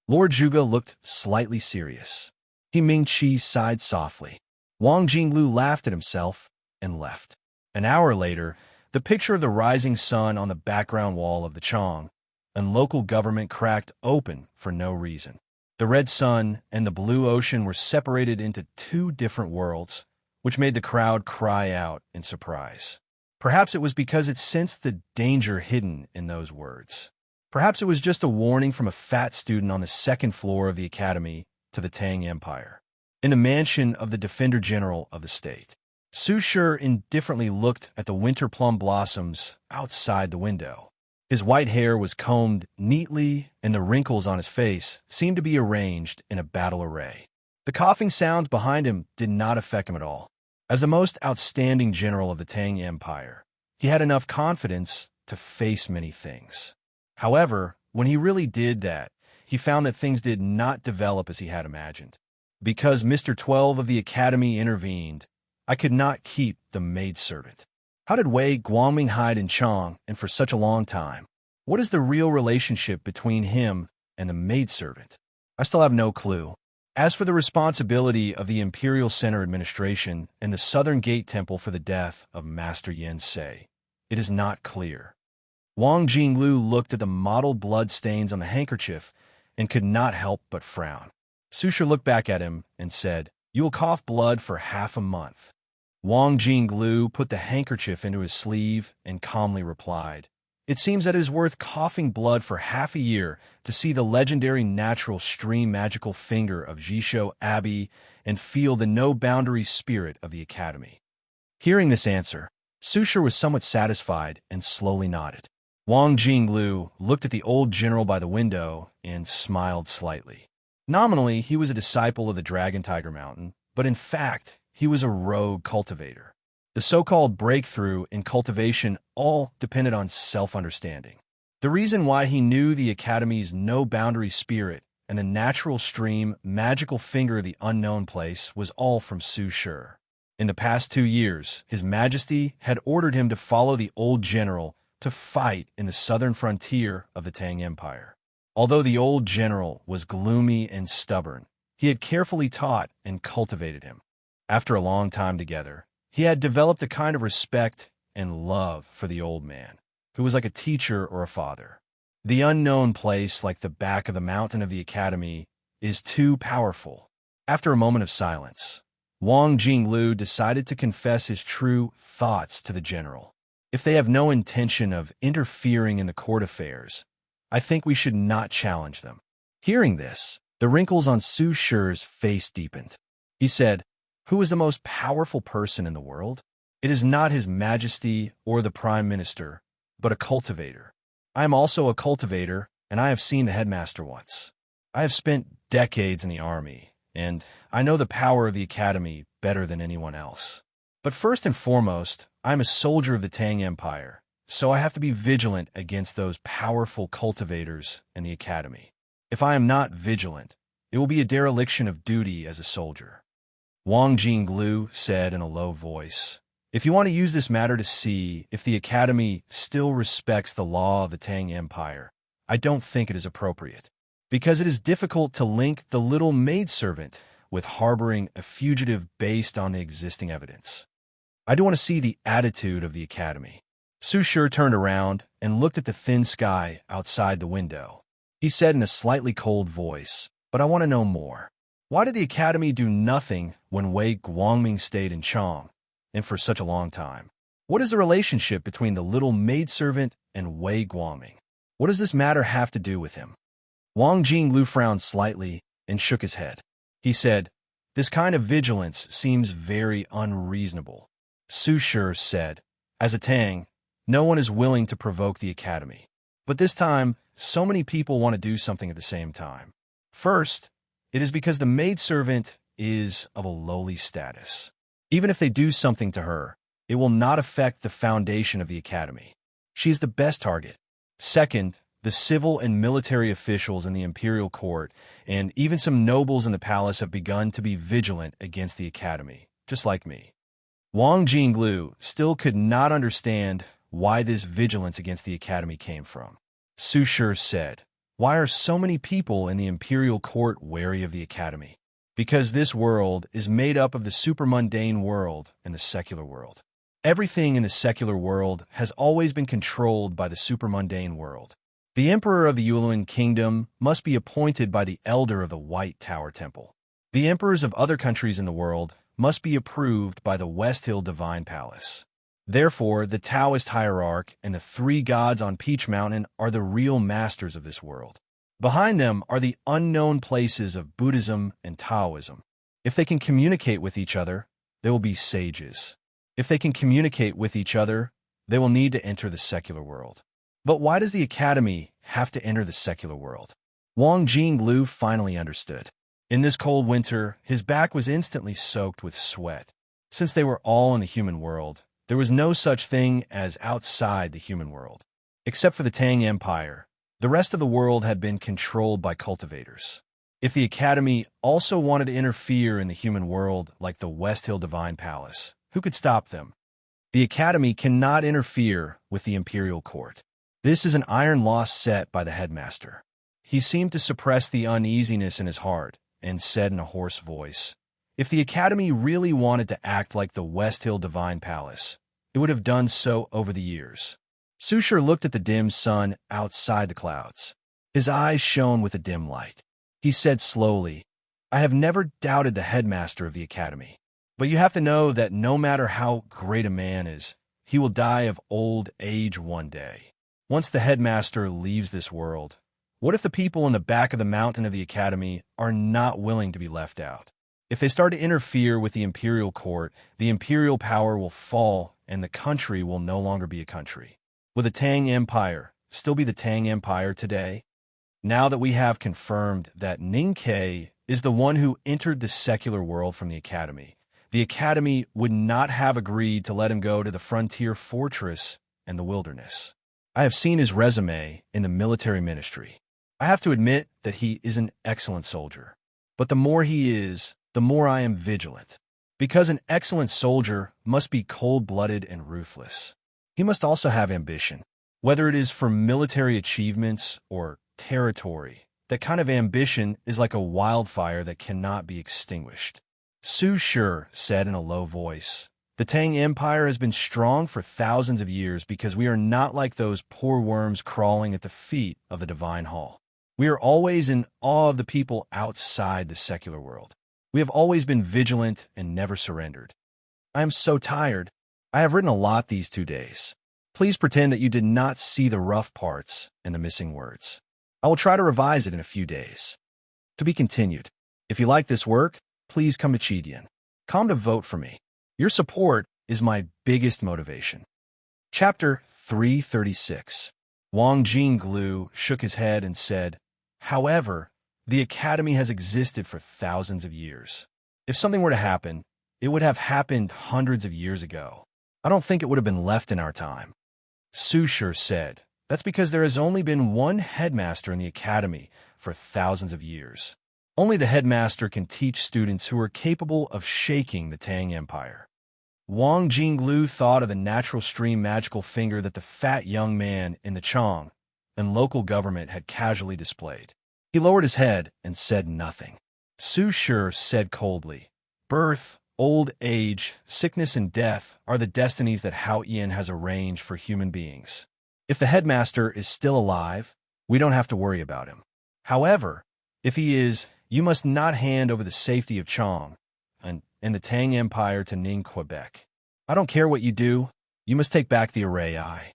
Lord Zhuge looked slightly serious. He Mingchi sighed softly. Wang Jinglu laughed at himself and left. An hour later, the picture of the rising sun on the background wall of the Chong and local government cracked open for no reason. The red sun and the blue ocean were separated into two different worlds, which made the crowd cry out in surprise. Perhaps it was because it sensed the danger hidden in those words. Perhaps it was just a warning from a fat student on the second floor of the academy to the Tang Empire, in the mansion of the Defender General of the state. Su Shi indifferently looked at the winter plum blossoms outside the window. His white hair was combed neatly, and the wrinkles on his face seemed to be arranged in a battle array. The coughing sounds behind him did not affect him at all. As the most outstanding general of the Tang Empire, he had enough confidence to face many things. However, when he really did that, he found that things did not develop as he had imagined. Because Mr. 12 of the Academy intervened, I could not keep the maidservant. How did Wei Guangming hide in Chang and for such a long time? What is the real relationship between him and the maidservant? I still have no clue. As for the responsibility of the Imperial Center Administration and the Southern Gate Temple for the death of Master Yen Sei, it is not clear. Wang Jinglu looked at the mottled blood stains on the handkerchief and could not help but frown. Su Shi looked back at him and said, "You will cough blood for half a month." Wang Jinglu put the handkerchief into his sleeve and calmly replied, "It seems that it is worth coughing blood for half a year to see the legendary natural stream magical finger of Jisho Abbey and feel the no-boundary spirit of the Academy." Hearing this answer, Su Shi was somewhat satisfied and slowly nodded. Wang Jinglu looked at the old general by the window and smiled slightly. Nominally, he was a disciple of the Dragon Tiger Mountain, but in fact, he was a rogue cultivator. The so-called breakthrough in cultivation all depended on self-understanding. The reason why he knew the Academy's no-boundary spirit and the natural stream magical finger of the unknown place was all from Su Shi. In the past 2 years, His Majesty had ordered him to follow the old general to fight in the southern frontier of the Tang Empire. Although the old general was gloomy and stubborn, he had carefully taught and cultivated him. After a long time together, he had developed a kind of respect and love for the old man, who was like a teacher or a father. The unknown place, like the back of the mountain of the Academy, is too powerful. After a moment of silence, Wang Jinglu decided to confess his true thoughts to the general. If they have no intention of interfering in the court affairs, I think we should not challenge them. Hearing this, the wrinkles on Su Shi's face deepened. He said, "Who is the most powerful person in the world? It is not His Majesty or the Prime Minister, but a cultivator. I am also a cultivator, and I have seen the headmaster once. I have spent decades in the army, and I know the power of the Academy better than anyone else. But first and foremost, I am a soldier of the Tang Empire, so I have to be vigilant against those powerful cultivators in the Academy. If I am not vigilant, it will be a dereliction of duty as a soldier." Wang Jinglu said in a low voice, "If you want to use this matter to see if the Academy still respects the law of the Tang Empire, I don't think it is appropriate. because it is difficult to link the little maidservant with harboring a fugitive based on the existing evidence. I do want to see the attitude of the Academy. Su Shi turned around and looked at the thin sky outside the window. He said in a slightly cold voice, "But I want to know more. Why did the Academy do nothing when Wei Guangming stayed in Chang, and for such a long time? What is the relationship between the little maidservant and Wei Guangming? What does this matter have to do with him?" Wang Jinglu frowned slightly and shook his head. He said, "This kind of vigilance seems very unreasonable." Su Shi said, "As a Tang, no one is willing to provoke the Academy. But this time, so many people want to do something at the same time. First, it is because the maidservant is of a lowly status. Even if they do something to her, it will not affect the foundation of the Academy. She is the best target. Second, the civil and military officials in the imperial court and even some nobles in the palace have begun to be vigilant against the Academy, just like me." Wang Jinglu still could not understand why this vigilance against the Academy came from. Su Shi said, "Why are so many people in the imperial court wary of the Academy? Because this world is made up of the supermundane world and the secular world. Everything in the secular world has always been controlled by the supermundane world. The emperor of the Yulin kingdom must be appointed by the elder of the White Tower Temple. The emperors of other countries in the world must be approved by the West Hill Divine Palace. Therefore, the Taoist hierarch and the three gods on Peach Mountain are the real masters of this world. Behind them are the unknown places of Buddhism and Taoism. If they can communicate with each other, they will be sages. If they can communicate with each other, they will need to enter the secular world. But why does the Academy have to enter the secular world?" Wang Jinglu finally understood. In this cold winter, his back was instantly soaked with sweat. Since they were all in the human world, there was no such thing as outside the human world. Except for the Tang Empire, the rest of the world had been controlled by cultivators. If the Academy also wanted to interfere in the human world like the West Hill Divine Palace, who could stop them? The Academy cannot interfere with the imperial court. This is an iron law set by the headmaster. He seemed to suppress the uneasiness in his heart and said in a hoarse voice, "If the Academy really wanted to act like the West Hill Divine Palace, it would have done so over the years." Su Shi looked at the dim sun outside the clouds. His eyes shone with a dim light. He said slowly, "I have never doubted the headmaster of the Academy. But you have to know that no matter how great a man is, he will die of old age one day. Once the headmaster leaves this world, what if the people in the back of the mountain of the Academy are not willing to be left out? If they start to interfere with the imperial court, the imperial power will fall and the country will no longer be a country. Will the Tang Empire still be the Tang Empire today? Now that we have confirmed that Ning Ke is the one who entered the secular world from the Academy would not have agreed to let him go to the frontier fortress and the wilderness. I have seen his resume in the military ministry. I have to admit that he is an excellent soldier. But the more he is, the more I am vigilant. Because an excellent soldier must be cold-blooded and ruthless. He must also have ambition. Whether it is for military achievements or territory, that kind of ambition is like a wildfire that cannot be extinguished. Su Shi said in a low voice, "The Tang Empire has been strong for thousands of years because we are not like those poor worms crawling at the feet of the divine hall. We are always in awe of the people outside the secular world. We have always been vigilant and never surrendered. I am so tired. I have written a lot these 2 days. Please pretend that you did not see the rough parts and the missing words. I will try to revise it in a few days. To be continued. If you like this work, please come to Chidian. Come to vote for me. Your support is my biggest motivation." Chapter 336. Wang Jinglu shook his head and said, "However, the Academy has existed for thousands of years. If something were to happen, it would have happened hundreds of years ago. I don't think it would have been left in our time." Su Shi said, "That's because there has only been one headmaster in the Academy for thousands of years. Only the headmaster can teach students who are capable of shaking the Tang Empire." Wang Jinglu thought of the natural stream magical finger that the fat young man in the Chang and local government had casually displayed. He lowered his head and said nothing. Su Shi said coldly, "Birth, old age, sickness, and death are the destinies that Hao Yin has arranged for human beings. If the headmaster is still alive, we don't have to worry about him. However, if he is, you must not hand over the safety of Chong and the Tang Empire to Ning, Quebec. I don't care what you do, you must take back the array eye."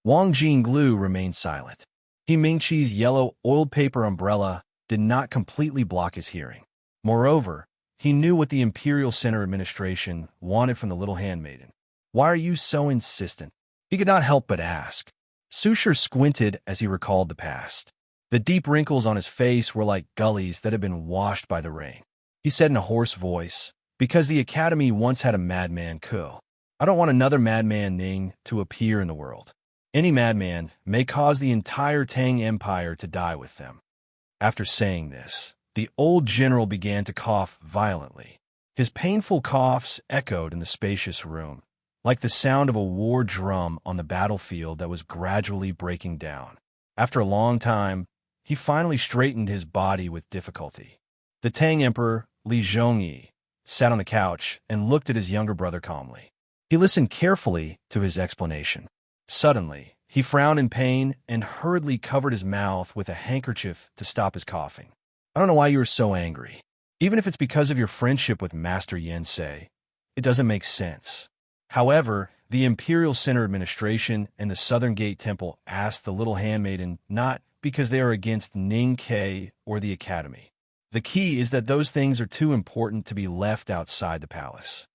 Wang Jinglu remained silent. He Mingqi's yellow oiled paper umbrella did not completely block his hearing. Moreover, he knew what the Imperial Center administration wanted from the little handmaiden. "Why are you so insistent?" He could not help but ask. Su Shi squinted as he recalled the past. The deep wrinkles on his face were like gullies that had been washed by the rain. He said in a hoarse voice, "Because the Academy once had a madman Ko. I don't want another madman Ning to appear in the world. Any madman may cause the entire Tang Empire to die with them." After saying this, the old general began to cough violently. His painful coughs echoed in the spacious room, like the sound of a war drum on the battlefield that was gradually breaking down. After a long time, he finally straightened his body with difficulty. The Tang Emperor, Li Zhongyi, sat on the couch and looked at his younger brother calmly. He listened carefully to his explanation. Suddenly, he frowned in pain and hurriedly covered his mouth with a handkerchief to stop his coughing. "I don't know why you are so angry. Even if it's because of your friendship with Master Yensei, it doesn't make sense. However, the Imperial Center administration and the Southern Gate Temple asked the little handmaiden not because they are against Ning Ke or the Academy. The key is that those things are too important to be left outside the palace."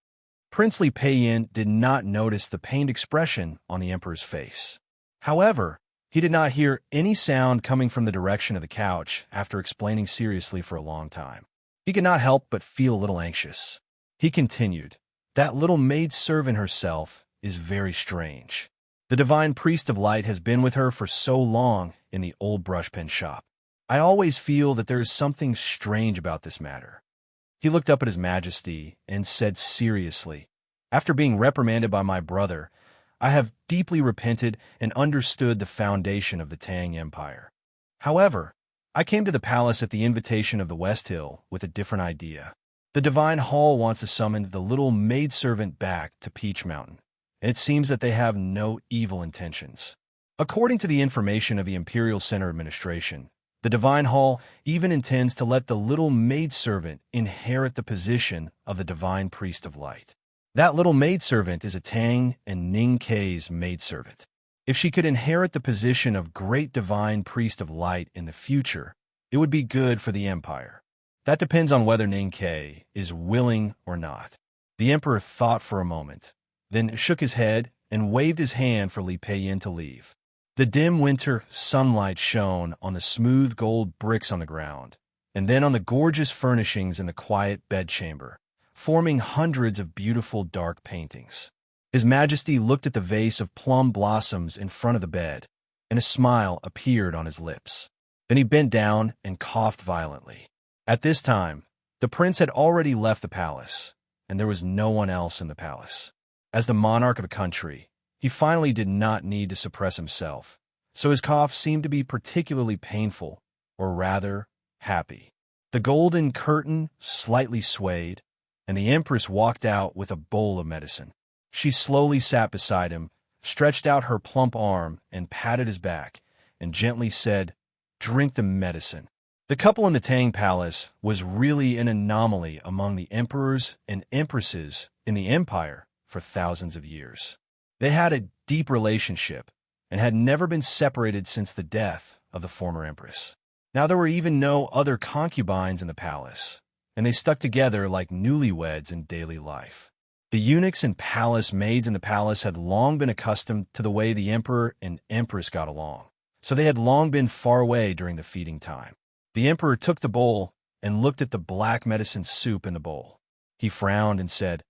Princely Peiyin did not notice the pained expression on the emperor's face. However, he did not hear any sound coming from the direction of the couch after explaining seriously for a long time. He could not help but feel a little anxious. He continued, "That little maidservant herself is very strange. The divine priest of light has been with her for so long in the old brushpen shop. I always feel that there is something strange about this matter." He looked up at His Majesty and said seriously, "After being reprimanded by my brother, I have deeply repented and understood the foundation of the Tang Empire. However, I came to the palace at the invitation of the West Hill with a different idea. The Divine Hall wants to summon the little maidservant back to Peach Mountain, and it seems that they have no evil intentions. According to the information of the Imperial Center Administration, the Divine Hall even intends to let the little maidservant inherit the position of the Divine Priest of Light. That little maidservant is a Tang and Ning Ke's maidservant. If she could inherit the position of Great Divine Priest of Light in the future, it would be good for the Empire. That depends on whether Ning Ke is willing or not." The Emperor thought for a moment, then shook his head and waved his hand for Li Peiyin to leave. The dim winter sunlight shone on the smooth gold bricks on the ground, and then on the gorgeous furnishings in the quiet bedchamber, forming hundreds of beautiful dark paintings. His Majesty looked at the vase of plum blossoms in front of the bed, and a smile appeared on his lips. Then he bent down and coughed violently. At this time, the prince had already left the palace, and there was no one else in the palace. As the monarch of a country, he finally did not need to suppress himself, so his cough seemed to be particularly painful, or rather, happy. The golden curtain slightly swayed, and the Empress walked out with a bowl of medicine. She slowly sat beside him, stretched out her plump arm and patted his back, and gently said, "Drink the medicine." The couple in the Tang Palace was really an anomaly among the emperors and empresses in the empire for thousands of years. They had a deep relationship and had never been separated since the death of the former empress. Now there were even no other concubines in the palace, and they stuck together like newlyweds in daily life. The eunuchs and palace maids in the palace had long been accustomed to the way the emperor and empress got along, so they had long been far away during the feeding time. The emperor took the bowl and looked at the black medicine soup in the bowl. He frowned and said,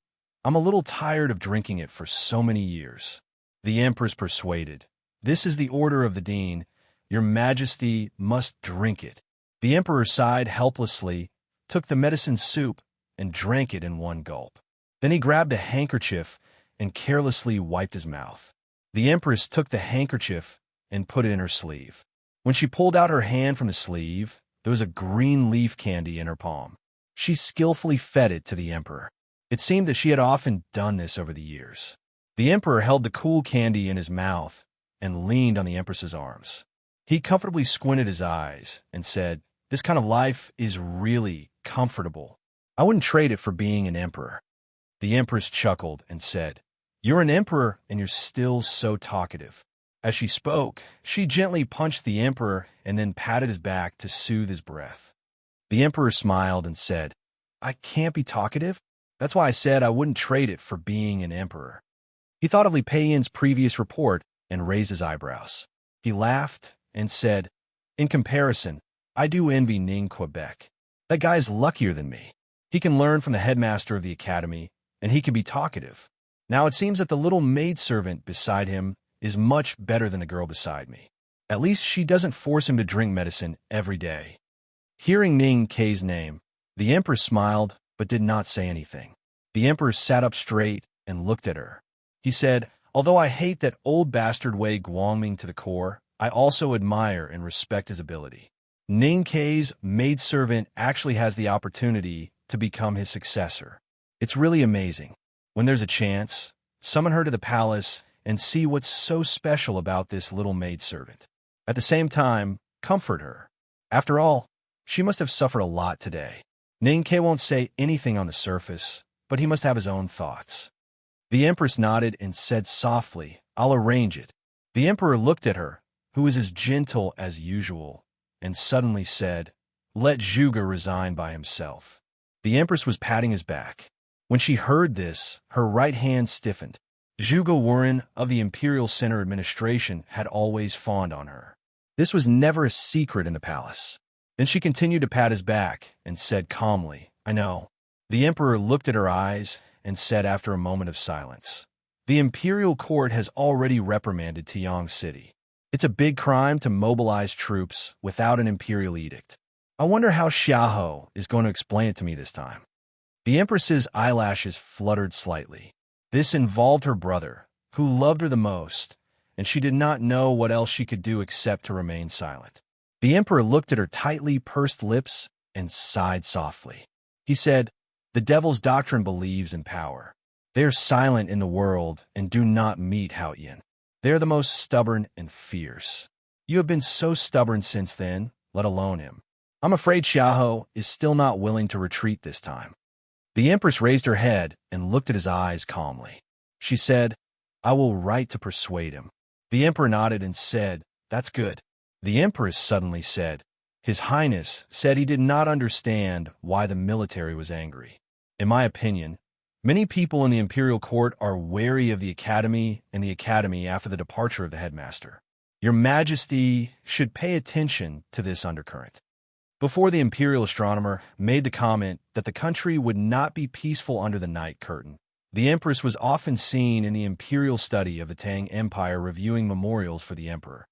"I'm a little tired of drinking it for so many years." The empress persuaded, "This is the order of the dean. Your Majesty must drink it." The emperor sighed helplessly, took the medicine soup, and drank it in one gulp. Then he grabbed a handkerchief and carelessly wiped his mouth. The empress took the handkerchief and put it in her sleeve. When she pulled out her hand from the sleeve, There was a green leaf candy in her palm. She skillfully fed it to the emperor. It seemed that she had often done this over the years. The emperor held the cool candy in his mouth and leaned on the empress's arms. He comfortably squinted his eyes and said, "This kind of life is really comfortable. I wouldn't trade it for being an emperor." The empress chuckled and said, "You're an emperor and you're still so talkative." As she spoke, she gently punched the emperor and then patted his back to soothe his breath. The emperor smiled and said, "I can't be talkative? That's why I said I wouldn't trade it for being an emperor." He thought of Li Peiyan's previous report and raised his eyebrows. He laughed and said, "In comparison, I do envy Ning Quebec. That guy's luckier than me. He can learn from the headmaster of the academy, and he can be talkative. Now it seems that the little maidservant beside him is much better than the girl beside me. At least she doesn't force him to drink medicine every day." Hearing Ning Kei's name, the emperor smiled but did not say anything. The emperor sat up straight and looked at her. He said, "Although I hate that old bastard Wei Guangming to the core, I also admire and respect his ability. Ning Kei's maidservant actually has the opportunity to become his successor. It's really amazing. When there's a chance, summon her to the palace and see what's so special about this little maidservant. At the same time, comfort her. After all, she must have suffered a lot today." Ning Kei won't say anything on the surface, but he must have his own thoughts. The empress nodded and said softly, "I'll arrange it." The emperor looked at her, who was as gentle as usual, and suddenly said, "Let Zhuge resign by himself." The empress was patting his back. When she heard this, her right hand stiffened. Zhuge Warren of the Imperial Center Administration had always fawned on her. This was never a secret in the palace. Then she continued to pat his back and said calmly, "I know." The emperor looked at her eyes and said after a moment of silence, "The imperial court has already reprimanded Tiang City. It's a big crime to mobilize troops without an imperial edict. I wonder how Xiahou is going to explain it to me this time." The empress's eyelashes fluttered slightly. This involved her brother, who loved her the most, and she did not know what else she could do except to remain silent. The emperor looked at her tightly pursed lips and sighed softly. He said, "The devil's doctrine believes in power. They are silent in the world and do not meet Hao Yin. They are the most stubborn and fierce. You have been so stubborn since then, let alone him. I'm afraid Xiahou is still not willing to retreat this time." The empress raised her head and looked at his eyes calmly. She said, "I will write to persuade him." The emperor nodded and said, "That's good." The empress suddenly said, "His Highness said he did not understand why the military was angry. In my opinion, many people in the imperial court are wary of the academy and the academy after the departure of the headmaster. Your Majesty should pay attention to this undercurrent." Before the imperial astronomer made the comment that the country would not be peaceful under the night curtain, the empress was often seen in the imperial study of the Tang Empire reviewing memorials for the emperor.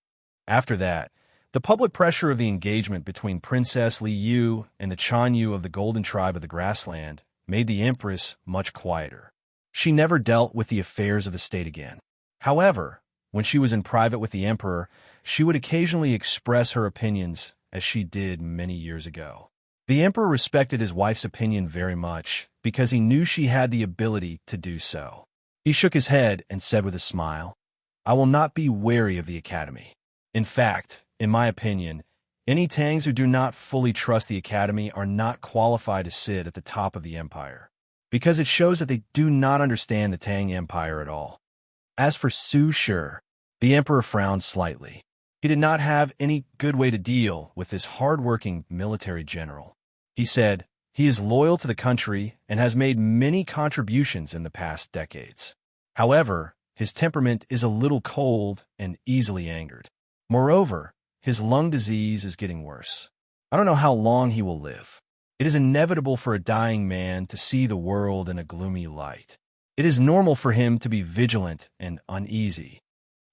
After that, the public pressure of the engagement between Princess Li Yu and the Chan Yu of the Golden Tribe of the Grassland made the empress much quieter. She never dealt with the affairs of the state again. However, when she was in private with the emperor, she would occasionally express her opinions as she did many years ago. The emperor respected his wife's opinion very much because he knew she had the ability to do so. He shook his head and said with a smile, "I will not be wary of the academy. In fact, in my opinion, any Tangs who do not fully trust the academy are not qualified to sit at the top of the empire, because it shows that they do not understand the Tang Empire at all." As for Su Shi, the emperor frowned slightly. He did not have any good way to deal with this hard-working military general. He said, "He is loyal to the country and has made many contributions in the past decades. However, his temperament is a little cold and easily angered. Moreover, his lung disease is getting worse. I don't know how long he will live. It is inevitable for a dying man to see the world in a gloomy light. It is normal for him to be vigilant and uneasy."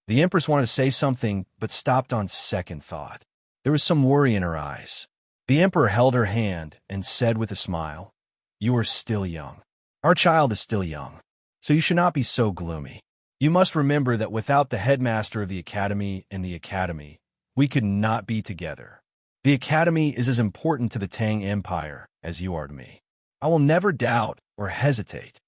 The empress wanted to say something, but stopped on second thought. There was some worry in her eyes. The emperor held her hand and said with a smile, "You are still young. Our child is still young, so you should not be so gloomy. You must remember that without the headmaster of the academy and the academy, we could not be together. The Academy is as important to the Tang Empire as you are to me. I will never doubt or hesitate."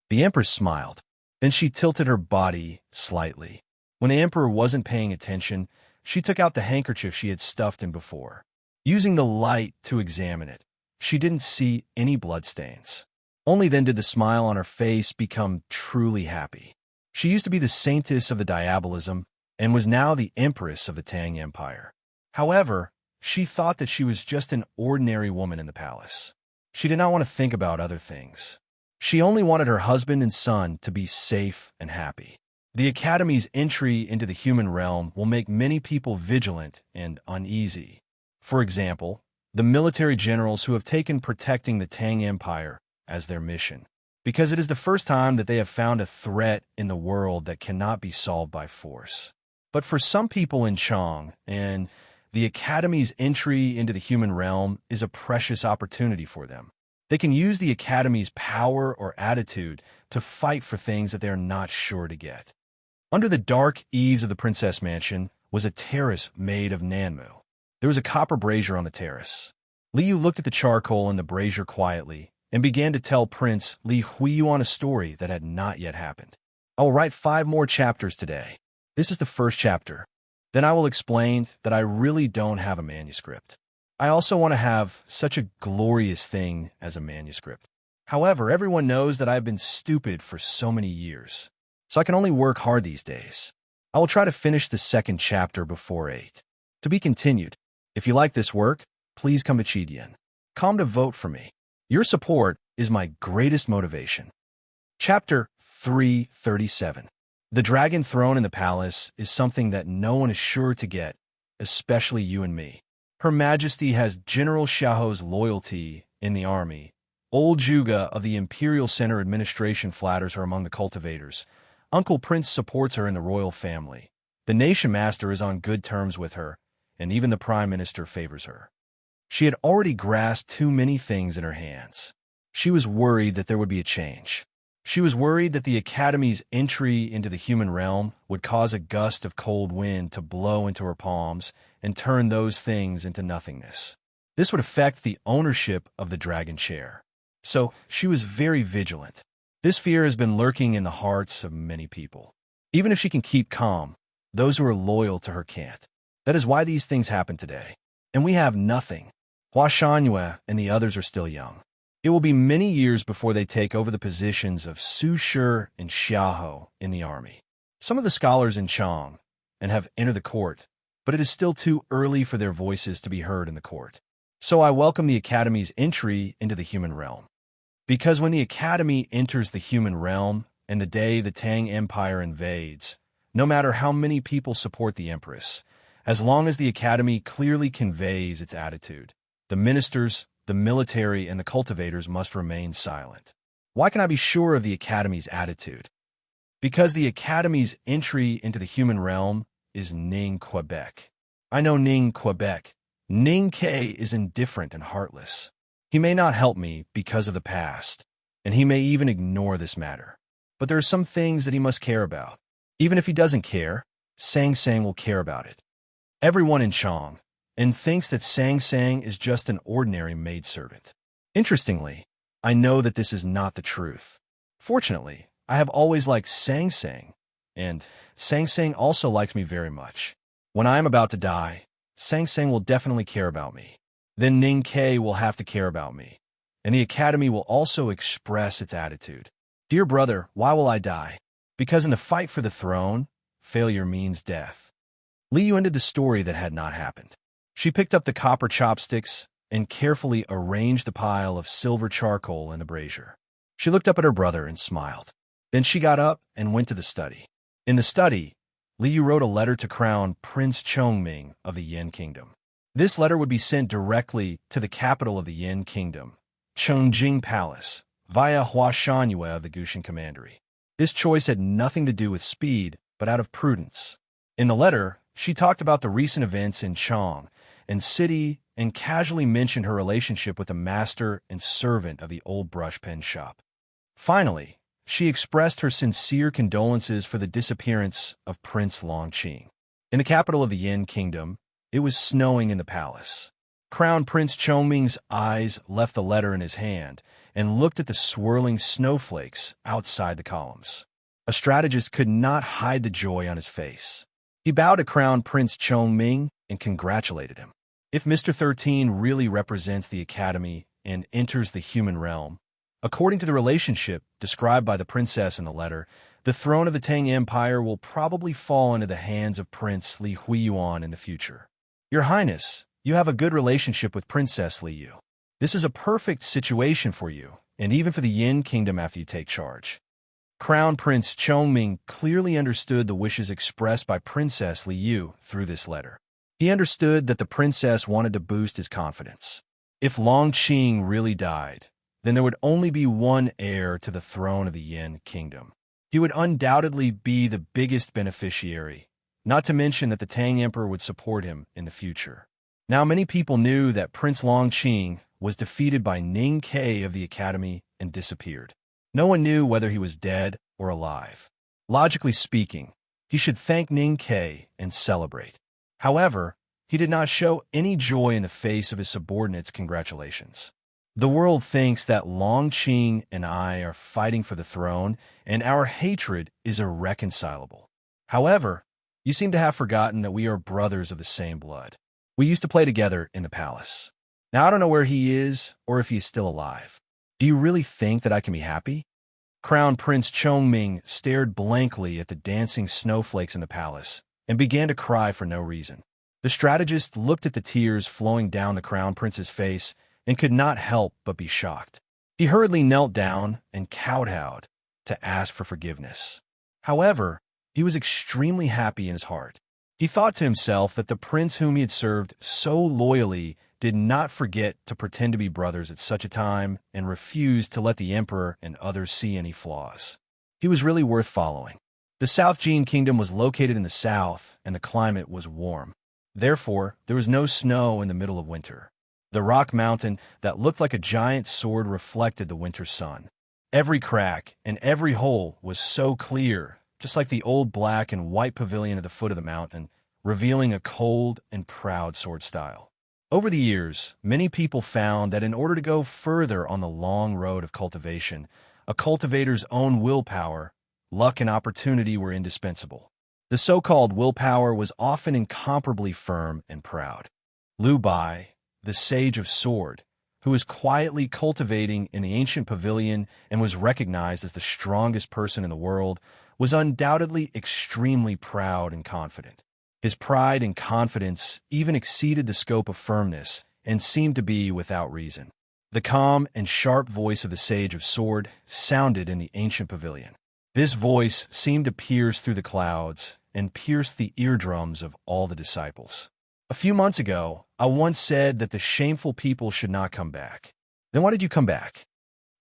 The Empress smiled. Then she tilted her body slightly. When the Emperor wasn't paying attention, she took out the handkerchief she had stuffed in before. Using the light to examine it, she didn't see any bloodstains. Only then did the smile on her face become truly happy. She used to be the saintess of the diabolism and was now the Empress of the Tang Empire. However, she thought that she was just an ordinary woman in the palace. She did not want to think about other things. She only wanted her husband and son to be safe and happy. The Academy's entry into the human realm will make many people vigilant and uneasy. For example, the military generals who have taken protecting the Tang Empire as their mission, because it is the first time that they have found a threat in the world that cannot be solved by force. But for some people in Chang, and the Academy's entry into the human realm is a precious opportunity for them. They can use the Academy's power or attitude to fight for things that they are not sure to get. Under the dark eaves of the Princess Mansion was a terrace made of nanmu. There was a copper brazier on the terrace. Liu looked at the charcoal in the brazier quietly and began to tell Prince Li Huiyuan a story that had not yet happened. "I will write 5 more chapters today. This is the first chapter. Then I will explain that I really don't have a manuscript. I also want to have such a glorious thing as a manuscript. However, everyone knows that I have been stupid for so many years, so I can only work hard these days. I will try to finish the 2nd chapter before 8. To be continued. If you like this work, please come to Chidian. Come to vote for me. Your support is my greatest motivation." Chapter 337. The dragon throne in the palace is something that no one is sure to get, especially you and me. Her Majesty has General Xiaoho's loyalty in the army. Old Juga of the Imperial Center Administration flatters her among the cultivators. Uncle Prince supports her in the royal family. The Nation Master is on good terms with her, and even the Prime Minister favors her. She had already grasped too many things in her hands. She was worried that there would be a change. She was worried that the Academy's entry into the human realm would cause a gust of cold wind to blow into her palms and turn those things into nothingness. This would affect the ownership of the dragon chair. So she was very vigilant. This fear has been lurking in the hearts of many people. Even if she can keep calm, those who are loyal to her can't. That is why these things happen today. And we have nothing. Hua Shangyue and the others are still young. It will be many years before they take over the positions of Su Shi and Xiaoho in the army. Some of the scholars in Chang and have entered the court, but it is still too early for their voices to be heard in the court. So I welcome the Academy's entry into the human realm. Because when the Academy enters the human realm and the day the Tang Empire invades, no matter how many people support the Empress, as long as the Academy clearly conveys its attitude, the ministers, the military, and the cultivators must remain silent. Why can I be sure of the Academy's attitude? Because the Academy's entry into the human realm is Ning Quebec. I know Ning Quebec. Ning K is indifferent and heartless. He may not help me because of the past, and he may even ignore this matter. But there are some things that he must care about. Even if he doesn't care, Sang Sang will care about it. Everyone in Chang and thinks that Sang Sang is just an ordinary maidservant. Interestingly, I know that this is not the truth. Fortunately, I have always liked Sang Sang, and Sang Sang also likes me very much. When I am about to die, Sang Sang will definitely care about me. Then Ning K will have to care about me, and the Academy will also express its attitude. Dear brother, why will I die? Because in the fight for the throne, failure means death. Liu ended the story that had not happened. She picked up the copper chopsticks and carefully arranged the pile of silver charcoal in the brazier. She looked up at her brother and smiled. Then she got up and went to the study. In the study, Liu wrote a letter to crown Prince Chongming of the Yin Kingdom. This letter would be sent directly to the capital of the Yin Kingdom, Chongjing Palace, via Hua Shangyue of the Gushan Commandery. This choice had nothing to do with speed, but out of prudence. In the letter, she talked about the recent events in Chang and city and casually mentioned her relationship with the master and servant of the old brush pen shop. Finally, she expressed her sincere condolences for the disappearance of Prince Longqing. In the capital of the Yin Kingdom, it was snowing in the palace. Crown Prince Chongming's eyes left the letter in his hand and looked at the swirling snowflakes outside the columns. A strategist could not hide the joy on his face. He bowed to Crown Prince Chongming and congratulated him. If Mr. 13 really represents the Academy and enters the human realm, according to the relationship described by the princess in the letter, the throne of the Tang Empire will probably fall into the hands of Prince Li Huiyuan in the future. Your Highness, you have a good relationship with Princess Li Yu. This is a perfect situation for you, and even for the Yin Kingdom after you take charge. Crown Prince Chongming clearly understood the wishes expressed by Princess Li Yu through this letter. He understood that the princess wanted to boost his confidence. If Long Qing really died, then there would only be one heir to the throne of the Yin Kingdom. He would undoubtedly be the biggest beneficiary, not to mention that the Tang Emperor would support him in the future. Now many people knew that Prince Long Qing was defeated by Ning Ke of the Academy and disappeared. No one knew whether he was dead or alive. Logically speaking, he should thank Ning Ke and celebrate. However, he did not show any joy in the face of his subordinates' congratulations. The world thinks that Long Qing and I are fighting for the throne, and our hatred is irreconcilable. However, you seem to have forgotten that we are brothers of the same blood. We used to play together in the palace. Now I don't know where he is or if he is still alive. Do you really think that I can be happy? Crown Prince Chongming stared blankly at the dancing snowflakes in the palace and began to cry for no reason. The strategist looked at the tears flowing down the Crown Prince's face and could not help but be shocked. He hurriedly knelt down and kowtowed to ask for forgiveness. However, he was extremely happy in his heart. He thought to himself that the prince whom he had served so loyally did not forget to pretend to be brothers at such a time and refused to let the emperor and others see any flaws. He was really worth following. The South Jin Kingdom was located in the south, and the climate was warm. Therefore, there was no snow in the middle of winter. The rock mountain that looked like a giant sword reflected the winter sun. Every crack and every hole was so clear, just like the old black and white pavilion at the foot of the mountain, revealing a cold and proud sword style. Over the years, many people found that in order to go further on the long road of cultivation, a cultivator's own willpower, luck, and opportunity were indispensable. The so-called willpower was often incomparably firm and proud. Liu Bai, the sage of sword, who was quietly cultivating in the ancient pavilion and was recognized as the strongest person in the world, was undoubtedly extremely proud and confident. His pride and confidence even exceeded the scope of firmness and seemed to be without reason. The calm and sharp voice of the sage of sword sounded in the ancient pavilion. This voice seemed to pierce through the clouds and pierce the eardrums of all the disciples. A few months ago, I once said that the shameful people should not come back. Then why did you come back?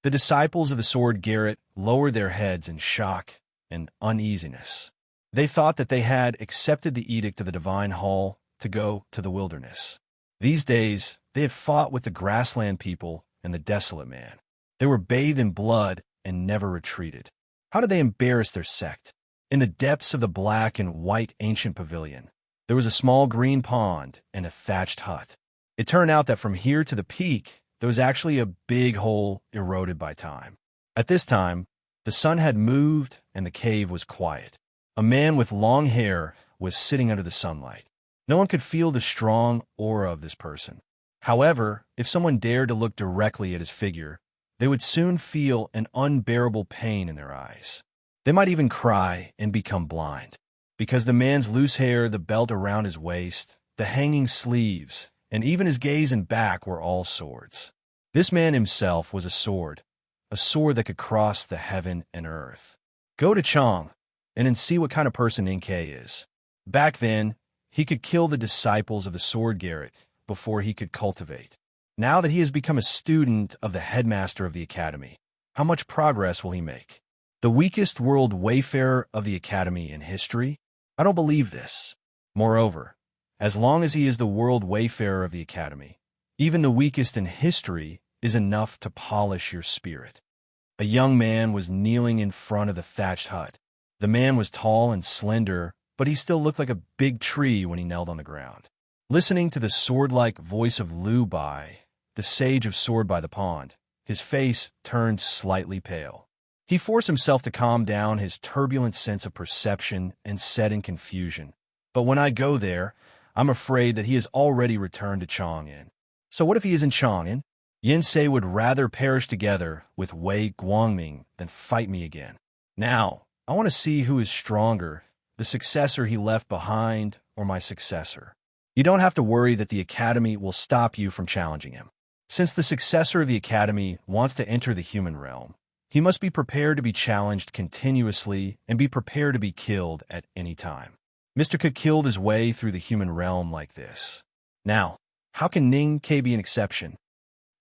The disciples of the sword Garrett lowered their heads in shock and uneasiness. They thought that they had accepted the edict of the divine hall to go to the wilderness. These days, they had fought with the grassland people and the desolate man. They were bathed in blood and never retreated. How did they embarrass their sect? In the depths of the black and white ancient pavilion, there was a small green pond and a thatched hut. It turned out that from here to the peak, there was actually a big hole eroded by time. At this time, the sun had moved and the cave was quiet. A man with long hair was sitting under the sunlight. No one could feel the strong aura of this person. However, if someone dared to look directly at his figure, they would soon feel an unbearable pain in their eyes. They might even cry and become blind, because the man's loose hair, the belt around his waist, the hanging sleeves, and even his gaze and back were all swords. This man himself was a sword that could cross the heaven and earth. Go to Chang and then see what kind of person Ning Ke is. Back then, he could kill the disciples of the sword Garrett before he could cultivate. Now that he has become a student of the headmaster of the academy, how much progress will he make? The weakest world wayfarer of the academy in history? I don't believe this. Moreover, as long as he is the world wayfarer of the academy, even the weakest in history is enough to polish your spirit. A young man was kneeling in front of the thatched hut. The man was tall and slender, but he still looked like a big tree when he knelt on the ground. Listening to the sword-like voice of Lu Bai, the sage of Sword by the Pond, his face turned slightly pale. He forced himself to calm down his turbulent sense of perception and said in confusion, "But when I go there, I'm afraid that he has already returned to Chang'an." "So what if he is in Chang'an?" "Yin Se would rather perish together with Wei Guangming than fight me again. Now, I want to see who is stronger, the successor he left behind or my successor. You don't have to worry that the Academy will stop you from challenging him. Since the successor of the Academy wants to enter the human realm, he must be prepared to be challenged continuously and be prepared to be killed at any time. Mr. Ke killed his way through the human realm like this. Now, how can Ning Ke be an exception?"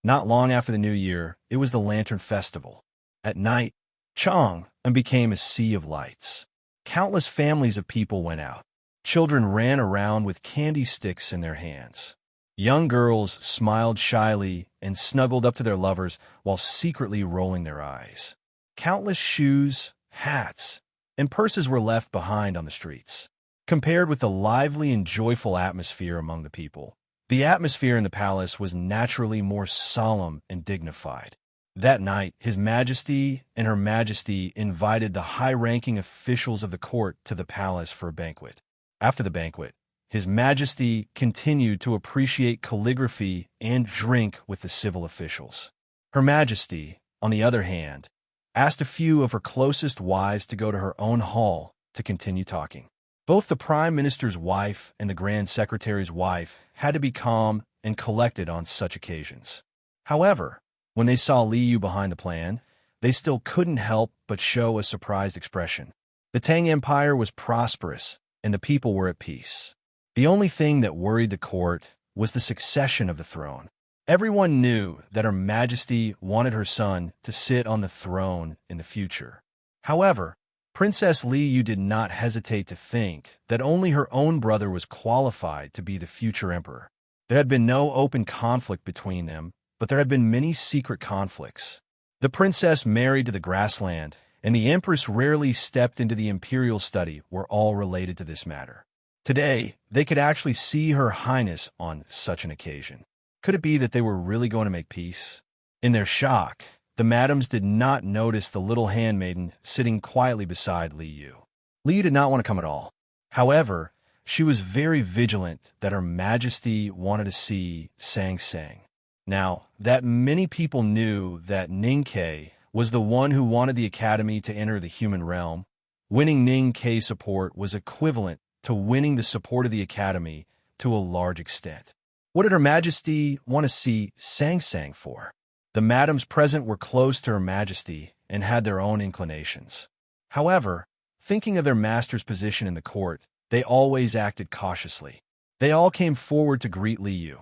Not long after the New Year, it was the Lantern Festival. At night, Chang'an became a sea of lights. Countless families of people went out. Children ran around with candy sticks in their hands. Young girls smiled shyly and snuggled up to their lovers while secretly rolling their eyes. Countless shoes, hats, and purses were left behind on the streets. Compared with the lively and joyful atmosphere among the people, the atmosphere in the palace was naturally more solemn and dignified. That night, His Majesty and Her Majesty invited the high-ranking officials of the court to the palace for a banquet. After the banquet, His Majesty continued to appreciate calligraphy and drink with the civil officials. Her Majesty, on the other hand, asked a few of her closest wives to go to her own hall to continue talking. Both the Prime Minister's wife and the Grand Secretary's wife had to be calm and collected on such occasions. However, when they saw Li Yu behind the plan, they still couldn't help but show a surprised expression. The Tang Empire was prosperous, and the people were at peace. The only thing that worried the court was the succession of the throne. Everyone knew that Her Majesty wanted her son to sit on the throne in the future. However, Princess Li Yu did not hesitate to think that only her own brother was qualified to be the future emperor. There had been no open conflict between them, but there had been many secret conflicts. The princess married to the grassland, and the empress rarely stepped into the imperial study were all related to this matter. Today, they could actually see Her Highness on such an occasion. Could it be that they were really going to make peace? In their shock, the madams did not notice the little handmaiden sitting quietly beside Li Yu. Li Yu did not want to come at all. However, she was very vigilant that Her Majesty wanted to see Sang Sang. Now, that many people knew that Ning Ke was the one who wanted the Academy to enter the human realm, winning Ning Ke's support was equivalent to winning the support of the Academy to a large extent. What did Her Majesty want to see Sang Sang for? The madams present were close to Her Majesty and had their own inclinations. However, thinking of their master's position in the court, they always acted cautiously. They all came forward to greet Li Yu,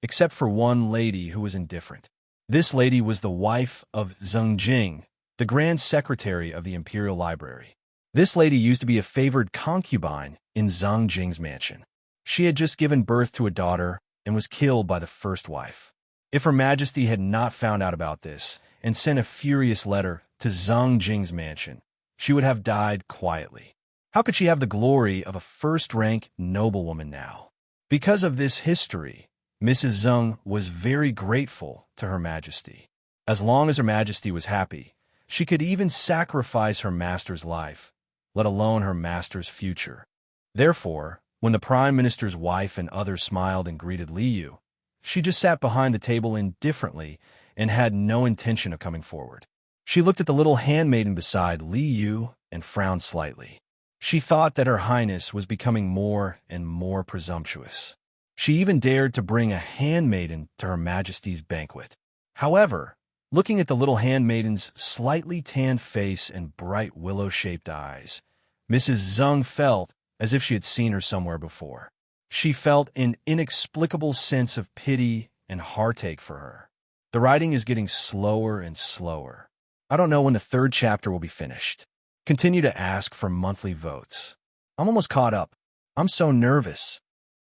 except for one lady who was indifferent. This lady was the wife of Zheng Jing, the Grand Secretary of the Imperial Library. This lady used to be a favored concubine in Zheng Jing's mansion. She had just given birth to a daughter and was killed by the first wife. If Her Majesty had not found out about this and sent a furious letter to Zheng Jing's mansion, she would have died quietly. How could she have the glory of a first-rank noblewoman now? Because of this history, Mrs. Zheng was very grateful to Her Majesty. As long as Her Majesty was happy, she could even sacrifice her master's life, let alone her master's future. Therefore, when the Prime Minister's wife and others smiled and greeted Li Yu, she just sat behind the table indifferently and had no intention of coming forward. She looked at the little handmaiden beside Li Yu and frowned slightly. She thought that Her Highness was becoming more and more presumptuous. She even dared to bring a handmaiden to Her Majesty's banquet. However, looking at the little handmaiden's slightly tanned face and bright willow-shaped eyes, Mrs. Zheng felt as if she had seen her somewhere before. She felt an inexplicable sense of pity and heartache for her. The writing is getting slower and slower. I don't know when the third chapter will be finished. Continue to ask for monthly votes. I'm almost caught up. I'm so nervous.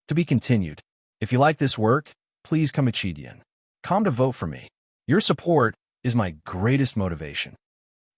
To be continued. If you like this work, please come come to vote for me. Your support is my greatest motivation.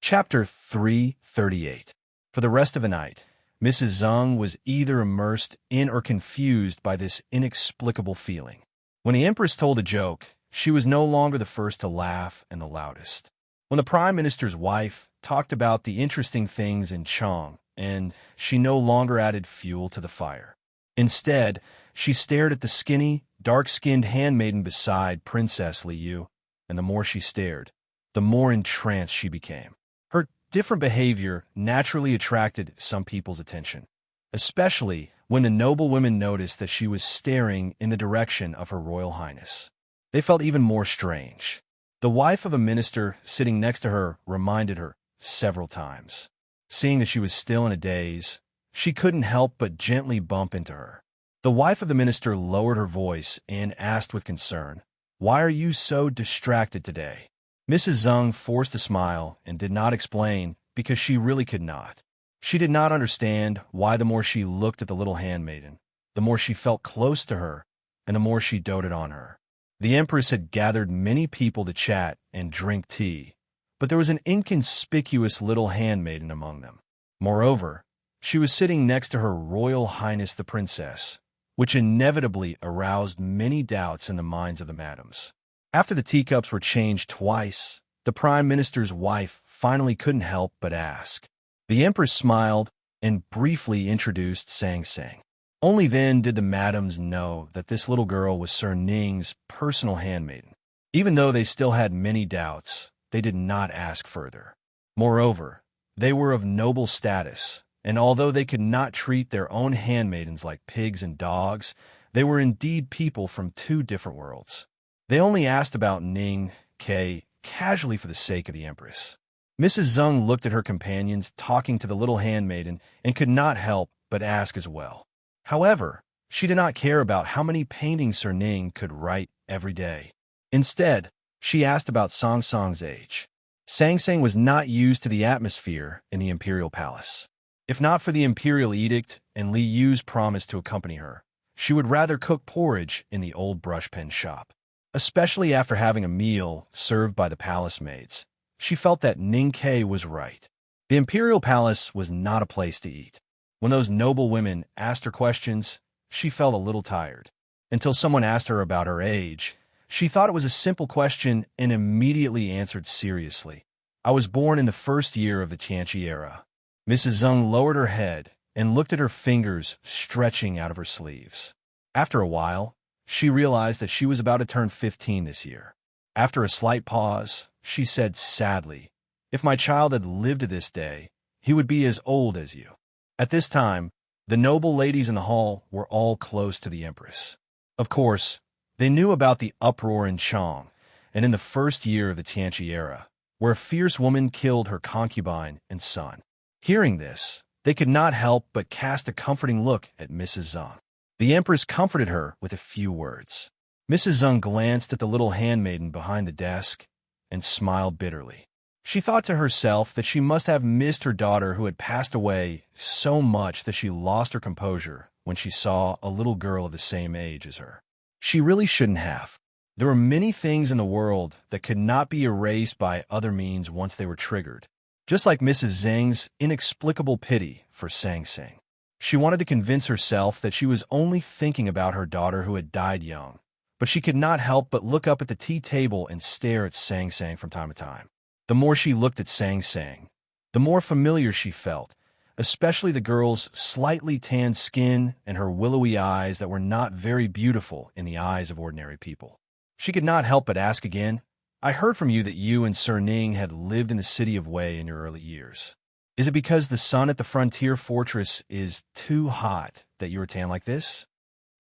Chapter 338. For the rest of the night, Mrs. Zeng was either immersed in or confused by this inexplicable feeling. When the Empress told a joke, she was no longer the first to laugh and the loudest. When the Prime Minister's wife talked about the interesting things in Chong, and she no longer added fuel to the fire. Instead, she stared at the skinny, dark-skinned handmaiden beside Princess Liu, and the more she stared, the more entranced she became. Her different behavior naturally attracted some people's attention, especially when the noble women noticed that she was staring in the direction of Her Royal Highness. They felt even more strange. The wife of a minister sitting next to her reminded her several times. Seeing that she was still in a daze, she couldn't help but gently bump into her. The wife of the minister lowered her voice and asked with concern, "Why are you so distracted today?" Mrs. Zeng forced a smile and did not explain because she really could not. She did not understand why the more she looked at the little handmaiden, the more she felt close to her and the more she doted on her. The Empress had gathered many people to chat and drink tea, but there was an inconspicuous little handmaiden among them. Moreover, she was sitting next to Her Royal Highness the Princess, which inevitably aroused many doubts in the minds of the madams. After the teacups were changed twice, the Prime Minister's wife finally couldn't help but ask. The Empress smiled and briefly introduced Sang Sang. Only then did the madams know that this little girl was Sir Ning's personal handmaiden. Even though they still had many doubts, they did not ask further. Moreover, they were of noble status, and although they could not treat their own handmaidens like pigs and dogs, they were indeed people from two different worlds. They only asked about Ning Ke casually for the sake of the Empress. Mrs. Zeng looked at her companions talking to the little handmaiden and could not help but ask as well. However, she did not care about how many paintings Sir Ning could write every day. Instead, she asked about Sang Sang's age. Sang Sang was not used to the atmosphere in the imperial palace. If not for the imperial edict and Li Yu's promise to accompany her, she would rather cook porridge in the old brushpen shop. Especially after having a meal served by the palace maids, she felt that Ning Ke was right. The imperial palace was not a place to eat. When those noble women asked her questions, she felt a little tired. Until someone asked her about her age, she thought it was a simple question and immediately answered seriously. "I was born in the first year of the Tianqi era." Mrs. Zeng lowered her head and looked at her fingers stretching out of her sleeves. After a while, she realized that she was about to turn 15 this year. After a slight pause, she said sadly, "If my child had lived to this day, he would be as old as you." At this time, the noble ladies in the hall were all close to the Empress. Of course, they knew about the uproar in Chong, and in the first year of the Tianqi era, where a fierce woman killed her concubine and son. Hearing this, they could not help but cast a comforting look at Mrs. Zeng. The Empress comforted her with a few words. Mrs. Zeng glanced at the little handmaiden behind the desk and smiled bitterly. She thought to herself that she must have missed her daughter who had passed away so much that she lost her composure when she saw a little girl of the same age as her. She really shouldn't have. There were many things in the world that could not be erased by other means once they were triggered, just like Mrs. Zeng's inexplicable pity for Sang Sang. She wanted to convince herself that she was only thinking about her daughter who had died young, but she could not help but look up at the tea table and stare at Sang Sang from time to time. The more she looked at Sang Sang, the more familiar she felt, especially the girl's slightly tanned skin and her willowy eyes that were not very beautiful in the eyes of ordinary people. She could not help but ask again, "I heard from you that you and Sir Ning had lived in the city of Wei in your early years. Is it because the sun at the frontier fortress is too hot that you are tan like this?"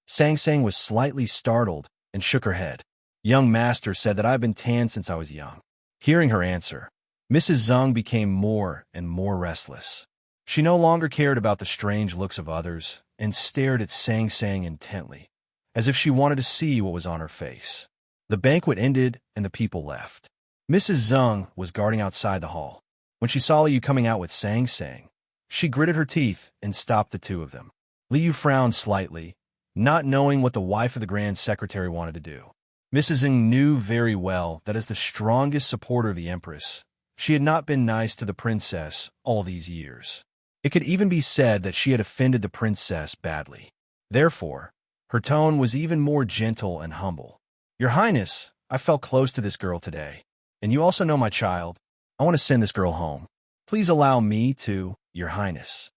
Sang Sang was slightly startled and shook her head. "Young master said that I've been tan since I was young." Hearing her answer, Mrs. Zeng became more and more restless. She no longer cared about the strange looks of others and stared at Sang Sang intently, as if she wanted to see what was on her face. The banquet ended and the people left. Mrs. Zeng was guarding outside the hall. When she saw Liu coming out with Sang Sang, she gritted her teeth and stopped the two of them. Liu frowned slightly, not knowing what the wife of the Grand Secretary wanted to do. Mrs. Zeng knew very well that as the strongest supporter of the Empress, she had not been nice to the princess all these years. It could even be said that she had offended the princess badly. Therefore, her tone was even more gentle and humble. Your Highness, I felt close to this girl today. And you also know my child. I want to send this girl home. Please allow me to, Your Highness.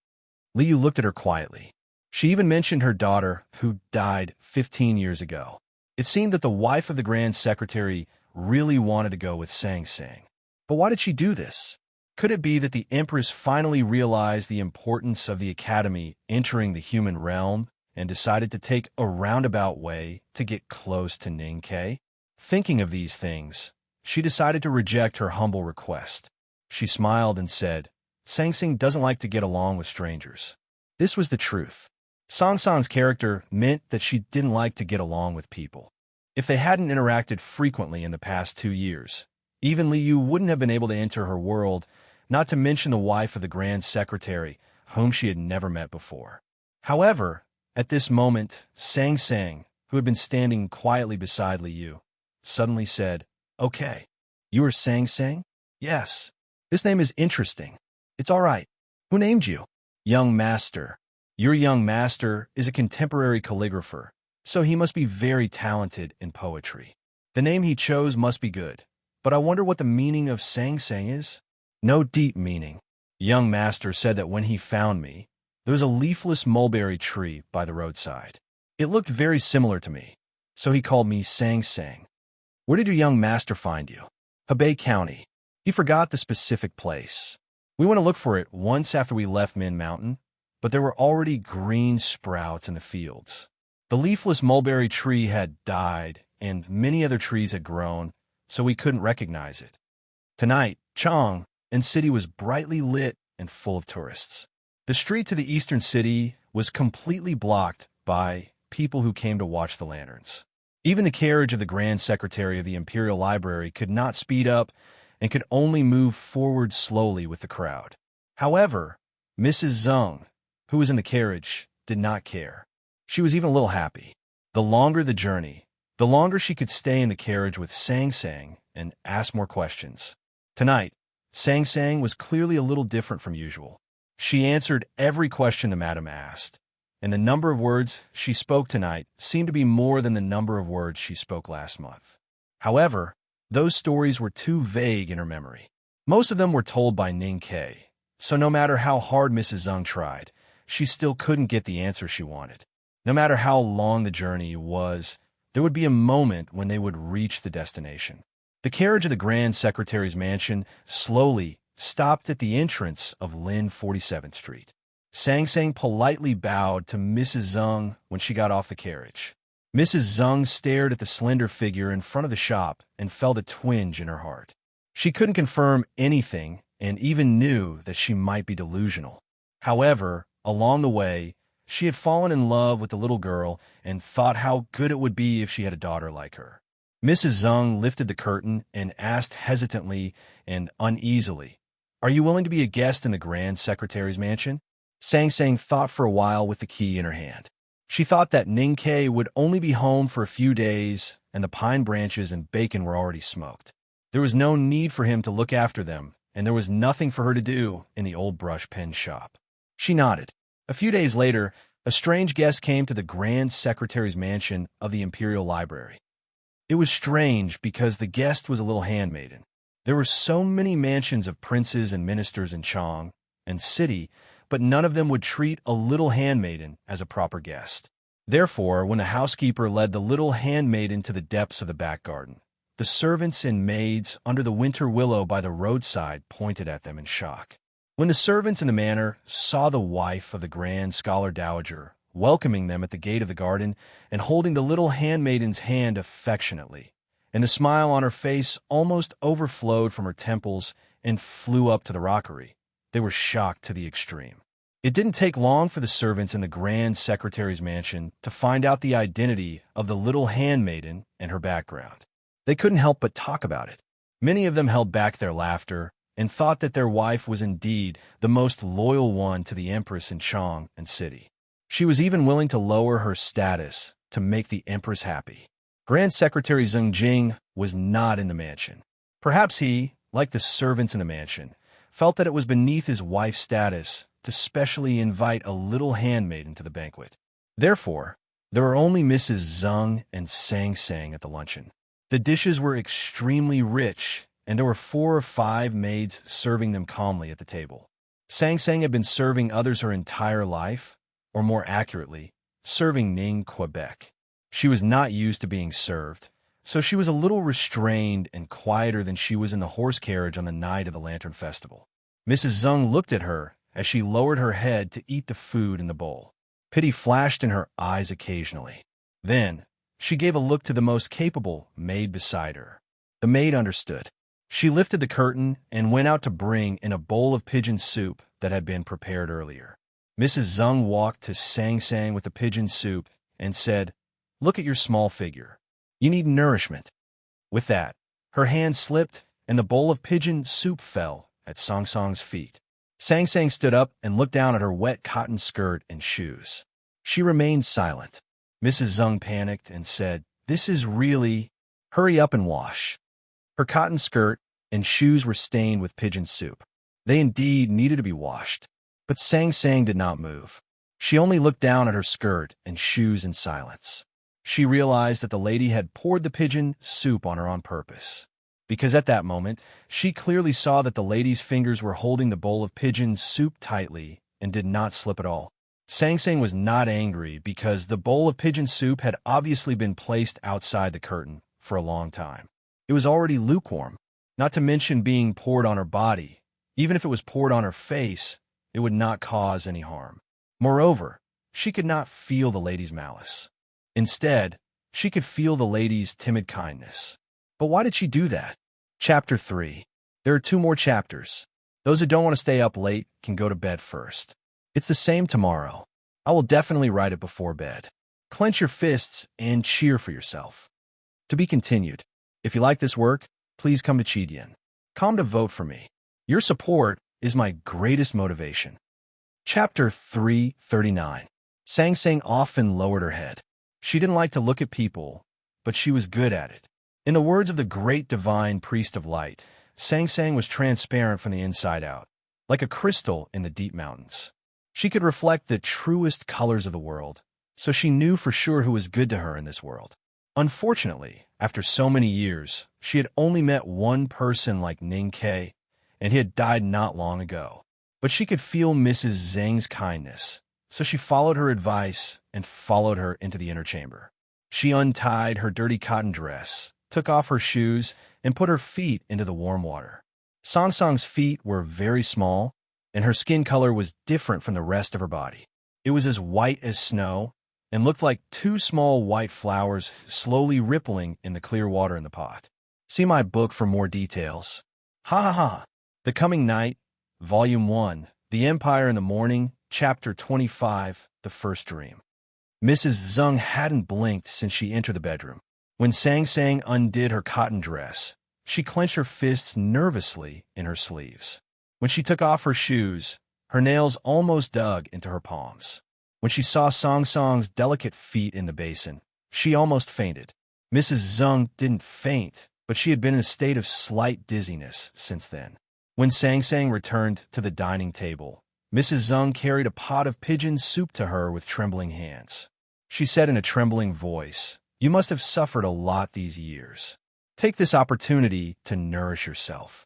Liu looked at her quietly. She even mentioned her daughter, who died 15 years ago. It seemed that the wife of the Grand Secretary really wanted to go with Sang Sang. But why did she do this? Could it be that the Empress finally realized the importance of the Academy entering the human realm and decided to take a roundabout way to get close to Ning Ke? Thinking of these things, she decided to reject her humble request. She smiled and said, Sang Sang doesn't like to get along with strangers. This was the truth. Sang Sang's character meant that she didn't like to get along with people. If they hadn't interacted frequently in the past 2 years, even Liu wouldn't have been able to enter her world, not to mention the wife of the Grand Secretary, whom she had never met before. However, at this moment, Sang Sang, who had been standing quietly beside Liu, suddenly said, Okay, you are Sang Sang? Yes. This name is interesting. It's all right. Who named you? Young Master. Your young master is a contemporary calligrapher, so he must be very talented in poetry. The name he chose must be good, but I wonder what the meaning of Sang Sang is? No deep meaning. Young Master said that when he found me, there was a leafless mulberry tree by the roadside. It looked very similar to me, so he called me Sang Sang. Where did your young master find you? Hebei County. He forgot the specific place. We went to look for it once after we left Min Mountain, but there were already green sprouts in the fields. The leafless mulberry tree had died, and many other trees had grown, so we couldn't recognize it. Tonight, Chang and city was brightly lit and full of tourists. The street to the eastern city was completely blocked by people who came to watch the lanterns. Even the carriage of the Grand Secretary of the Imperial Library could not speed up and could only move forward slowly with the crowd. However, Mrs. Zeng, who was in the carriage, did not care. She was even a little happy. The longer the journey, the longer she could stay in the carriage with Sang Sang and ask more questions. Tonight, Sang Sang was clearly a little different from usual. She answered every question the madam asked, and the number of words she spoke tonight seemed to be more than the number of words she spoke last month. However, those stories were too vague in her memory. Most of them were told by Ning Ke, so no matter how hard Mrs. Zeng tried, she still couldn't get the answer she wanted. No matter how long the journey was, there would be a moment when they would reach the destination. The carriage of the Grand Secretary's mansion slowly stopped at the entrance of Lin 47th Street. Sang Sang politely bowed to Mrs. Zeng when she got off the carriage. Mrs. Zeng stared at the slender figure in front of the shop and felt a twinge in her heart. She couldn't confirm anything and even knew that she might be delusional. However, along the way, she had fallen in love with the little girl and thought how good it would be if she had a daughter like her. Mrs. Zeng lifted the curtain and asked hesitantly and uneasily, Are you willing to be a guest in the Grand Secretary's mansion? Sang Sang thought for a while with the key in her hand. She thought that Ning Ke would only be home for a few days and the pine branches and bacon were already smoked. There was no need for him to look after them, and there was nothing for her to do in the old brush pen shop. She nodded. A few days later, a strange guest came to the Grand Secretary's mansion of the Imperial Library. It was strange because the guest was a little handmaiden. There were so many mansions of princes and ministers in Chang and city, but none of them would treat a little handmaiden as a proper guest. Therefore, when the housekeeper led the little handmaiden to the depths of the back garden, the servants and maids under the winter willow by the roadside pointed at them in shock. When the servants in the manor saw the wife of the Grand Scholar Dowager welcoming them at the gate of the garden and holding the little handmaiden's hand affectionately, and the smile on her face almost overflowed from her temples and flew up to the rockery, they were shocked to the extreme. It didn't take long for the servants in the Grand Secretary's mansion to find out the identity of the little handmaiden and her background. They couldn't help but talk about it. Many of them held back their laughter and thought that their wife was indeed the most loyal one to the Empress in Chang and city. She was even willing to lower her status to make the Empress happy. Grand Secretary Zeng Jing was not in the mansion. Perhaps he, like the servants in the mansion, felt that it was beneath his wife's status to specially invite a little handmaid into the banquet. Therefore, there were only Mrs. Zeng and Sang Sang at the luncheon. The dishes were extremely rich, and there were 4 or 5 maids serving them calmly at the table. Sang Sang had been serving others her entire life, or more accurately, serving Ning Quebec. She was not used to being served, so she was a little restrained and quieter than she was in the horse carriage on the night of the Lantern Festival. Mrs. Zeng looked at her as she lowered her head to eat the food in the bowl. Pity flashed in her eyes occasionally. Then, she gave a look to the most capable maid beside her. The maid understood. She lifted the curtain and went out to bring in a bowl of pigeon soup that had been prepared earlier. Mrs. Zeng walked to Sang Sang with the pigeon soup and said, "Look at your small figure. You need nourishment." With that, her hand slipped and the bowl of pigeon soup fell at Sang Sang's feet. Sang Sang stood up and looked down at her wet cotton skirt and shoes. She remained silent. Mrs. Zeng panicked and said, "This is really... Hurry up and wash." Her cotton skirt and shoes were stained with pigeon soup. They indeed needed to be washed. But Sang Sang did not move. She only looked down at her skirt and shoes in silence. She realized that the lady had poured the pigeon soup on her on purpose, because at that moment, she clearly saw that the lady's fingers were holding the bowl of pigeon soup tightly and did not slip at all. Sang Sang was not angry because the bowl of pigeon soup had obviously been placed outside the curtain for a long time. It was already lukewarm, not to mention being poured on her body. Even if it was poured on her face, it would not cause any harm. Moreover, she could not feel the lady's malice. Instead, she could feel the lady's timid kindness. But why did she do that? Chapter 3. There are 2 more chapters. Those who don't want to stay up late can go to bed first. It's the same tomorrow. I will definitely write it before bed. Clench your fists and cheer for yourself. To be continued. If you like this work, please come to Chidian.com to vote for me. Your support is my greatest motivation. Chapter 339. Sang Sang often lowered her head. She didn't like to look at people, but she was good at it. In the words of the great divine priest of light, Sang Sang was transparent from the inside out, like a crystal in the deep mountains. She could reflect the truest colors of the world, so she knew for sure who was good to her in this world. Unfortunately, after so many years, she had only met one person like Ning Ke, and he had died not long ago. But she could feel Mrs. Zheng's kindness, so she followed her advice and followed her into the inner chamber. She untied her dirty cotton dress, took off her shoes, and put her feet into the warm water. Sang Sang's feet were very small, and her skin color was different from the rest of her body. It was as white as snow, and looked like 2 small white flowers slowly rippling in the clear water in the pot. See my book for more details. Ha ha ha! The Coming Night, Volume 1, The Empire in the Morning, Chapter 25, The First Dream. Mrs. Zeng hadn't blinked since she entered the bedroom. When Sang Sang undid her cotton dress, she clenched her fists nervously in her sleeves. When she took off her shoes, her nails almost dug into her palms. When she saw Sang Sang's delicate feet in the basin, she almost fainted. Mrs. Zeng didn't faint, but she had been in a state of slight dizziness since then. When Sang Sang returned to the dining table, Mrs. Zeng carried a pot of pigeon soup to her with trembling hands. She said in a trembling voice, "You must have suffered a lot these years. Take this opportunity to nourish yourself."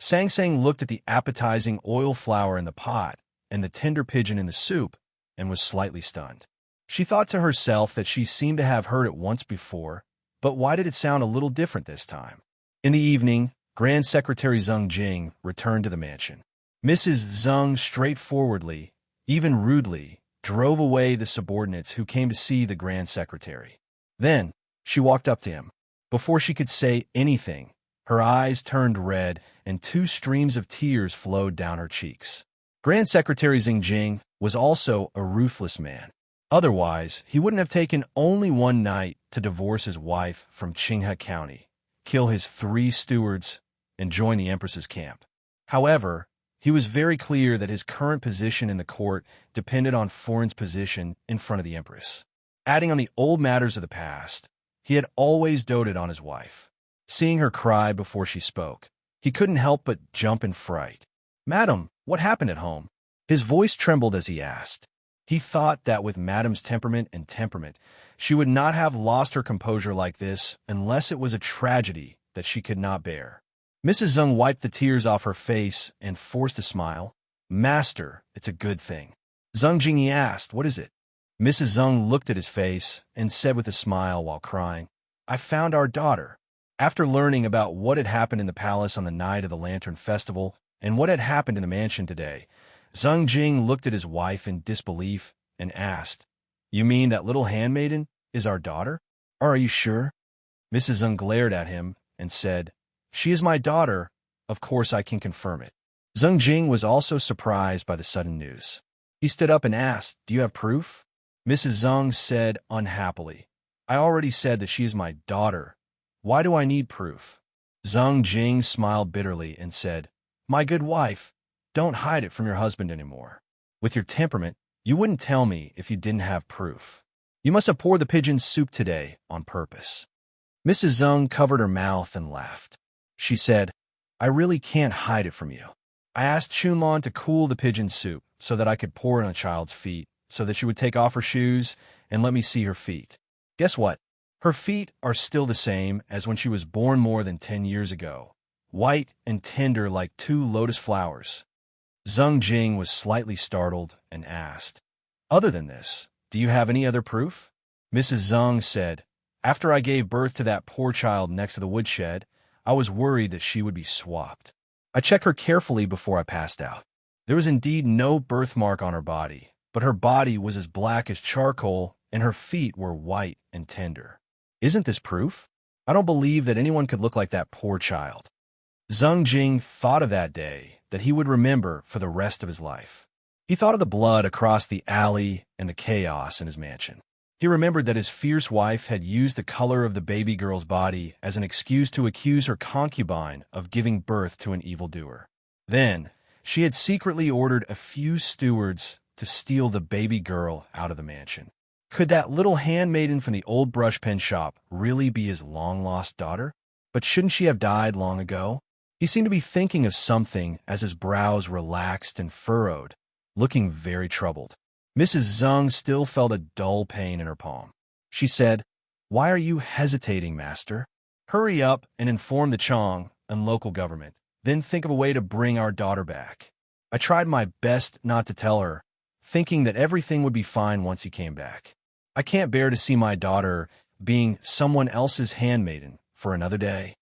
Sang Sang looked at the appetizing oil flour in the pot and the tender pigeon in the soup and was slightly stunned. She thought to herself that she seemed to have heard it once before, but why did it sound a little different this time? In the evening, Grand Secretary Zeng Jing returned to the mansion. Mrs. Zeng straightforwardly, even rudely, drove away the subordinates who came to see the Grand Secretary. Then, she walked up to him. Before she could say anything, her eyes turned red and 2 streams of tears flowed down her cheeks. Grand Secretary Zeng Jing was also a ruthless man. Otherwise, he wouldn't have taken only one night to divorce his wife from Qinghe County, kill his 3 stewards, and join the Empress's camp. However, he was very clear that his current position in the court depended on Foreign's position in front of the Empress. Adding on the old matters of the past, he had always doted on his wife. Seeing her cry before she spoke, he couldn't help but jump in fright. "Madam, what happened at home?" His voice trembled as he asked. He thought that with Madam's temperament, she would not have lost her composure like this unless it was a tragedy that she could not bear. Mrs. Zeng wiped the tears off her face and forced a smile. "Master, it's a good thing." Zeng Jingyi asked, "What is it?" Mrs. Zeng looked at his face and said with a smile while crying, "I found our daughter." After learning about what had happened in the palace on the night of the Lantern Festival and what had happened in the mansion today, Zeng Jing looked at his wife in disbelief and asked, "You mean that little handmaiden is our daughter? Or are you sure?" Mrs. Zeng glared at him and said, "She is my daughter. Of course I can confirm it." Zeng Jing was also surprised by the sudden news. He stood up and asked, "Do you have proof?" Mrs. Zeng said unhappily, "I already said that she is my daughter. Why do I need proof?" Zeng Jing smiled bitterly and said, "My good wife, don't hide it from your husband anymore. With your temperament, you wouldn't tell me if you didn't have proof. You must have poured the pigeon's soup today on purpose." Mrs. Zeng covered her mouth and laughed. She said, "I really can't hide it from you. I asked Chunlan to cool the pigeon soup so that I could pour it on the child's feet, so that she would take off her shoes and let me see her feet. Guess what? Her feet are still the same as when she was born more than 10 years ago, white and tender like 2 lotus flowers." Zeng Jing was slightly startled and asked, "Other than this, do you have any other proof?" Mrs. Zeng said, "After I gave birth to that poor child next to the woodshed, I was worried that she would be swapped. I checked her carefully before I passed out. There was indeed no birthmark on her body, but her body was as black as charcoal and her feet were white and tender. Isn't this proof? I don't believe that anyone could look like that poor child." Zeng Jing thought of that day that he would remember for the rest of his life. He thought of the blood across the alley and the chaos in his mansion. He remembered that his fierce wife had used the color of the baby girl's body as an excuse to accuse her concubine of giving birth to an evildoer. Then, she had secretly ordered a few stewards to steal the baby girl out of the mansion. Could that little handmaiden from the old brush pen shop really be his long-lost daughter? But shouldn't she have died long ago? He seemed to be thinking of something as his brows relaxed and furrowed, looking very troubled. Mrs. Zeng still felt a dull pain in her palm. She said, "Why are you hesitating, master? Hurry up and inform the Chong and local government. Then think of a way to bring our daughter back." I tried my best not to tell her, thinking that everything would be fine once he came back. I can't bear to see my daughter being someone else's handmaiden for another day.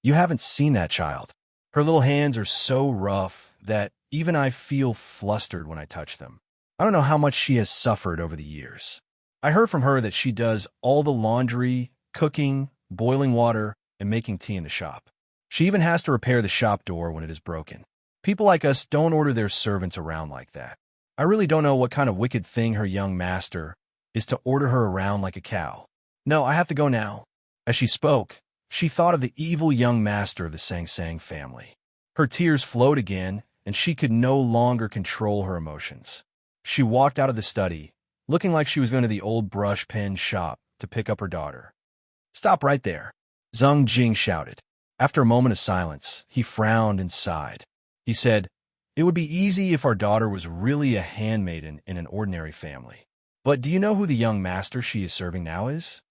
You haven't seen that child. Her little hands are so rough that even I feel flustered when I touch them. I don't know how much she has suffered over the years. I heard from her that she does all the laundry, cooking, boiling water, and making tea in the shop. She even has to repair the shop door when it is broken. People like us don't order their servants around like that. I really don't know what kind of wicked thing her young master is to order her around like a cow. No, I have to go now. As she spoke, she thought of the evil young master of the Sang Sang family. Her tears flowed again, and she could no longer control her emotions. She walked out of the study, looking like she was going to the old brush pen shop to pick up her daughter. "Stop right there," Zeng Jing shouted. After a moment of silence, he frowned and sighed. He said, "It would be easy if our daughter was really a handmaiden in an ordinary family. But do you know who the young master she is serving now is?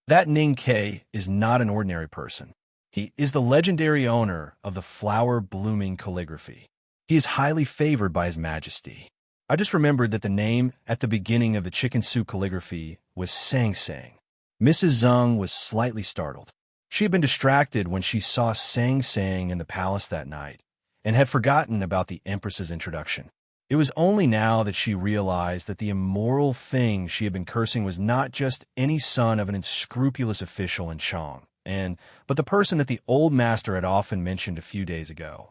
That Ning Kei is not an ordinary person. He is the legendary owner of the flower-blooming calligraphy. He is highly favored by His Majesty." I just remembered that the name at the beginning of the chicken soup calligraphy was Sang Sang. Mrs. Zeng was slightly startled. She had been distracted when she saw Sang Sang in the palace that night and had forgotten about the Empress's introduction. It was only now that she realized that the immoral thing she had been cursing was not just any son of an unscrupulous official in Chong, but the person that the old master had often mentioned a few days ago.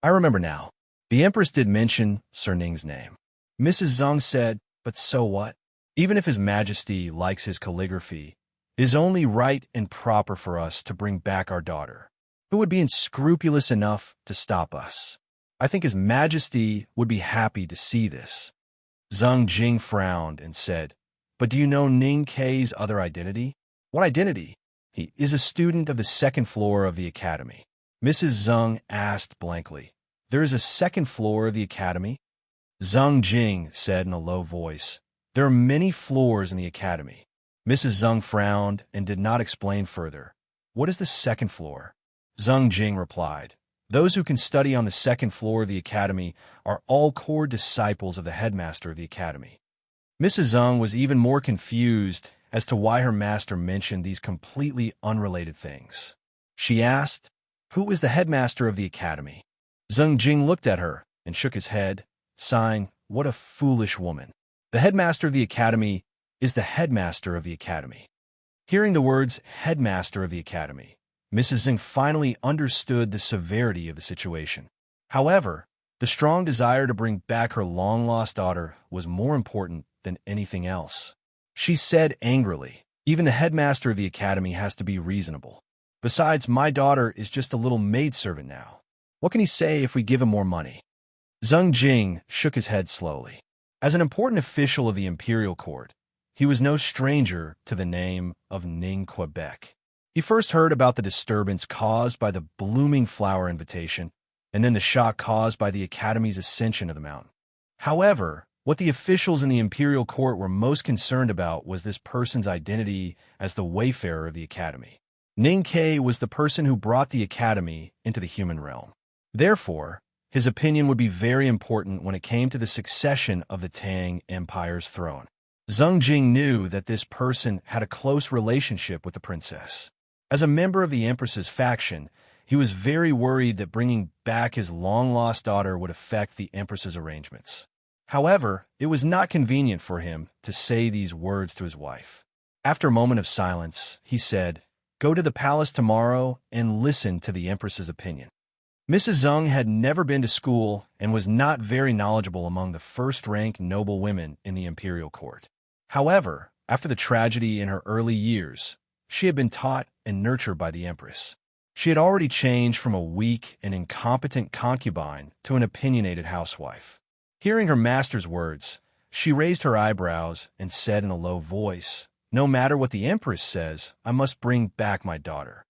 I remember now. The Empress did mention Sir Ning's name. Mrs. Zeng said, "But so what? Even if His Majesty likes his calligraphy, it is only right and proper for us to bring back our daughter. Who would be unscrupulous enough to stop us? I think His Majesty would be happy to see this." Zeng Jing frowned and said, "But do you know Ning Kei's other identity?" "What identity?" "He is a student of the second floor of the academy." Mrs. Zeng asked blankly. there is a second floor of the academy? Zheng Jing said in a low voice. There are many floors in the academy. Mrs. Zheng frowned and did not explain further. What is the second floor? Zheng Jing replied. Those who can study on the second floor of the academy are all core disciples of the headmaster of the academy. Mrs. Zheng was even more confused as to why her master mentioned these completely unrelated things. She asked, "Who is the headmaster of the academy?" Zheng Jing looked at her and shook his head, sighing, "What a foolish woman. The headmaster of the academy is the headmaster of the academy." Hearing the words headmaster of the academy, Mrs. Zheng finally understood the severity of the situation. However, the strong desire to bring back her long-lost daughter was more important than anything else. She said angrily, "Even the headmaster of the academy has to be reasonable. Besides, my daughter is just a little maidservant now. What can he say if we give him more money?" Zheng Jing shook his head slowly. As an important official of the imperial court, he was no stranger to the name of Ning Quebec. He first heard about the disturbance caused by the blooming flower invitation, and then the shock caused by the academy's ascension of the mountain. However, what the officials in the imperial court were most concerned about was this person's identity as the wayfarer of the academy. Ning Ke was the person who brought the academy into the human realm. Therefore, his opinion would be very important when it came to the succession of the Tang Empire's throne. Zheng Jing knew that this person had a close relationship with the princess. As a member of the Empress's faction, he was very worried that bringing back his long-lost daughter would affect the Empress's arrangements. However, it was not convenient for him to say these words to his wife. After a moment of silence, he said, "Go to the palace tomorrow and listen to the Empress's opinion." Mrs. Zheng had never been to school and was not very knowledgeable among the first-rank noble women in the imperial court. However, after the tragedy in her early years, she had been taught and nurtured by the Empress. She had already changed from a weak and incompetent concubine to an opinionated housewife. Hearing her master's words, she raised her eyebrows and said in a low voice, "No matter what the Empress says, I must bring back my daughter."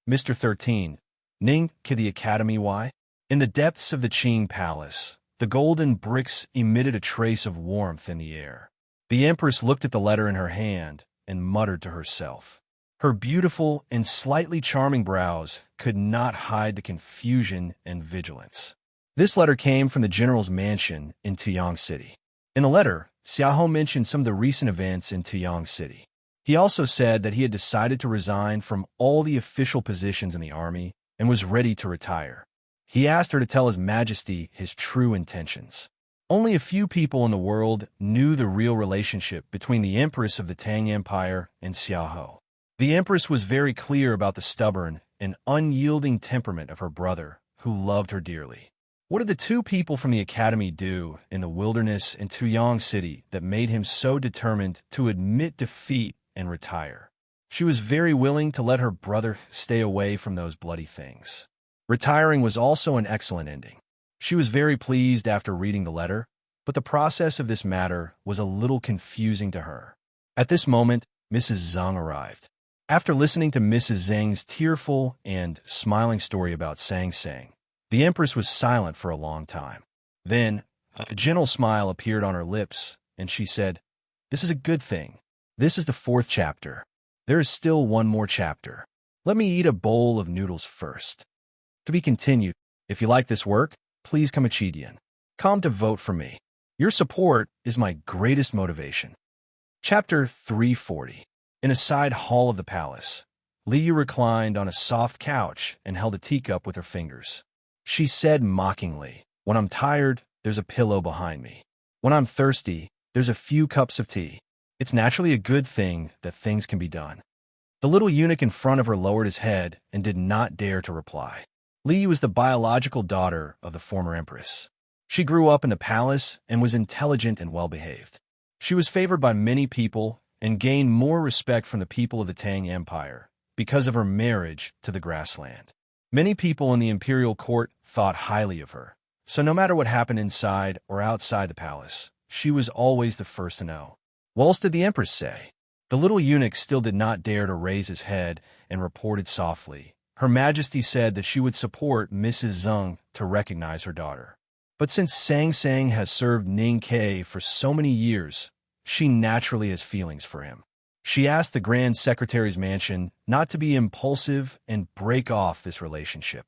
Mr. 13. Ning Ke the Academy. Why? In the depths of the Qing Palace, the golden bricks emitted a trace of warmth in the air. The Empress looked at the letter in her hand and muttered to herself. Her beautiful and slightly charming brows could not hide the confusion and vigilance. This letter came from the general's mansion in Tuyang City. In the letter, Xiaohou mentioned some of the recent events in Tuyang City. He also said that he had decided to resign from all the official positions in the army and was ready to retire. He asked her to tell His Majesty his true intentions. Only a few people in the world knew the real relationship between the Empress of the Tang Empire and Xiaohou. The Empress was very clear about the stubborn and unyielding temperament of her brother, who loved her dearly. What did the two people from the academy do in the wilderness in Tuyang City that made him so determined to admit defeat and retire? She was very willing to let her brother stay away from those bloody things. Retiring was also an excellent ending. She was very pleased after reading the letter, but the process of this matter was a little confusing to her. At this moment, Mrs. Zheng arrived. After listening to Mrs. Zheng's tearful and smiling story about Sang Sang, the Empress was silent for a long time. Then, a gentle smile appeared on her lips, and she said, "This is a good thing. This is the 4th chapter. There is still one more chapter. Let me eat a bowl of noodles first." To be continued. If you like this work, please come to vote for me. Your support is my greatest motivation. Chapter 340. In a side hall of the palace, Liu reclined on a soft couch and held a teacup with her fingers. She said mockingly, "When I'm tired, there's a pillow behind me. When I'm thirsty, there's a few cups of tea. It's naturally a good thing that things can be done." The little eunuch in front of her lowered his head and did not dare to reply. Liu was the biological daughter of the former empress. She grew up in the palace and was intelligent and well-behaved. She was favored by many people and gained more respect from the people of the Tang Empire because of her marriage to the grassland. Many people in the imperial court thought highly of her, so no matter what happened inside or outside the palace, she was always the first to know. What else did the empress say? The little eunuch still did not dare to raise his head and reported softly, Her Majesty said that she would support Mrs. Zeng to recognize her daughter. But since Sang Sang has served Ning Ke for so many years, she naturally has feelings for him. She asked the Grand Secretary's mansion not to be impulsive and break off this relationship.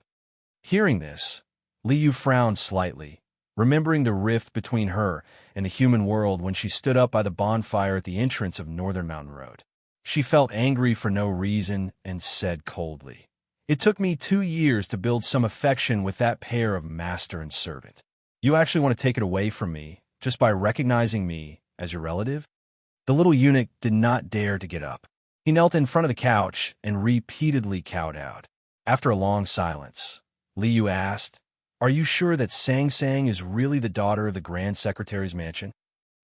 Hearing this, Liu frowned slightly, remembering the rift between her and the human world when she stood up by the bonfire at the entrance of Northern Mountain Road. She felt angry for no reason and said coldly, "It took me 2 years to build some affection with that pair of master and servant. You actually want to take it away from me just by recognizing me as your relative?" The little eunuch did not dare to get up. He knelt in front of the couch and repeatedly kowtowed. After a long silence, Liu asked, "Are you sure that Sang Sang is really the daughter of the Grand Secretary's mansion?"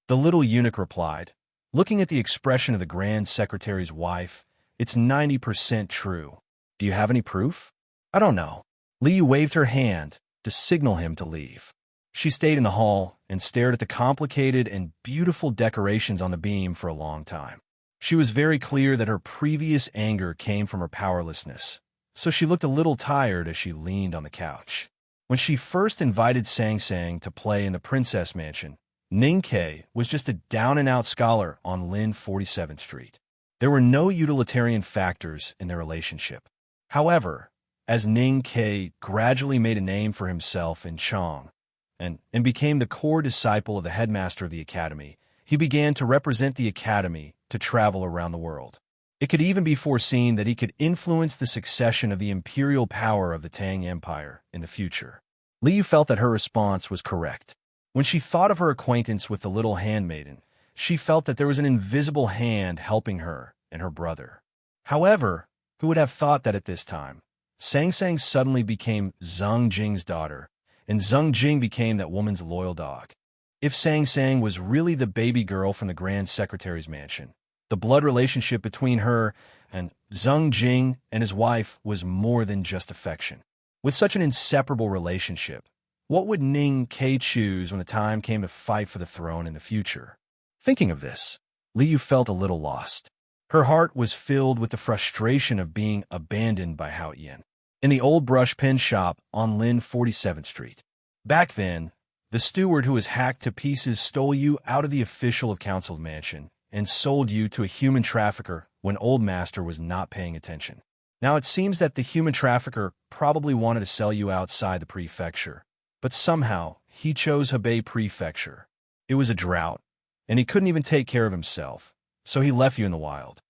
The little eunuch replied, "Looking at the expression of the Grand Secretary's wife, it's 90% true. Do you have any proof?" "I don't know." Liu waved her hand to signal him to leave. She stayed in the hall and stared at the complicated and beautiful decorations on the beam for a long time. She was very clear that her previous anger came from her powerlessness, so she looked a little tired as she leaned on the couch. When she first invited Sang Sang to play in the Princess Mansion, Ning Ke was just a down-and-out scholar on Lin 47th Street. There were no utilitarian factors in their relationship. However, as Ning Ke gradually made a name for himself in Chong, and became the core disciple of the headmaster of the academy, he began to represent the academy to travel around the world. It could even be foreseen that he could influence the succession of the imperial power of the Tang Empire in the future. Liu felt that her response was correct. When she thought of her acquaintance with the little handmaiden, she felt that there was an invisible hand helping her and her brother. However, who would have thought that at this time, Sang Sang suddenly became Zeng Jing's daughter, and Zeng Jing became that woman's loyal dog. If Sang Sang was really the baby girl from the Grand Secretary's mansion, the blood relationship between her and Zeng Jing and his wife was more than just affection. With such an inseparable relationship, what would Ning Ke choose when the time came to fight for the throne in the future? Thinking of this, Liu felt a little lost. Her heart was filled with the frustration of being abandoned by Hao Yan in the old brush pen shop on Lin 47th Street. Back then, the steward who was hacked to pieces stole you out of the official of Council's mansion and sold you to a human trafficker when Old Master was not paying attention. Now it seems that the human trafficker probably wanted to sell you outside the prefecture, but somehow he chose Hebei Prefecture. It was a drought, and he couldn't even take care of himself, so he left you in the wild.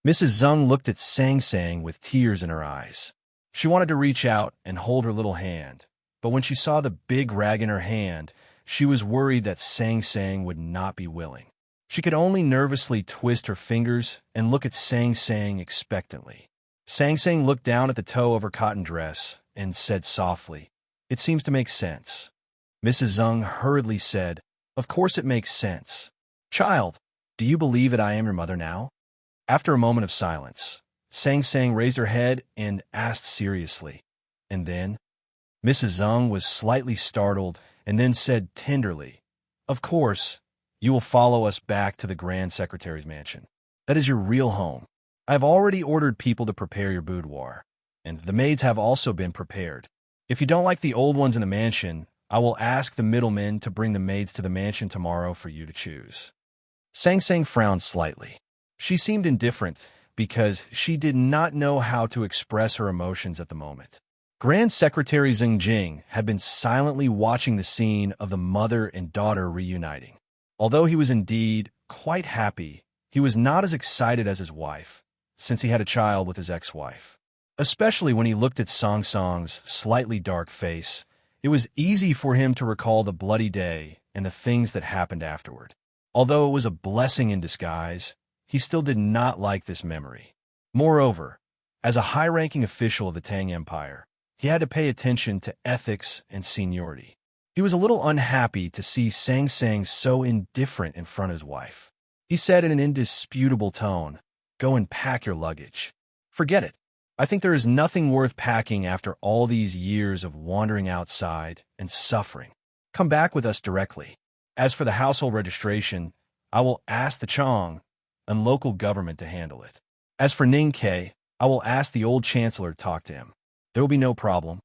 Mrs. Zeng looked at Sang Sang with tears in her eyes. She wanted to reach out and hold her little hand, but when she saw the big rag in her hand, she was worried that Sang Sang would not be willing. She could only nervously twist her fingers and look at Sang Sang expectantly. Sang Sang looked down at the toe of her cotton dress and said softly, "It seems to make sense." Mrs. Zeng hurriedly said, "Of course it makes sense. Child, do you believe that I am your mother now?" After a moment of silence, Sang Sang raised her head and asked seriously, "And then?" Mrs. Zeng was slightly startled and then said tenderly, "Of course, you will follow us back to the Grand Secretary's mansion. That is your real home. I have already ordered people to prepare your boudoir, and the maids have also been prepared. If you don't like the old ones in the mansion, I will ask the middlemen to bring the maids to the mansion tomorrow for you to choose." Sang Sang frowned slightly. She seemed indifferent because she did not know how to express her emotions at the moment. Grand Secretary Zeng Jing had been silently watching the scene of the mother and daughter reuniting. Although he was indeed quite happy, he was not as excited as his wife, since he had a child with his ex-wife. Especially when he looked at Song Song's slightly dark face, it was easy for him to recall the bloody day and the things that happened afterward. Although it was a blessing in disguise, he still did not like this memory. Moreover, as a high-ranking official of the Tang Empire, he had to pay attention to ethics and seniority. He was a little unhappy to see Sang Sang so indifferent in front of his wife. He said in an indisputable tone, "Go and pack your luggage. Forget it. I think there is nothing worth packing after all these years of wandering outside and suffering. Come back with us directly. As for the household registration, I will ask the Chong and local government to handle it. As for Ning Ke, I will ask the old chancellor to talk to him." There will be no problem,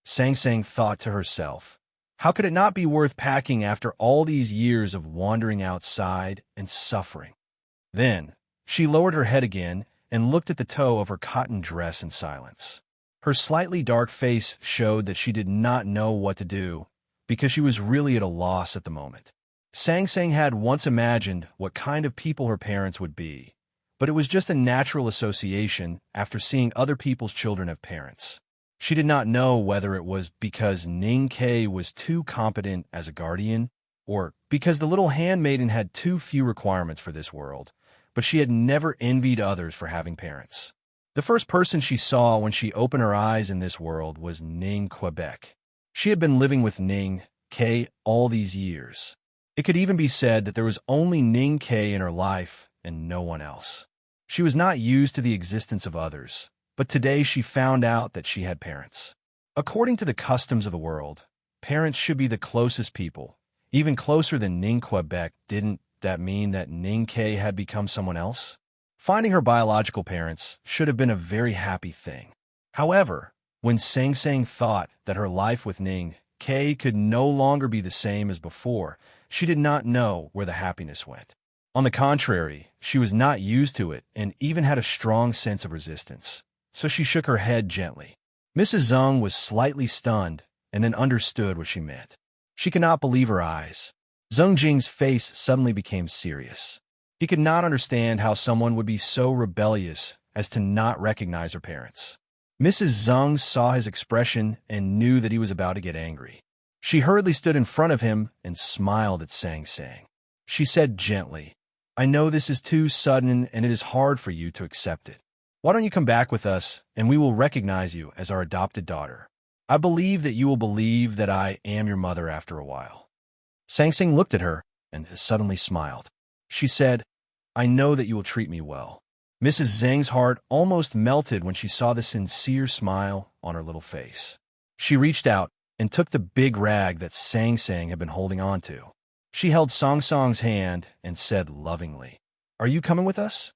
Sang Sang thought to herself. How could it not be worth packing after all these years of wandering outside and suffering? Then, she lowered her head again and looked at the toe of her cotton dress in silence. Her slightly dark face showed that she did not know what to do, because she was really at a loss at the moment. Sang Sang had once imagined what kind of people her parents would be, but it was just a natural association after seeing other people's children have parents. She did not know whether it was because Ning Ke was too competent as a guardian, or because the little handmaiden had too few requirements for this world, but she had never envied others for having parents. The first person she saw when she opened her eyes in this world was Ning Quebec. She had been living with Ning Ke all these years. It could even be said that there was only Ning Ke in her life and no one else. She was not used to the existence of others, but today she found out that she had parents. According to the customs of the world, parents should be the closest people, even closer than Ning Quebec. Didn't that mean that Ning Ke had become someone else? Finding her biological parents should have been a very happy thing. However, when Sang Sang thought that her life with Ning Ke could no longer be the same as before, she did not know where the happiness went. On the contrary, she was not used to it and even had a strong sense of resistance. So she shook her head gently. Mrs. Zeng was slightly stunned and then understood what she meant. She could not believe her eyes. Zeng Jing's face suddenly became serious. He could not understand how someone would be so rebellious as to not recognize her parents. Mrs. Zeng saw his expression and knew that he was about to get angry. She hurriedly stood in front of him and smiled at Sang Sang. She said gently, "I know this is too sudden and it is hard for you to accept it. Why don't you come back with us and we will recognize you as our adopted daughter? I believe that you will believe that I am your mother after a while." Sang Sang looked at her and suddenly smiled. She said, "I know that you will treat me well." Mrs. Zeng's heart almost melted when she saw the sincere smile on her little face. She reached out and took the big rag that Sang Sang had been holding on to. She held Song Song's hand and said lovingly, "Are you coming with us?"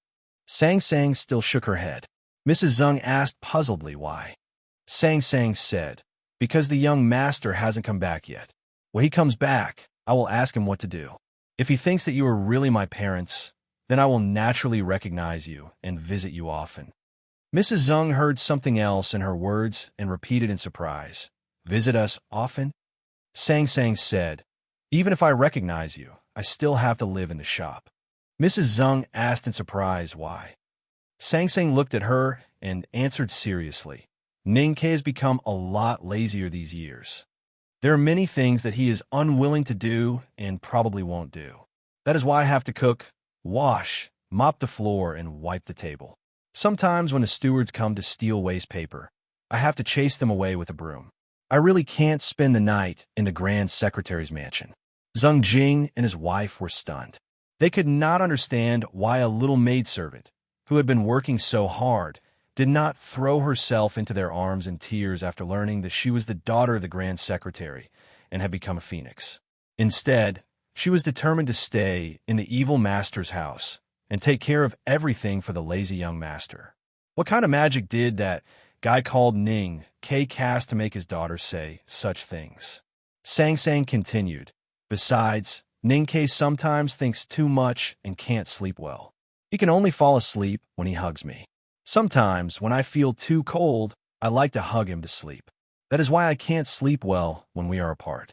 Sang Sang still shook her head. Mrs. Zeng asked puzzledly why. Sang Sang said, "Because the young master hasn't come back yet. When he comes back, I will ask him what to do. If he thinks that you are really my parents, then I will naturally recognize you and visit you often." Mrs. Zeng heard something else in her words and repeated in surprise, "Visit us often?" Sang Sang said, "Even if I recognize you, I still have to live in the shop." Mrs. Zeng asked in surprise why. Sang Sang looked at her and answered seriously, "Ning Ke has become a lot lazier these years. There are many things that he is unwilling to do and probably won't do. That is why I have to cook, wash, mop the floor, and wipe the table. Sometimes when the stewards come to steal waste paper, I have to chase them away with a broom. I really can't spend the night in the Grand Secretary's mansion." Zeng Jing and his wife were stunned. They could not understand why a little maidservant, who had been working so hard, did not throw herself into their arms in tears after learning that she was the daughter of the Grand Secretary and had become a phoenix. Instead, she was determined to stay in the evil master's house and take care of everything for the lazy young master. What kind of magic did that guy called Ning Ke cast to make his daughter say such things? Sang Sang continued, "Besides, Ning Ke sometimes thinks too much and can't sleep well. He can only fall asleep when he hugs me. Sometimes, when I feel too cold, I like to hug him to sleep. That is why I can't sleep well when we are apart."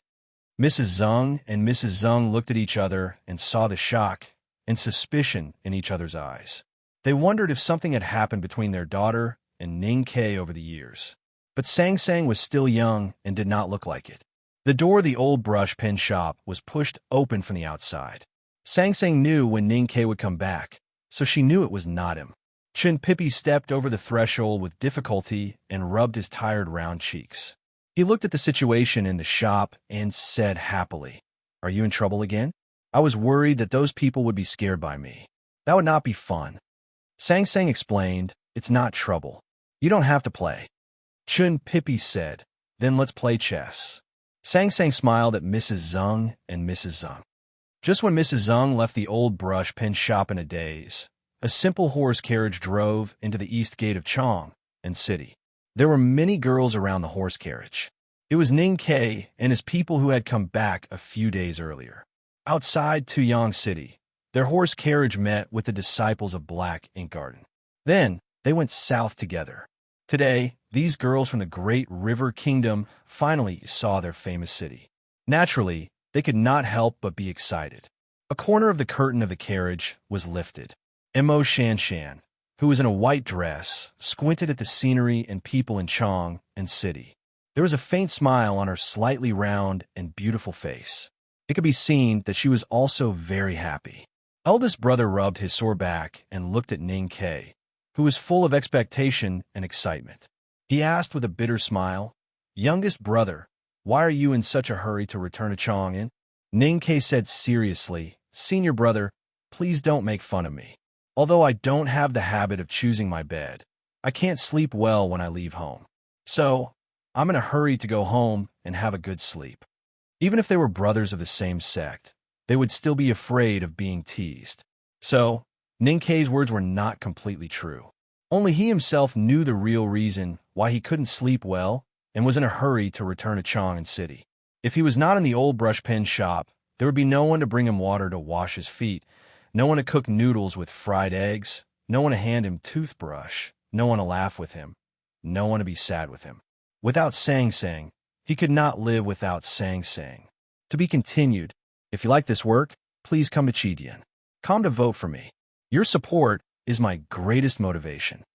Mrs. Zeng and Mrs. Zeng looked at each other and saw the shock and suspicion in each other's eyes. They wondered if something had happened between their daughter and Ning Ke over the years. But Sang Sang was still young and did not look like it. The door of the old brush pen shop was pushed open from the outside. Sang Sang knew when Ning Ke would come back, so she knew it was not him. Chin Pippi stepped over the threshold with difficulty and rubbed his tired round cheeks. He looked at the situation in the shop and said happily, "Are you in trouble again? I was worried that those people would be scared by me. That would not be fun." Sang Sang explained, "It's not trouble. You don't have to play." Chin Pippi said, "Then let's play chess." Sang Sang smiled at Mrs. Zeng and Mrs. Zeng. Just when Mrs. Zeng left the old brush pen shop in a daze, a simple horse carriage drove into the east gate of Chong and City. There were many girls around the horse carriage. It was Ning Ke and his people who had come back a few days earlier. Outside Tuyang City, their horse carriage met with the disciples of Black Ink Garden. Then, they went south together. Today, these girls from the Great River Kingdom finally saw their famous city. Naturally, they could not help but be excited. A corner of the curtain of the carriage was lifted. Mo Shanshan, who was in a white dress, squinted at the scenery and people in Chong and City. There was a faint smile on her slightly round and beautiful face. It could be seen that she was also very happy. Eldest brother rubbed his sore back and looked at Ning Ke, who was full of expectation and excitement. He asked with a bitter smile, "Youngest brother, why are you in such a hurry to return to Chong'an?" Ning Ke said seriously, "Senior brother, please don't make fun of me. Although I don't have the habit of choosing my bed, I can't sleep well when I leave home. So, I'm in a hurry to go home and have a good sleep." Even if they were brothers of the same sect, they would still be afraid of being teased. So, Ning Ke's words were not completely true. Only he himself knew the real reason why he couldn't sleep well and was in a hurry to return to Chong'an City. If he was not in the old brush pen shop, there would be no one to bring him water to wash his feet, no one to cook noodles with fried eggs, no one to hand him toothbrush, no one to laugh with him, no one to be sad with him. Without Sang Sang, he could not live without Sang Sang. To be continued. If you like this work, please come to Chidian. Come to vote for me. Your support is my greatest motivation.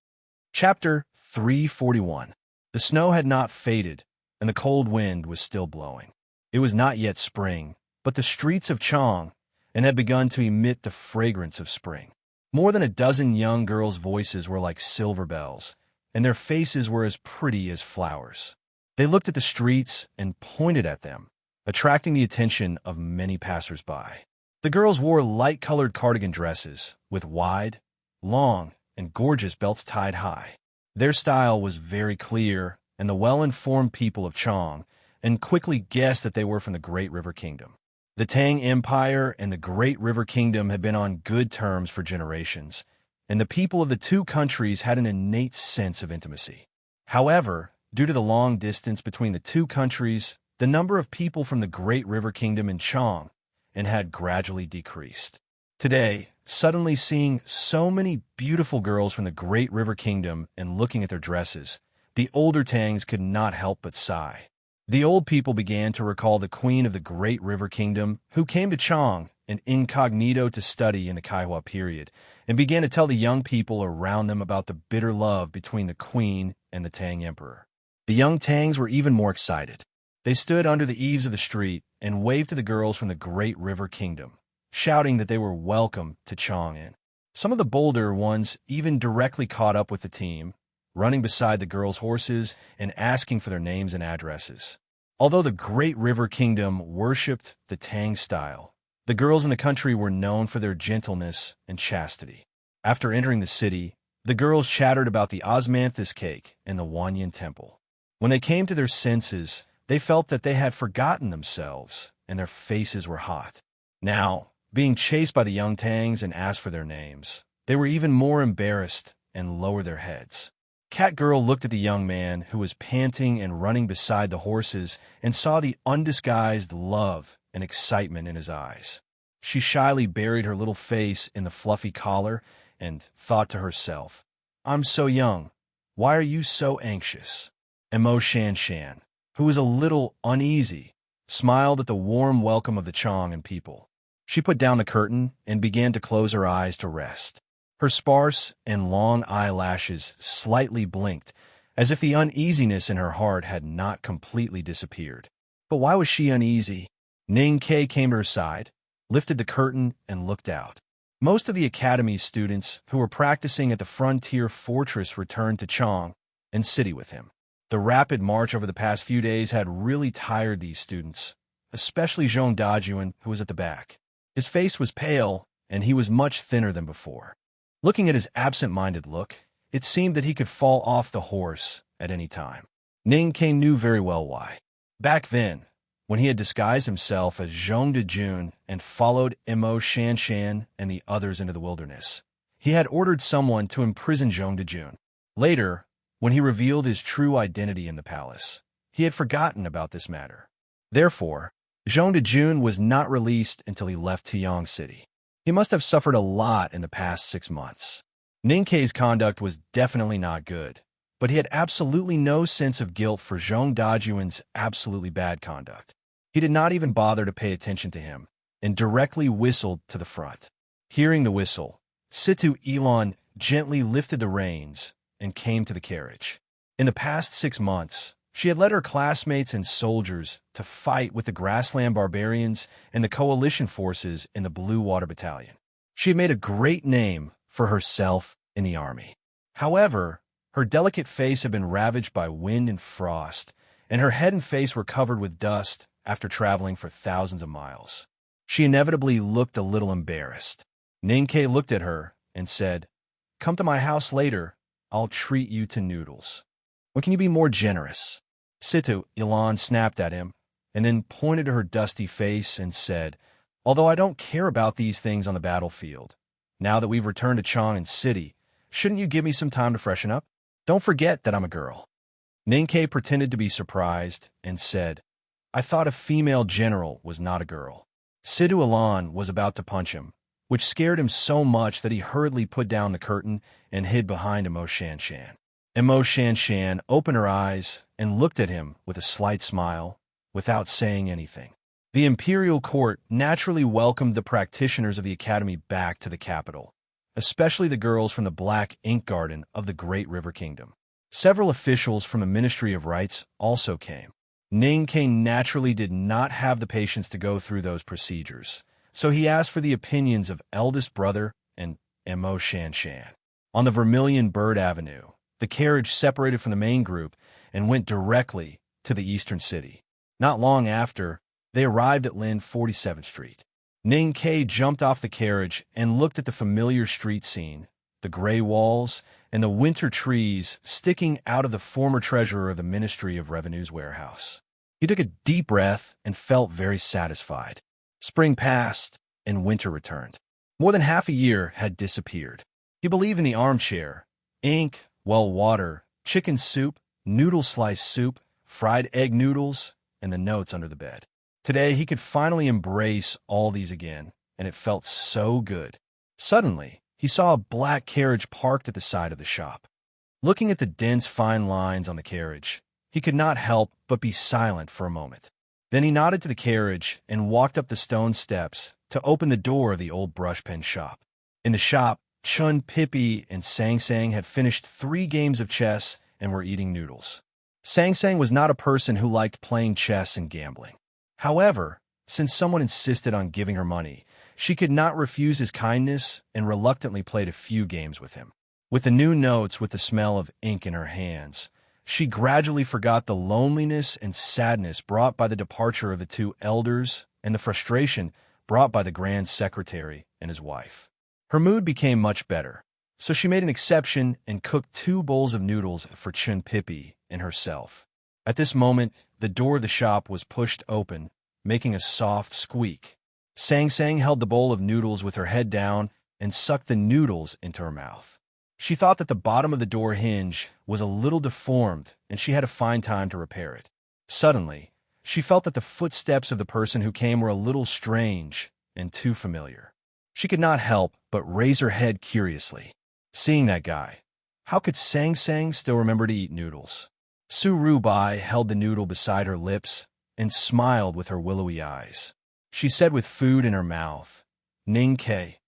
Chapter 341. The snow had not faded, and the cold wind was still blowing. It was not yet spring, but the streets of Chong and had begun to emit the fragrance of spring. More than a dozen young girls' voices were like silver bells, and their faces were as pretty as flowers. They looked at the streets and pointed at them, attracting the attention of many passers-by. The girls wore light-colored cardigan dresses with wide, long, and gorgeous belts tied high. Their style was very clear, and the well-informed people of Chong and quickly guessed that they were from the Great River Kingdom. The Tang Empire and the Great River Kingdom had been on good terms for generations, and the people of the two countries had an innate sense of intimacy. However, due to the long distance between the two countries, the number of people from the Great River Kingdom in Chong and had gradually decreased. Today, suddenly seeing so many beautiful girls from the Great River Kingdom and looking at their dresses, the older Tangs could not help but sigh. The old people began to recall the queen of the Great River Kingdom, who came to Chong and incognito to study in the Kaiwa period, and began to tell the young people around them about the bitter love between the queen and the Tang Emperor. The young Tangs were even more excited. They stood under the eaves of the street and waved to the girls from the Great River Kingdom, shouting that they were welcome to Chong'an. Some of the bolder ones even directly caught up with the team, running beside the girls' horses and asking for their names and addresses. Although the Great River Kingdom worshipped the Tang style, the girls in the country were known for their gentleness and chastity. After entering the city, the girls chattered about the osmanthus cake and the Wanyan Temple. When they came to their senses, they felt that they had forgotten themselves, and their faces were hot. Now, being chased by the young Tangs and asked for their names, they were even more embarrassed and lowered their heads. Cat Girl looked at the young man who was panting and running beside the horses and saw the undisguised love and excitement in his eyes. She shyly buried her little face in the fluffy collar and thought to herself, "I'm so young. Why are you so anxious?" Mo Shanshan, who was a little uneasy, smiled at the warm welcome of the Chong and people. She put down the curtain and began to close her eyes to rest. Her sparse and long eyelashes slightly blinked, as if the uneasiness in her heart had not completely disappeared. But why was she uneasy? Ning Ke came to her side, lifted the curtain, and looked out. Most of the academy's students who were practicing at the frontier fortress returned to Chong and City with him. The rapid march over the past few days had really tired these students, especially Zhong Dajuan, who was at the back. His face was pale, and he was much thinner than before. Looking at his absent-minded look, it seemed that he could fall off the horse at any time. Ning Ke knew very well why. Back then, when he had disguised himself as Zhong Dajun and followed Mo Shanshan and the others into the wilderness, he had ordered someone to imprison Zhong Dajun. Later, When he revealed his true identity in the palace, he had forgotten about this matter. Therefore, Zhang Dejun was not released until he left Tuyang City. He must have suffered a lot in the past 6 months. Ning Kei's conduct was definitely not good, but he had absolutely no sense of guilt for Zhang Dajuan's absolutely bad conduct. He did not even bother to pay attention to him, and directly whistled to the front. Hearing the whistle, Situ Elon gently lifted the reins and came to the carriage. In the past 6 months, she had led her classmates and soldiers to fight with the grassland barbarians and the coalition forces in the Blue Water Battalion. She had made a great name for herself in the army. However, her delicate face had been ravaged by wind and frost, and her head and face were covered with dust after traveling for thousands of miles. She inevitably looked a little embarrassed. Ning Kei looked at her and said, "Come to my house later. I'll treat you to noodles. When can you be more generous?" Situ Ilan snapped at him, and then pointed to her dusty face and said, "Although I don't care about these things on the battlefield, now that we've returned to Chang'an City, shouldn't you give me some time to freshen up? Don't forget that I'm a girl." Ning Kei pretended to be surprised and said, "I thought a female general was not a girl." Situ Ilan was about to punch him, which scared him so much that he hurriedly put down the curtain and hid behind Emo Shanshan. Emo Shanshan opened her eyes and looked at him with a slight smile, without saying anything. The imperial court naturally welcomed the practitioners of the academy back to the capital, especially the girls from the Black Ink Garden of the Great River Kingdom. Several officials from the Ministry of Rites also came. Ning Kei naturally did not have the patience to go through those procedures, so he asked for the opinions of eldest brother and Emo Shanshan. On the Vermilion Bird Avenue, the carriage separated from the main group and went directly to the eastern city. Not long after, they arrived at Lin 47th Street. Ning Kei jumped off the carriage and looked at the familiar street scene, the gray walls, and the winter trees sticking out of the former treasurer of the Ministry of Revenue's warehouse. He took a deep breath and felt very satisfied. Spring passed, and winter returned. More than half a year had disappeared. He believed in the armchair, ink, well water, chicken soup, noodle slice soup, fried egg noodles, and the notes under the bed. Today, he could finally embrace all these again, and it felt so good. Suddenly, he saw a black carriage parked at the side of the shop. Looking at the dense, fine lines on the carriage, he could not help but be silent for a moment. Then he nodded to the carriage and walked up the stone steps to open the door of the old brush pen shop. In the shop, Chun, Pippi, and Sang Sang had finished 3 games of chess and were eating noodles. Sang Sang was not a person who liked playing chess and gambling. However, since someone insisted on giving her money, she could not refuse his kindness and reluctantly played a few games with him. With the new notes with the smell of ink in her hands, she gradually forgot the loneliness and sadness brought by the departure of the 2 elders and the frustration brought by the Grand Secretary and his wife. Her mood became much better, so she made an exception and cooked 2 bowls of noodles for Chun Pippi and herself. At this moment, the door of the shop was pushed open, making a soft squeak. Sang Sang held the bowl of noodles with her head down and sucked the noodles into her mouth. She thought that the bottom of the door hinge was a little deformed and she had to find time to repair it. Suddenly, she felt that the footsteps of the person who came were a little strange and too familiar. She could not help but raise her head curiously. Seeing that guy, how could Sang Sang still remember to eat noodles? Su Rubai held the noodle beside her lips and smiled with her willowy eyes. She said with food in her mouth, "Ning Kei."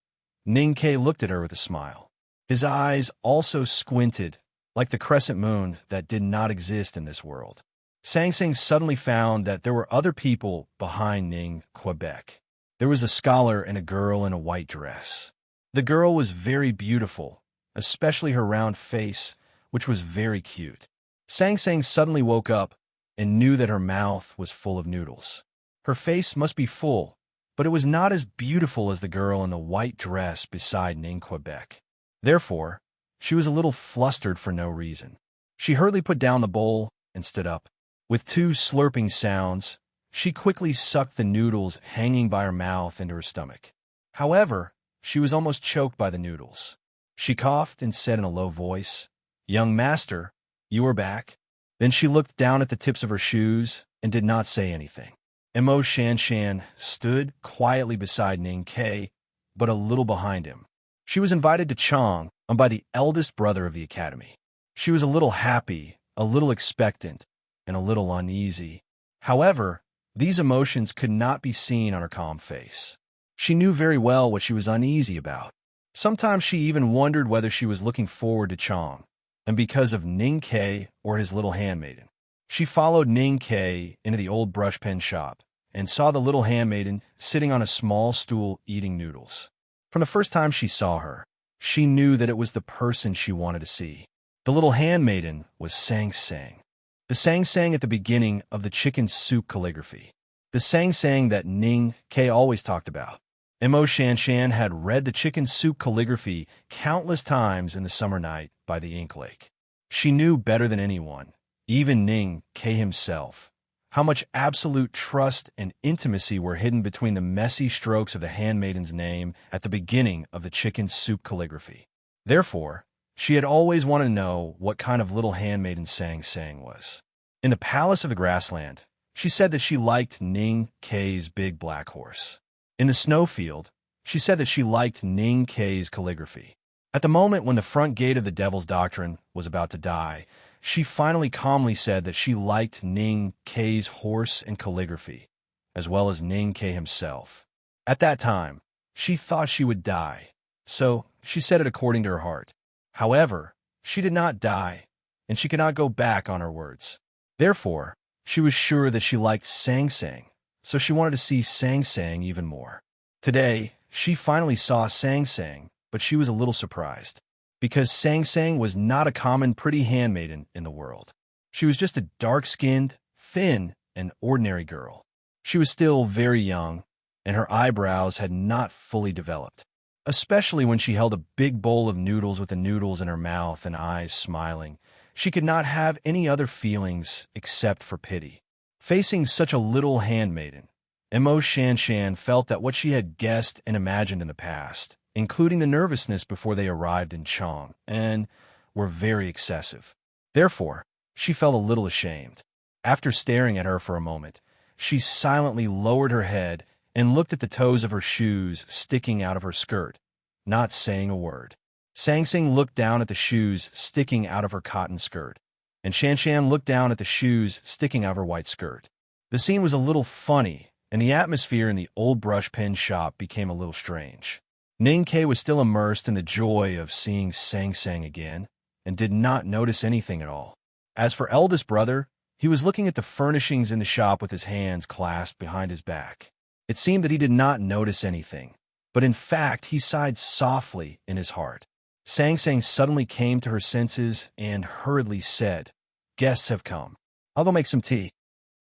Ning Kei looked at her with a smile. His eyes also squinted, like the crescent moon that did not exist in this world. Sang Sang suddenly found that there were other people behind Ning Quebec. There was a scholar and a girl in a white dress. The girl was very beautiful, especially her round face, which was very cute. Sang Sang suddenly woke up and knew that her mouth was full of noodles. Her face must be full, but it was not as beautiful as the girl in the white dress beside Ning Quebec. Therefore, she was a little flustered for no reason. She hurriedly put down the bowl and stood up. With 2 slurping sounds, she quickly sucked the noodles hanging by her mouth into her stomach. However, she was almost choked by the noodles. She coughed and said in a low voice, "Young master, You are back?" Then she looked down at the tips of her shoes and did not say anything. Mo Shanshan stood quietly beside Ning Ke, but a little behind him. She was invited to Chang by the eldest brother of the academy. She was a little happy, a little expectant, and a little uneasy. However, these emotions could not be seen on her calm face. She knew very well what she was uneasy about. Sometimes she even wondered whether she was looking forward to Chang, and because of Ning Ke or his little handmaiden. She followed Ning Ke into the old brush pen shop and saw the little handmaiden sitting on a small stool eating noodles. From the first time she saw her, she knew that it was the person she wanted to see. The little handmaiden was Sang Sang. The Sang Sang at the beginning of the chicken soup calligraphy. The Sang Sang that Ning Ke always talked about. Mo Shanshan had read the chicken soup calligraphy countless times in the summer night by the ink lake. She knew better than anyone, even Ning Ke himself, how much absolute trust and intimacy were hidden between the messy strokes of the handmaiden's name at the beginning of the chicken soup calligraphy. Therefore, she had always wanted to know what kind of little handmaiden Sang Sang was. In the palace of the grassland, she said that she liked Ning Ke's big black horse. In the snowfield, she said that she liked Ning Ke's calligraphy. At the moment when the front gate of the Devil's Doctrine was about to die, she finally calmly said that she liked Ning Ke's horse and calligraphy, as well as Ning Ke himself. At that time, she thought she would die, so she said it according to her heart. However, she did not die, and she could not go back on her words. Therefore, she was sure that she liked Sang Sang, so she wanted to see Sang Sang even more. Today, she finally saw Sang Sang, but she was a little surprised, because Sang Sang was not a common pretty handmaiden in the world. She was just a dark-skinned, thin, and ordinary girl. She was still very young, and her eyebrows had not fully developed, especially when she held a big bowl of noodles with the noodles in her mouth and eyes smiling. She could not have any other feelings except for pity. Facing such a little handmaiden, Mo Shanshan felt that what she had guessed and imagined in the past, including the nervousness before they arrived in Chang, were very excessive. Therefore, she felt a little ashamed. After staring at her for a moment, she silently lowered her head and looked at the toes of her shoes sticking out of her skirt, not saying a word. Sang Sang looked down at the shoes sticking out of her cotton skirt, and Shanshan looked down at the shoes sticking out of her white skirt. The scene was a little funny, and the atmosphere in the old brush pen shop became a little strange. Ning Ke was still immersed in the joy of seeing Sang Sang again, and did not notice anything at all. As for eldest brother, he was looking at the furnishings in the shop with his hands clasped behind his back. It seemed that he did not notice anything, but in fact he sighed softly in his heart. Sang Sang suddenly came to her senses and hurriedly said, "Guests have come. I'll go make some tea."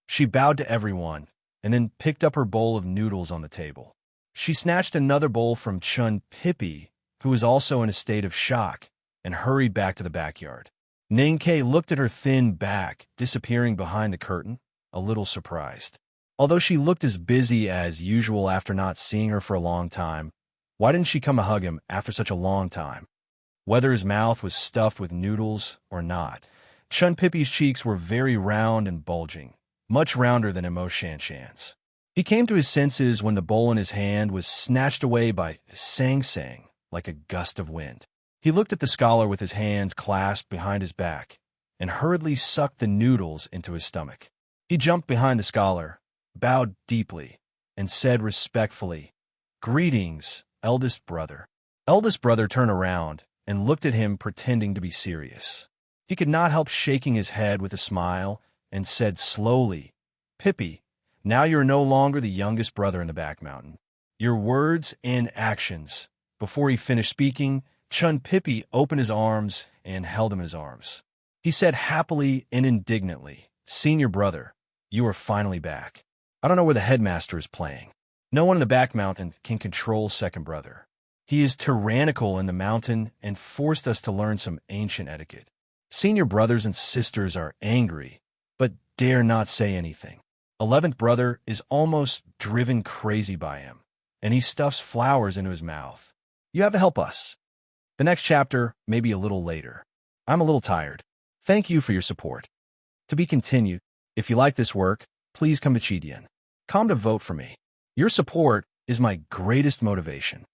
She bowed to everyone, and then picked up her bowl of noodles on the table. She snatched another bowl from Chun Pippi, who was also in a state of shock, and hurried back to the backyard. Ning Ke looked at her thin back disappearing behind the curtain, a little surprised. Although she looked as busy as usual after not seeing her for a long time, why didn't she come to hug him after such a long time? Whether his mouth was stuffed with noodles or not, Chun Pippi's cheeks were very round and bulging, much rounder than Mo Shanshan's. He came to his senses when the bowl in his hand was snatched away by Sang Sang like a gust of wind. He looked at the scholar with his hands clasped behind his back and hurriedly sucked the noodles into his stomach. He jumped behind the scholar, bowed deeply, and said respectfully, "Greetings, eldest brother." Eldest brother turned around and looked at him pretending to be serious. He could not help shaking his head with a smile and said slowly, "Pippi, now you are no longer the youngest brother in the back mountain. Your words and actions." Before he finished speaking, Chun Pippi opened his arms and held him in his arms. He said happily and indignantly, "Senior brother, you are finally back. I don't know where the headmaster is playing. No one in the back mountain can control second brother. He is tyrannical in the mountain and forced us to learn some ancient etiquette. Senior brothers and sisters are angry, but dare not say anything. 11th brother is almost driven crazy by him, and he stuffs flowers into his mouth. You have to help us." The next chapter may be a little later. I'm a little tired. Thank you for your support. To be continued. If you like this work, please come to Chidian. Come to vote for me. Your support is my greatest motivation.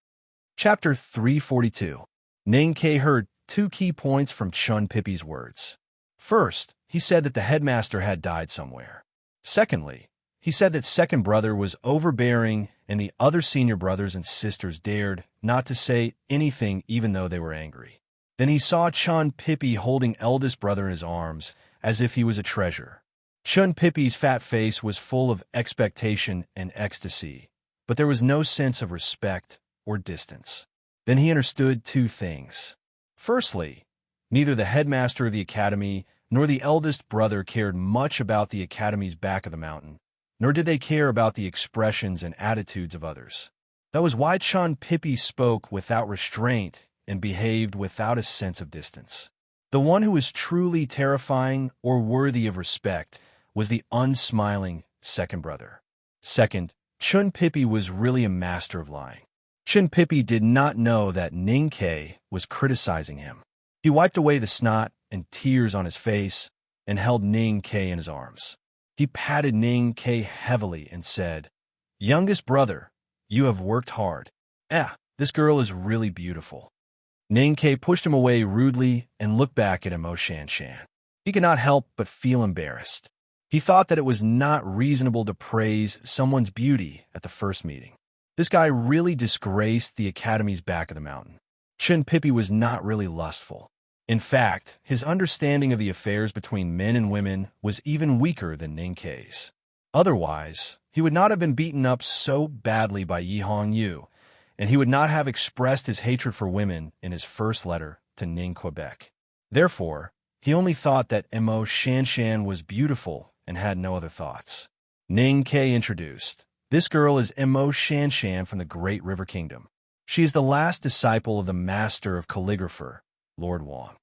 Chapter 342. Ning Ke heard two key points from Chun Pippi's words. First, he said that the headmaster had died somewhere. Secondly, he said that second brother was overbearing and the other senior brothers and sisters dared not to say anything even though they were angry. Then he saw Chun Pippi holding eldest brother in his arms as if he was a treasure. Chun Pippi's fat face was full of expectation and ecstasy, but there was no sense of respect or distance. Then he understood two things. Firstly, neither the headmaster of the academy nor the eldest brother cared much about the academy's back of the mountain, nor did they care about the expressions and attitudes of others. That was why Chun Pippi spoke without restraint and behaved without a sense of distance. The one who was truly terrifying or worthy of respect was the unsmiling second brother. Second, Chun Pippi was really a master of lying. Chun Pippi did not know that Ning Ke was criticizing him. He wiped away the snot and tears on his face and held Ning Ke in his arms. He patted Ning Ke heavily and said, "Youngest brother, you have worked hard. This girl is really beautiful." Ning Ke pushed him away rudely and looked back at Mo Shanshan. He could not help but feel embarrassed. He thought that it was not reasonable to praise someone's beauty at the first meeting. This guy really disgraced the academy's back of the mountain. Chun Pippi was not really lustful. In fact, his understanding of the affairs between men and women was even weaker than Ning Ke's. Otherwise, he would not have been beaten up so badly by Yi Hong Yu, and he would not have expressed his hatred for women in his first letter to Ning Quebec. Therefore, he only thought that Mo Shanshan was beautiful and had no other thoughts. Ning Ke introduced, "This girl is Mo Shanshan from the Great River Kingdom. She is the last disciple of the master of calligrapher, Lord Wang."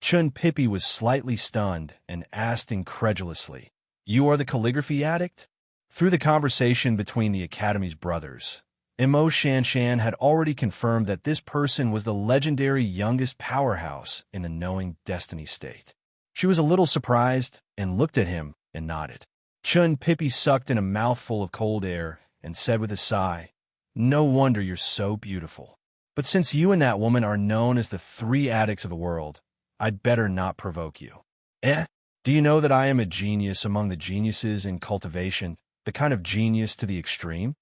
Chun Pippi was slightly stunned and asked incredulously, "You are the calligraphy addict?" Through the conversation between the academy's brothers, Mo Shanshan had already confirmed that this person was the legendary youngest powerhouse in the knowing destiny state. She was a little surprised and looked at him and nodded. Chun Pippi sucked in a mouthful of cold air and said with a sigh, "No wonder you're so beautiful. But since you and that woman are known as the three addicts of the world, I'd better not provoke you. Do you know that I am a genius among the geniuses in cultivation, the kind of genius to the extreme?"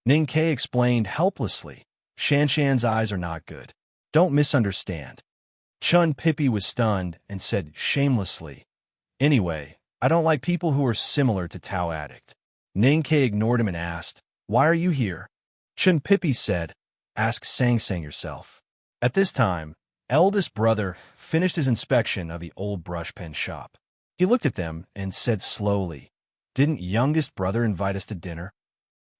Ning Ke explained helplessly, "Shanshan's eyes are not good. Don't misunderstand." Chun Pippi was stunned and said shamelessly, "Anyway, I don't like people who are similar to Tao Addict." Ning Ke ignored him and asked, "Why are you here?" Chun Pippi said, "Ask Sang Sang yourself." At this time, eldest brother finished his inspection of the old brush pen shop. He looked at them and said slowly, "Didn't youngest brother invite us to dinner?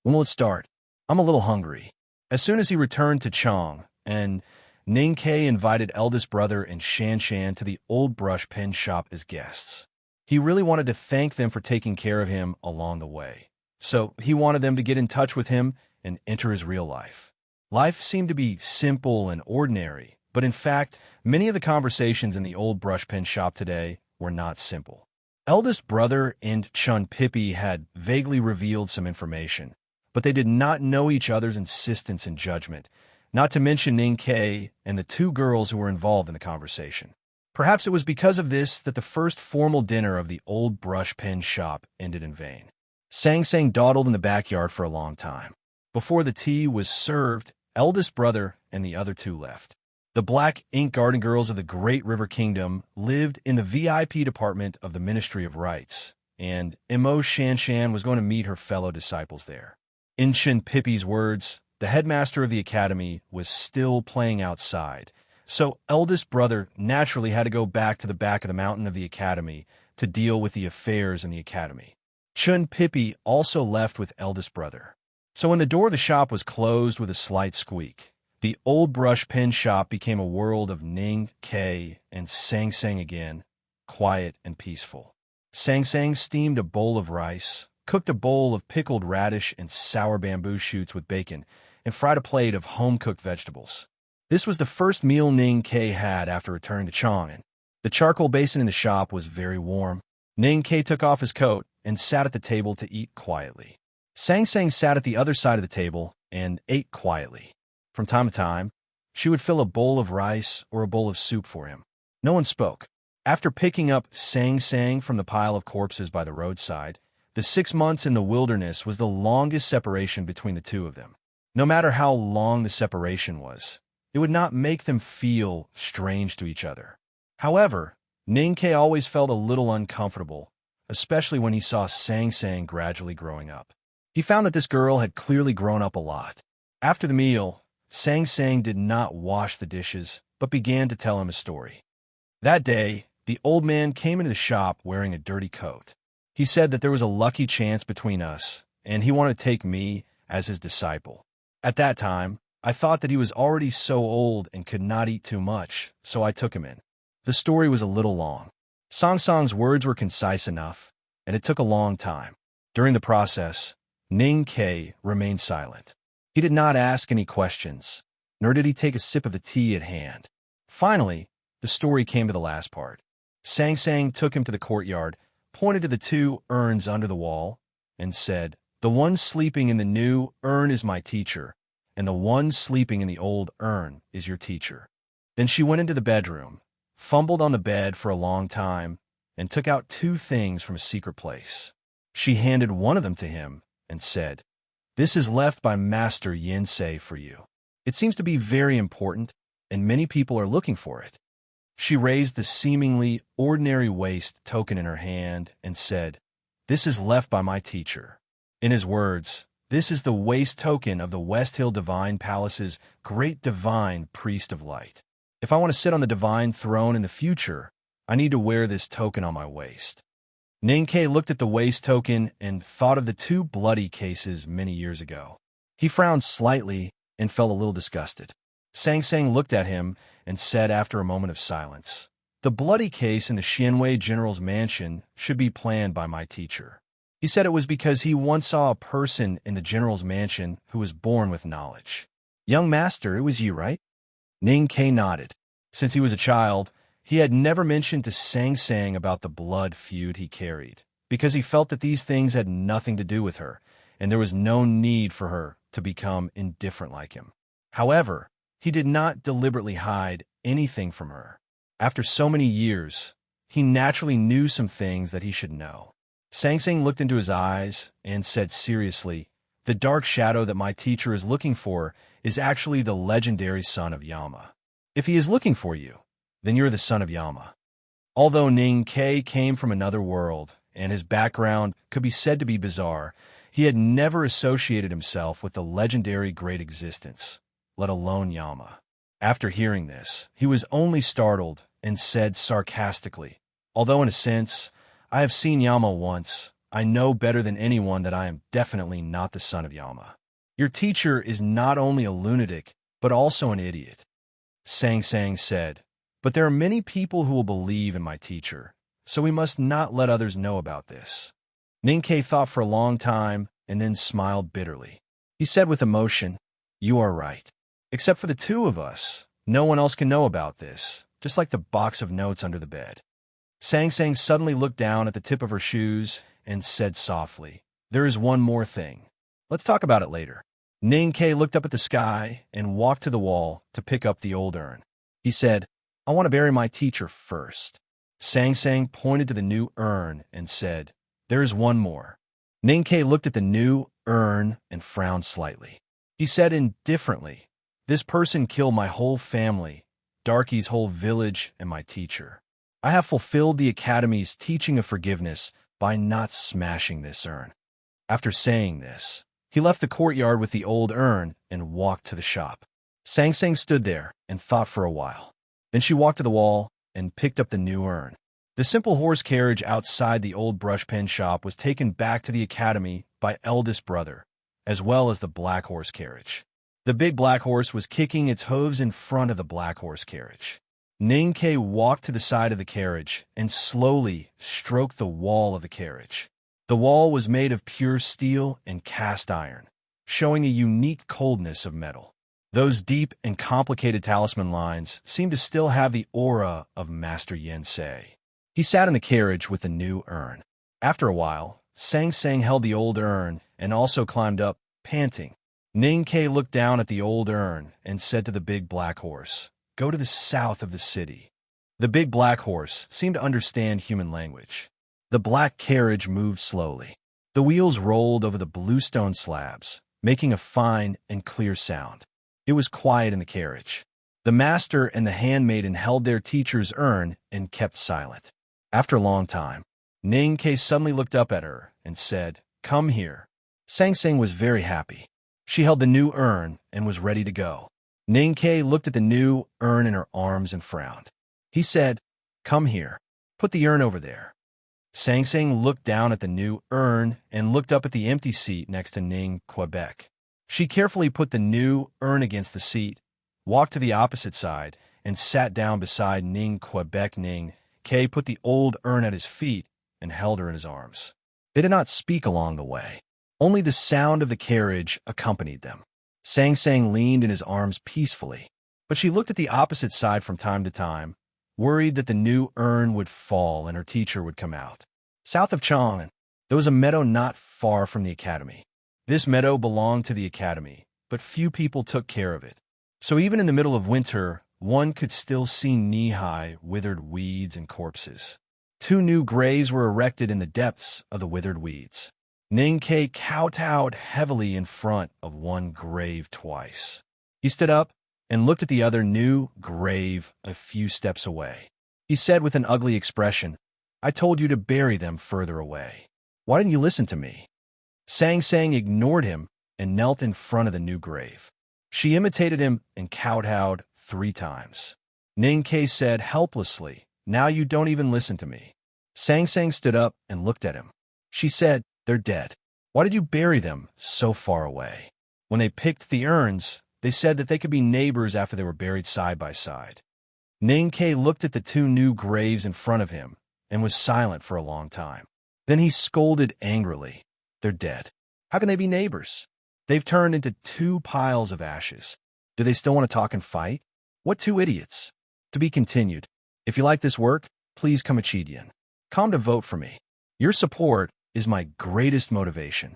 When will it start? I'm a little hungry." As soon as he returned to Chong, and Ning Ke invited eldest brother and Shanshan to the old brush pen shop as guests. He really wanted to thank them for taking care of him along the way. So he wanted them to get in touch with him and enter his real life. Life seemed to be simple and ordinary, but in fact, many of the conversations in the old brush pen shop today were not simple. Eldest brother and Chun Pippi had vaguely revealed some information, but they did not know each other's insistence and judgment, not to mention Ning Ke and the two girls who were involved in the conversation. Perhaps it was because of this that the first formal dinner of the old brush pen shop ended in vain. Sang Sang dawdled in the backyard for a long time. Before the tea was served, eldest brother and the other two left. The black ink garden girls of the Great River Kingdom lived in the VIP department of the Ministry of Rights, and Mo Shanshan was going to meet her fellow disciples there. In Chun Pippi's words, the headmaster of the academy was still playing outside, so eldest brother naturally had to go back to the back of the mountain of the academy to deal with the affairs in the academy. Chun Pippi also left with eldest brother. So when the door of the shop was closed with a slight squeak, the old brush pen shop became a world of Ning Ke and Sang Sang again, quiet and peaceful. Sang Sang steamed a bowl of rice, cooked a bowl of pickled radish and sour bamboo shoots with bacon, and fried a plate of home-cooked vegetables. This was the first meal Ning Ke had after returning to Chang'an. The charcoal basin in the shop was very warm. Ning Ke took off his coat and sat at the table to eat quietly. Sang Sang sat at the other side of the table and ate quietly. From time to time, she would fill a bowl of rice or a bowl of soup for him. No one spoke. After picking up Sang Sang from the pile of corpses by the roadside, the 6 months in the wilderness was the longest separation between the two of them. No matter how long the separation was, it would not make them feel strange to each other. However, Ning Ke always felt a little uncomfortable, especially when he saw Sang Sang gradually growing up. He found that this girl had clearly grown up a lot. After the meal, Sang Sang did not wash the dishes, but began to tell him a story. That day, the old man came into the shop wearing a dirty coat. He said that there was a lucky chance between us, and he wanted to take me as his disciple. At that time, I thought that he was already so old and could not eat too much, so I took him in. The story was a little long. Sang Sang's words were concise enough, and it took a long time. During the process, Ning Ke remained silent. He did not ask any questions, nor did he take a sip of the tea at hand. Finally, the story came to the last part. Sang Sang took him to the courtyard, pointed to the 2 urns under the wall, and said, "The one sleeping in the new urn is my teacher, and the one sleeping in the old urn is your teacher." Then she went into the bedroom, fumbled on the bed for a long time, and took out 2 things from a secret place. She handed one of them to him and said, "This is left by Master Yinsei for you. It seems to be very important, and many people are looking for it." She raised the seemingly ordinary waist token in her hand and said, "This is left by my teacher." In his words, "This is the waist token of the West Hill Divine Palace's great divine priest of light. If I want to sit on the divine throne in the future, I need to wear this token on my waist." Ning Ke looked at the waist token and thought of the 2 bloody cases many years ago. He frowned slightly and felt a little disgusted. Sang Sang looked at him and said after a moment of silence, "The bloody case in the Xianwei General's mansion should be planned by my teacher." He said it was because he once saw a person in the General's mansion who was born with knowledge. "Young master, it was you, right?" Ning Ke nodded. Since he was a child, he had never mentioned to Sang Sang about the blood feud he carried, because he felt that these things had nothing to do with her, and there was no need for her to become indifferent like him. However, he did not deliberately hide anything from her. After so many years, he naturally knew some things that he should know. Sang Sang looked into his eyes and said seriously, "The dark shadow that my teacher is looking for is actually the legendary son of Yama. If he is looking for you, then you're the son of Yama." Although Ning Ke came from another world, and his background could be said to be bizarre, he had never associated himself with the legendary great existence, let alone Yama. After hearing this, he was only startled and said sarcastically, "Although in a sense, I have seen Yama once, I know better than anyone that I am definitely not the son of Yama. Your teacher is not only a lunatic, but also an idiot." Sang Sang said, "But there are many people who will believe in my teacher, so we must not let others know about this." Ning Ke thought for a long time and then smiled bitterly. He said with emotion, "You are right. Except for the 2 of us, no one else can know about this, just like the box of notes under the bed." Sang Sang suddenly looked down at the tip of her shoes and said softly, "There is one more thing. Let's talk about it later." Ning Ke looked up at the sky and walked to the wall to pick up the old urn. He said, "I want to bury my teacher first." Sang Sang pointed to the new urn and said, "There is one more." Ning Ke looked at the new urn and frowned slightly. He said indifferently, "This person killed my whole family, Darky's whole village, and my teacher. I have fulfilled the Academy's teaching of forgiveness by not smashing this urn." After saying this, he left the courtyard with the old urn and walked to the shop. Sang Sang stood there and thought for a while. Then she walked to the wall and picked up the new urn. The simple horse carriage outside the old brush pen shop was taken back to the academy by eldest brother, as well as the black horse carriage. The big black horse was kicking its hooves in front of the black horse carriage. Ning Ke walked to the side of the carriage and slowly stroked the wall of the carriage. The wall was made of pure steel and cast iron, showing a unique coldness of metal. Those deep and complicated talisman lines seemed to still have the aura of Master Yen Sei. He sat in the carriage with the new urn. After a while, Sang Sang held the old urn and also climbed up, panting. Ning Ke looked down at the old urn and said to the big black horse, "Go to the south of the city." The big black horse seemed to understand human language. The black carriage moved slowly. The wheels rolled over the bluestone slabs, making a fine and clear sound. It was quiet in the carriage. The master and the handmaiden held their teacher's urn and kept silent. After a long time, Ning Ke suddenly looked up at her and said, "Come here." Sang Sang was very happy. She held the new urn and was ready to go. Ning Ke looked at the new urn in her arms and frowned. He said, "Come here. Put the urn over there." Sang Sang looked down at the new urn and looked up at the empty seat next to Ning Quebec. She carefully put the new urn against the seat, walked to the opposite side, and sat down beside Ning Quebec. Ning Ke put the old urn at his feet and held her in his arms. They did not speak along the way. Only the sound of the carriage accompanied them. Sang Sang leaned in his arms peacefully, but she looked at the opposite side from time to time, worried that the new urn would fall and her teacher would come out. South of Chang'an, there was a meadow not far from the academy. This meadow belonged to the academy, but few people took care of it. So even in the middle of winter, one could still see knee-high, withered weeds and corpses. 2 new graves were erected in the depths of the withered weeds. Ning Ke kowtowed heavily in front of one grave twice. He stood up and looked at the other new grave a few steps away. He said with an ugly expression, "I told you to bury them further away. Why didn't you listen to me?" Sang Sang ignored him and knelt in front of the new grave. She imitated him and kowtowed 3 times. Ning Ke said helplessly, "Now you don't even listen to me." Sang Sang stood up and looked at him. She said, "They're dead. Why did you bury them so far away?" When they picked the urns, they said that they could be neighbors after they were buried side by side. Ning Ke looked at the 2 new graves in front of him and was silent for a long time. Then he scolded angrily. "They're dead. How can they be neighbors? They've turned into 2 piles of ashes. Do they still want to talk and fight? What 2 idiots?" To be continued. If you like this work, please come Chidian. Come to vote for me. Your support is my greatest motivation.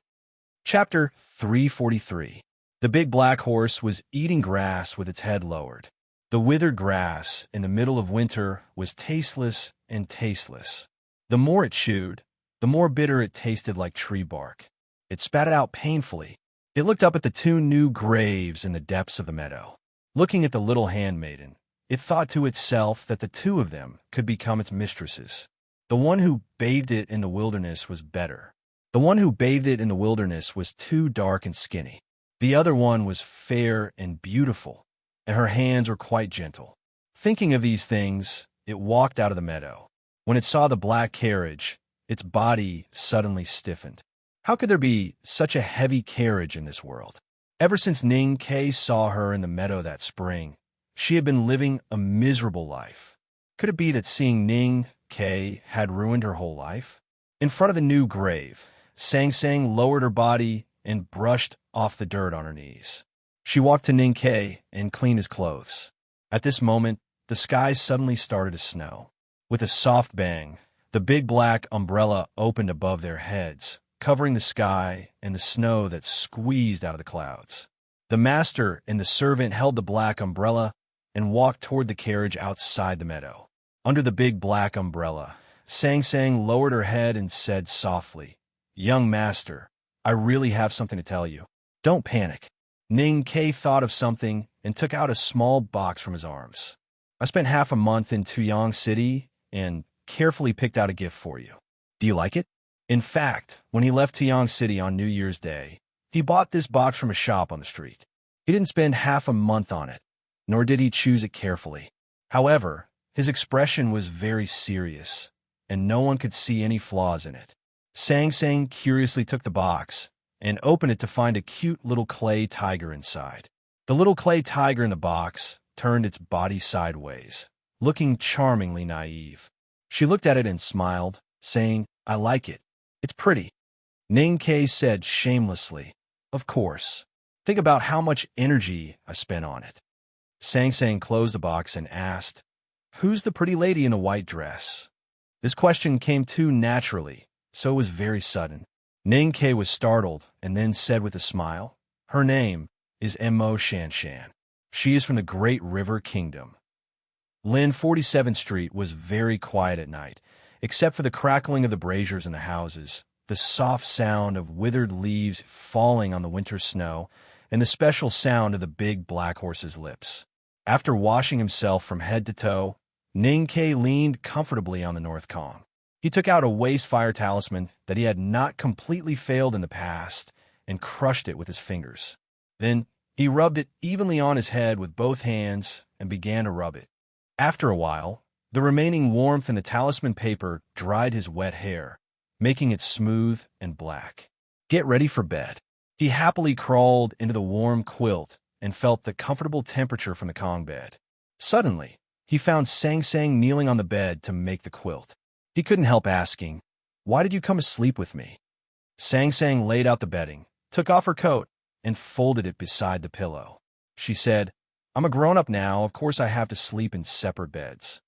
Chapter 343. The big black horse was eating grass with its head lowered. The withered grass in the middle of winter was tasteless and tasteless. The more it chewed, the more bitter it tasted like tree bark. It spat it out painfully. It looked up at the 2 new graves in the depths of the meadow. Looking at the little handmaiden, it thought to itself that the 2 of them could become its mistresses. The one who bathed it in the wilderness was better. The one who bathed it in the wilderness was too dark and skinny. The other one was fair and beautiful, and her hands were quite gentle. Thinking of these things, it walked out of the meadow. When it saw the black carriage, its body suddenly stiffened. How could there be such a heavy carriage in this world? Ever since Ning Ke saw her in the meadow that spring, she had been living a miserable life. Could it be that seeing Ning Ke had ruined her whole life? In front of the new grave, Sang Sang lowered her body and brushed off the dirt on her knees. She walked to Ning Ke and cleaned his clothes. At this moment, the sky suddenly started to snow. With a soft bang, the big black umbrella opened above their heads, covering the sky and the snow that squeezed out of the clouds. The master and the servant held the black umbrella and walked toward the carriage outside the meadow. Under the big black umbrella, Sang Sang lowered her head and said softly, "Young master, I really have something to tell you. Don't panic." Ning Ke thought of something and took out a small box from his arms. "I spent half a month in Tuyang City and carefully picked out a gift for you. Do you like it?" In fact, when he left Tuyang City on New Year's Day, he bought this box from a shop on the street. He didn't spend half a month on it, nor did he choose it carefully. However, his expression was very serious, and no one could see any flaws in it. Sang Sang curiously took the box and opened it to find a cute little clay tiger inside. The little clay tiger in the box turned its body sideways, looking charmingly naive. She looked at it and smiled, saying, "I like it. It's pretty." Ning Ke said shamelessly, "Of course. Think about how much energy I spent on it. Sang Sang closed the box and asked, "Who's the pretty lady in the white dress?" This question came too naturally, so it was very sudden. Ning Ke was startled and then said with a smile, "Her name is Mo Shan Shan. She is from the Great River Kingdom." Lin 47th Street was very quiet at night, except for the crackling of the braziers in the houses, the soft sound of withered leaves falling on the winter snow, and the special sound of the big black horse's lips. After washing himself from head to toe, Ning Ke leaned comfortably on the North Kong. He took out a waste fire talisman that he had not completely failed in the past and crushed it with his fingers. Then he rubbed it evenly on his head with both hands and began to rub it. After a while, the remaining warmth in the talisman paper dried his wet hair, making it smooth and black. Get ready for bed. He happily crawled into the warm quilt and felt the comfortable temperature from the Kong bed. Suddenly, he found Sang Sang kneeling on the bed to make the quilt. He couldn't help asking, "Why did you come to sleep with me?" Sang Sang laid out the bedding, took off her coat, and folded it beside the pillow. She said, "I'm a grown-up now, of course I have to sleep in separate beds."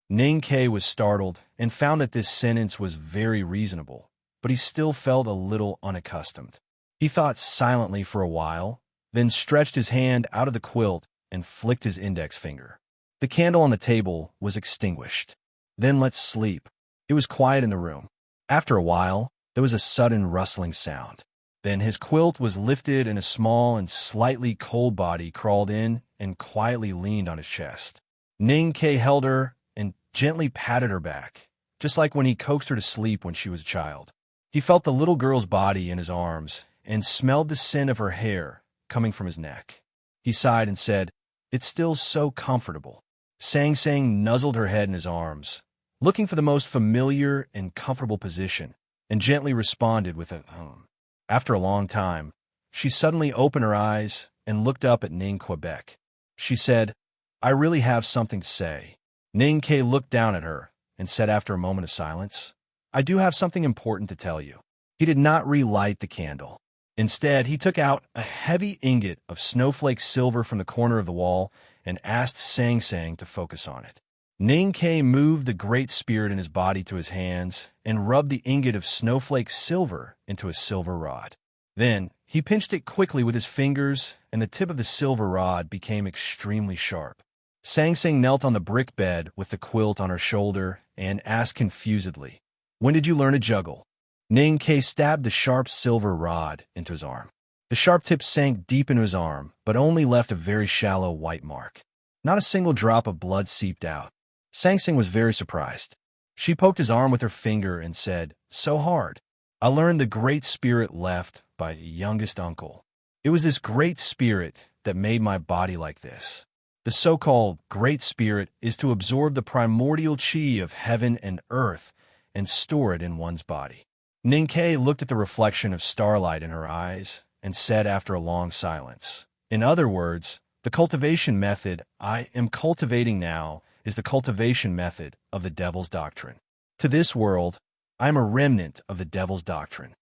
Ning Ke was startled and found that this sentence was very reasonable, but he still felt a little unaccustomed. He thought silently for a while, then stretched his hand out of the quilt and flicked his index finger. The candle on the table was extinguished. "Then let's sleep." It was quiet in the room. After a while, there was a sudden rustling sound. Then his quilt was lifted and a small and slightly cold body crawled in and quietly leaned on his chest. Ning Ke held her and gently patted her back, just like when he coaxed her to sleep when she was a child. He felt the little girl's body in his arms and smelled the scent of her hair coming from his neck. He sighed and said, "It's still so comfortable." Sang Sang nuzzled her head in his arms, looking for the most familiar and comfortable position, and gently responded with a hum. After a long time, she suddenly opened her eyes and looked up at Ning Quebec. She said, "I really have something to say." Ning Ke looked down at her and said after a moment of silence, "I do have something important to tell you." He did not relight the candle. Instead, he took out a heavy ingot of snowflake silver from the corner of the wall and asked Sang Sang to focus on it. Ning Ke moved the Great Spirit in his body to his hands and rubbed the ingot of snowflake silver into a silver rod. Then he pinched it quickly with his fingers, and the tip of the silver rod became extremely sharp. Sang Sang knelt on the brick bed with the quilt on her shoulder and asked confusedly, "When did you learn to juggle?" Ning Ke stabbed the sharp silver rod into his arm. The sharp tip sank deep into his arm, but only left a very shallow white mark. Not a single drop of blood seeped out. Sang Sang was very surprised. She poked his arm with her finger and said, "So hard. I learned the Great Spirit left by a youngest uncle. It was this Great Spirit that made my body like this." The so-called Great Spirit is to absorb the primordial chi of heaven and earth and store it in one's body. Ning Ke looked at the reflection of starlight in her eyes and said after a long silence, "In other words, the cultivation method I am cultivating now is the cultivation method of the devil's doctrine. To this world, I am a remnant of the devil's doctrine."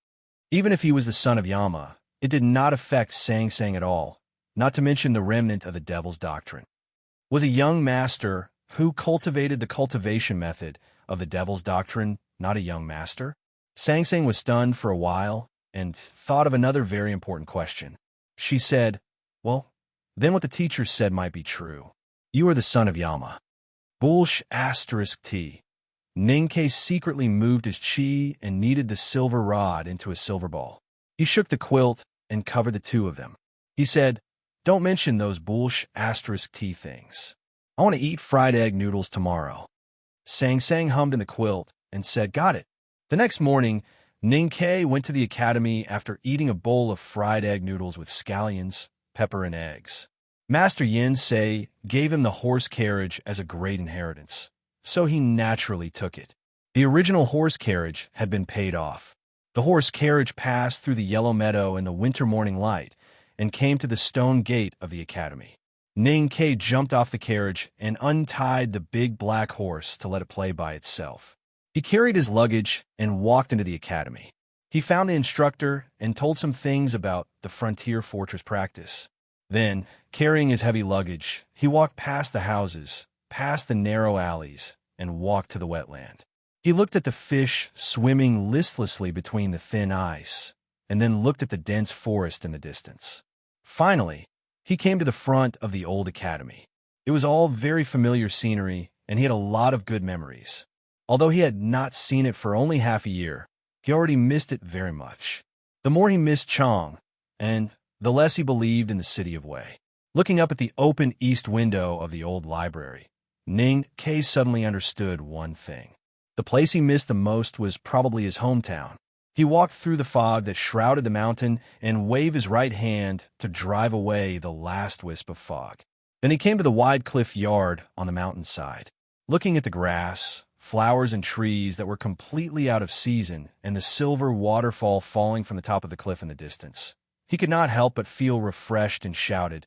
Even if he was the son of Yama, it did not affect Sang Sang at all, not to mention the remnant of the devil's doctrine. Was a young master who cultivated the cultivation method of the devil's doctrine not a young master? Sang Sang was stunned for a while and thought of another very important question. She said, "Well, then what the teacher said might be true. You are the son of Yama." Bullsh asterisk T. Ning Ke secretly moved his chi and kneaded the silver rod into a silver ball. He shook the quilt and covered the two of them. He said, "Don't mention those Bullsh asterisk T things. I want to eat fried egg noodles tomorrow." Sang Sang hummed in the quilt and said, "Got it." The next morning, Ning Ke went to the academy after eating a bowl of fried egg noodles with scallions, pepper, and eggs. Master Yin Sei gave him the horse carriage as a great inheritance, so he naturally took it. The original horse carriage had been paid off. The horse carriage passed through the yellow meadow in the winter morning light and came to the stone gate of the academy. Ning Ke jumped off the carriage and untied the big black horse to let it play by itself. He carried his luggage and walked into the academy. He found the instructor and told some things about the frontier fortress practice. Then, carrying his heavy luggage, he walked past the houses, past the narrow alleys, and walked to the wetland. He looked at the fish swimming listlessly between the thin ice, and then looked at the dense forest in the distance. Finally, he came to the front of the old academy. It was all very familiar scenery, and he had a lot of good memories. Although he had not seen it for only half a year, he already missed it very much. The more he missed Chang, and the less he believed in the city of Wei. Looking up at the open east window of the old library, Ning Ke suddenly understood one thing. The place he missed the most was probably his hometown. He walked through the fog that shrouded the mountain and waved his right hand to drive away the last wisp of fog. Then he came to the wide cliff yard on the mountainside. Looking at the grass, flowers and trees that were completely out of season, and the silver waterfall falling from the top of the cliff in the distance, he could not help but feel refreshed and shouted,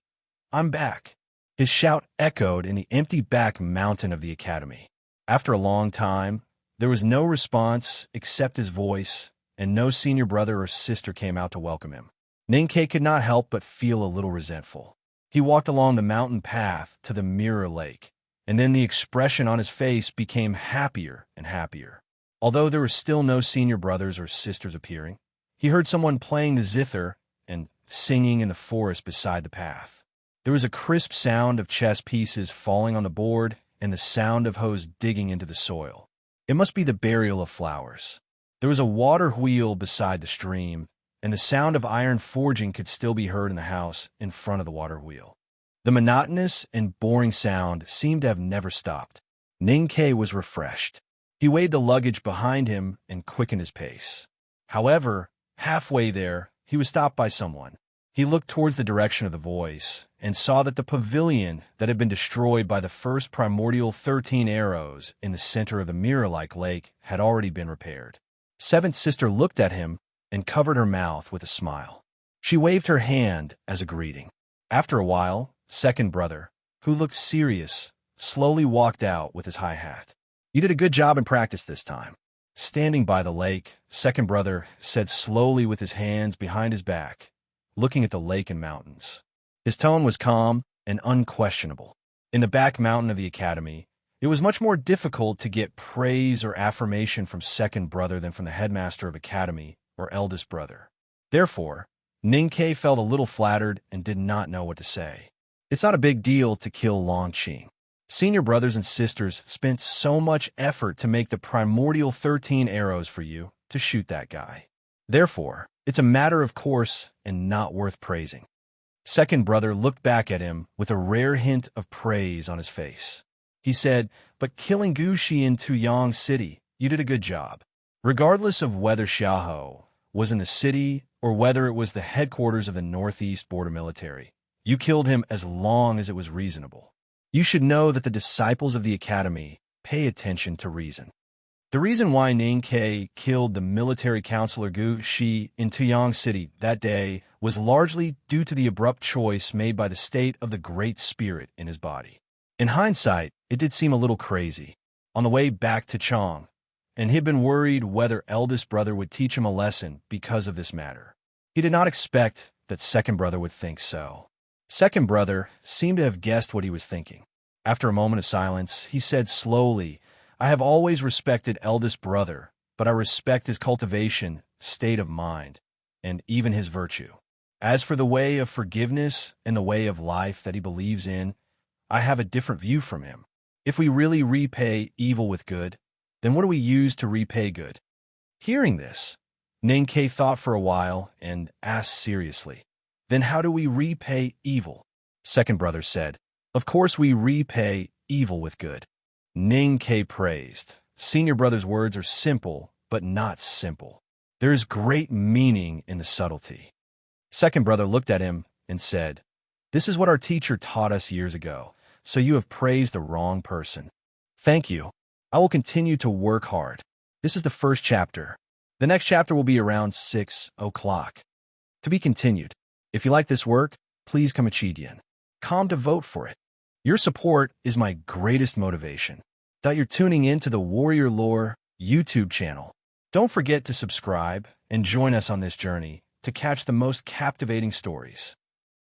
"I'm back." His shout echoed in the empty back mountain of the academy. After a long time, there was no response except his voice, and no senior brother or sister came out to welcome him. Ninkei could not help but feel a little resentful. He walked along the mountain path to the mirror lake, and then the expression on his face became happier and happier. Although there were still no senior brothers or sisters appearing, he heard someone playing the zither and singing in the forest beside the path. There was a crisp sound of chess pieces falling on the board and the sound of hoes digging into the soil. It must be the burial of flowers. There was a water wheel beside the stream, and the sound of iron forging could still be heard in the house in front of the water wheel. The monotonous and boring sound seemed to have never stopped. Ning Ke was refreshed. He weighed the luggage behind him and quickened his pace. However, halfway there, he was stopped by someone. He looked towards the direction of the voice and saw that the pavilion that had been destroyed by the first primordial 13 arrows in the center of the mirror-like lake had already been repaired. Seventh sister looked at him and covered her mouth with a smile. She waved her hand as a greeting. After a while, second brother, who looked serious, slowly walked out with his high hat. "You did a good job in practice this time." Standing by the lake, second brother said slowly with his hands behind his back, looking at the lake and mountains. His tone was calm and unquestionable. In the back mountain of the academy, it was much more difficult to get praise or affirmation from second brother than from the headmaster of academy or eldest brother. Therefore, Ninkei felt a little flattered and did not know what to say. It's not a big deal to kill Longqing. Senior brothers and sisters spent so much effort to make the primordial 13 arrows for you to shoot that guy. Therefore, it's a matter of course and not worth praising. Second brother looked back at him with a rare hint of praise on his face. He said, "But killing Gushi in Tuyang City, you did a good job. Regardless of whether Xiaohou was in the city or whether it was the headquarters of the Northeast Border Military, you killed him as long as it was reasonable. You should know that the disciples of the academy pay attention to reason." The reason why Ning Ke killed the military counselor Gu Shi in Tuyang City that day was largely due to the abrupt choice made by the state of the Great Spirit in his body. In hindsight, it did seem a little crazy. On the way back to Chang, and he'd been worried whether eldest brother would teach him a lesson because of this matter. He did not expect that second brother would think so. Second brother seemed to have guessed what he was thinking. After a moment of silence, he said slowly, "I have always respected eldest brother, but I respect his cultivation, state of mind, and even his virtue. As for the way of forgiveness and the way of life that he believes in, I have a different view from him. If we really repay evil with good, then what do we use to repay good?" Hearing this, Ning Ke thought for a while and asked seriously, "Then how do we repay evil?" Second brother said, "Of course we repay evil with good." Ning Ke praised. Senior brother's words are simple, but not simple. There is great meaning in the subtlety. Second brother looked at him and said, "This is what our teacher taught us years ago, so you have praised the wrong person. Thank you. I will continue to work hard. This is the first chapter. The next chapter will be around 6 o'clock. To be continued. If you like this work, please come Come to vote for it. Your support is my greatest motivation. That you're tuning in to the Warrior Lore YouTube channel. Don't forget to subscribe and join us on this journey to catch the most captivating stories.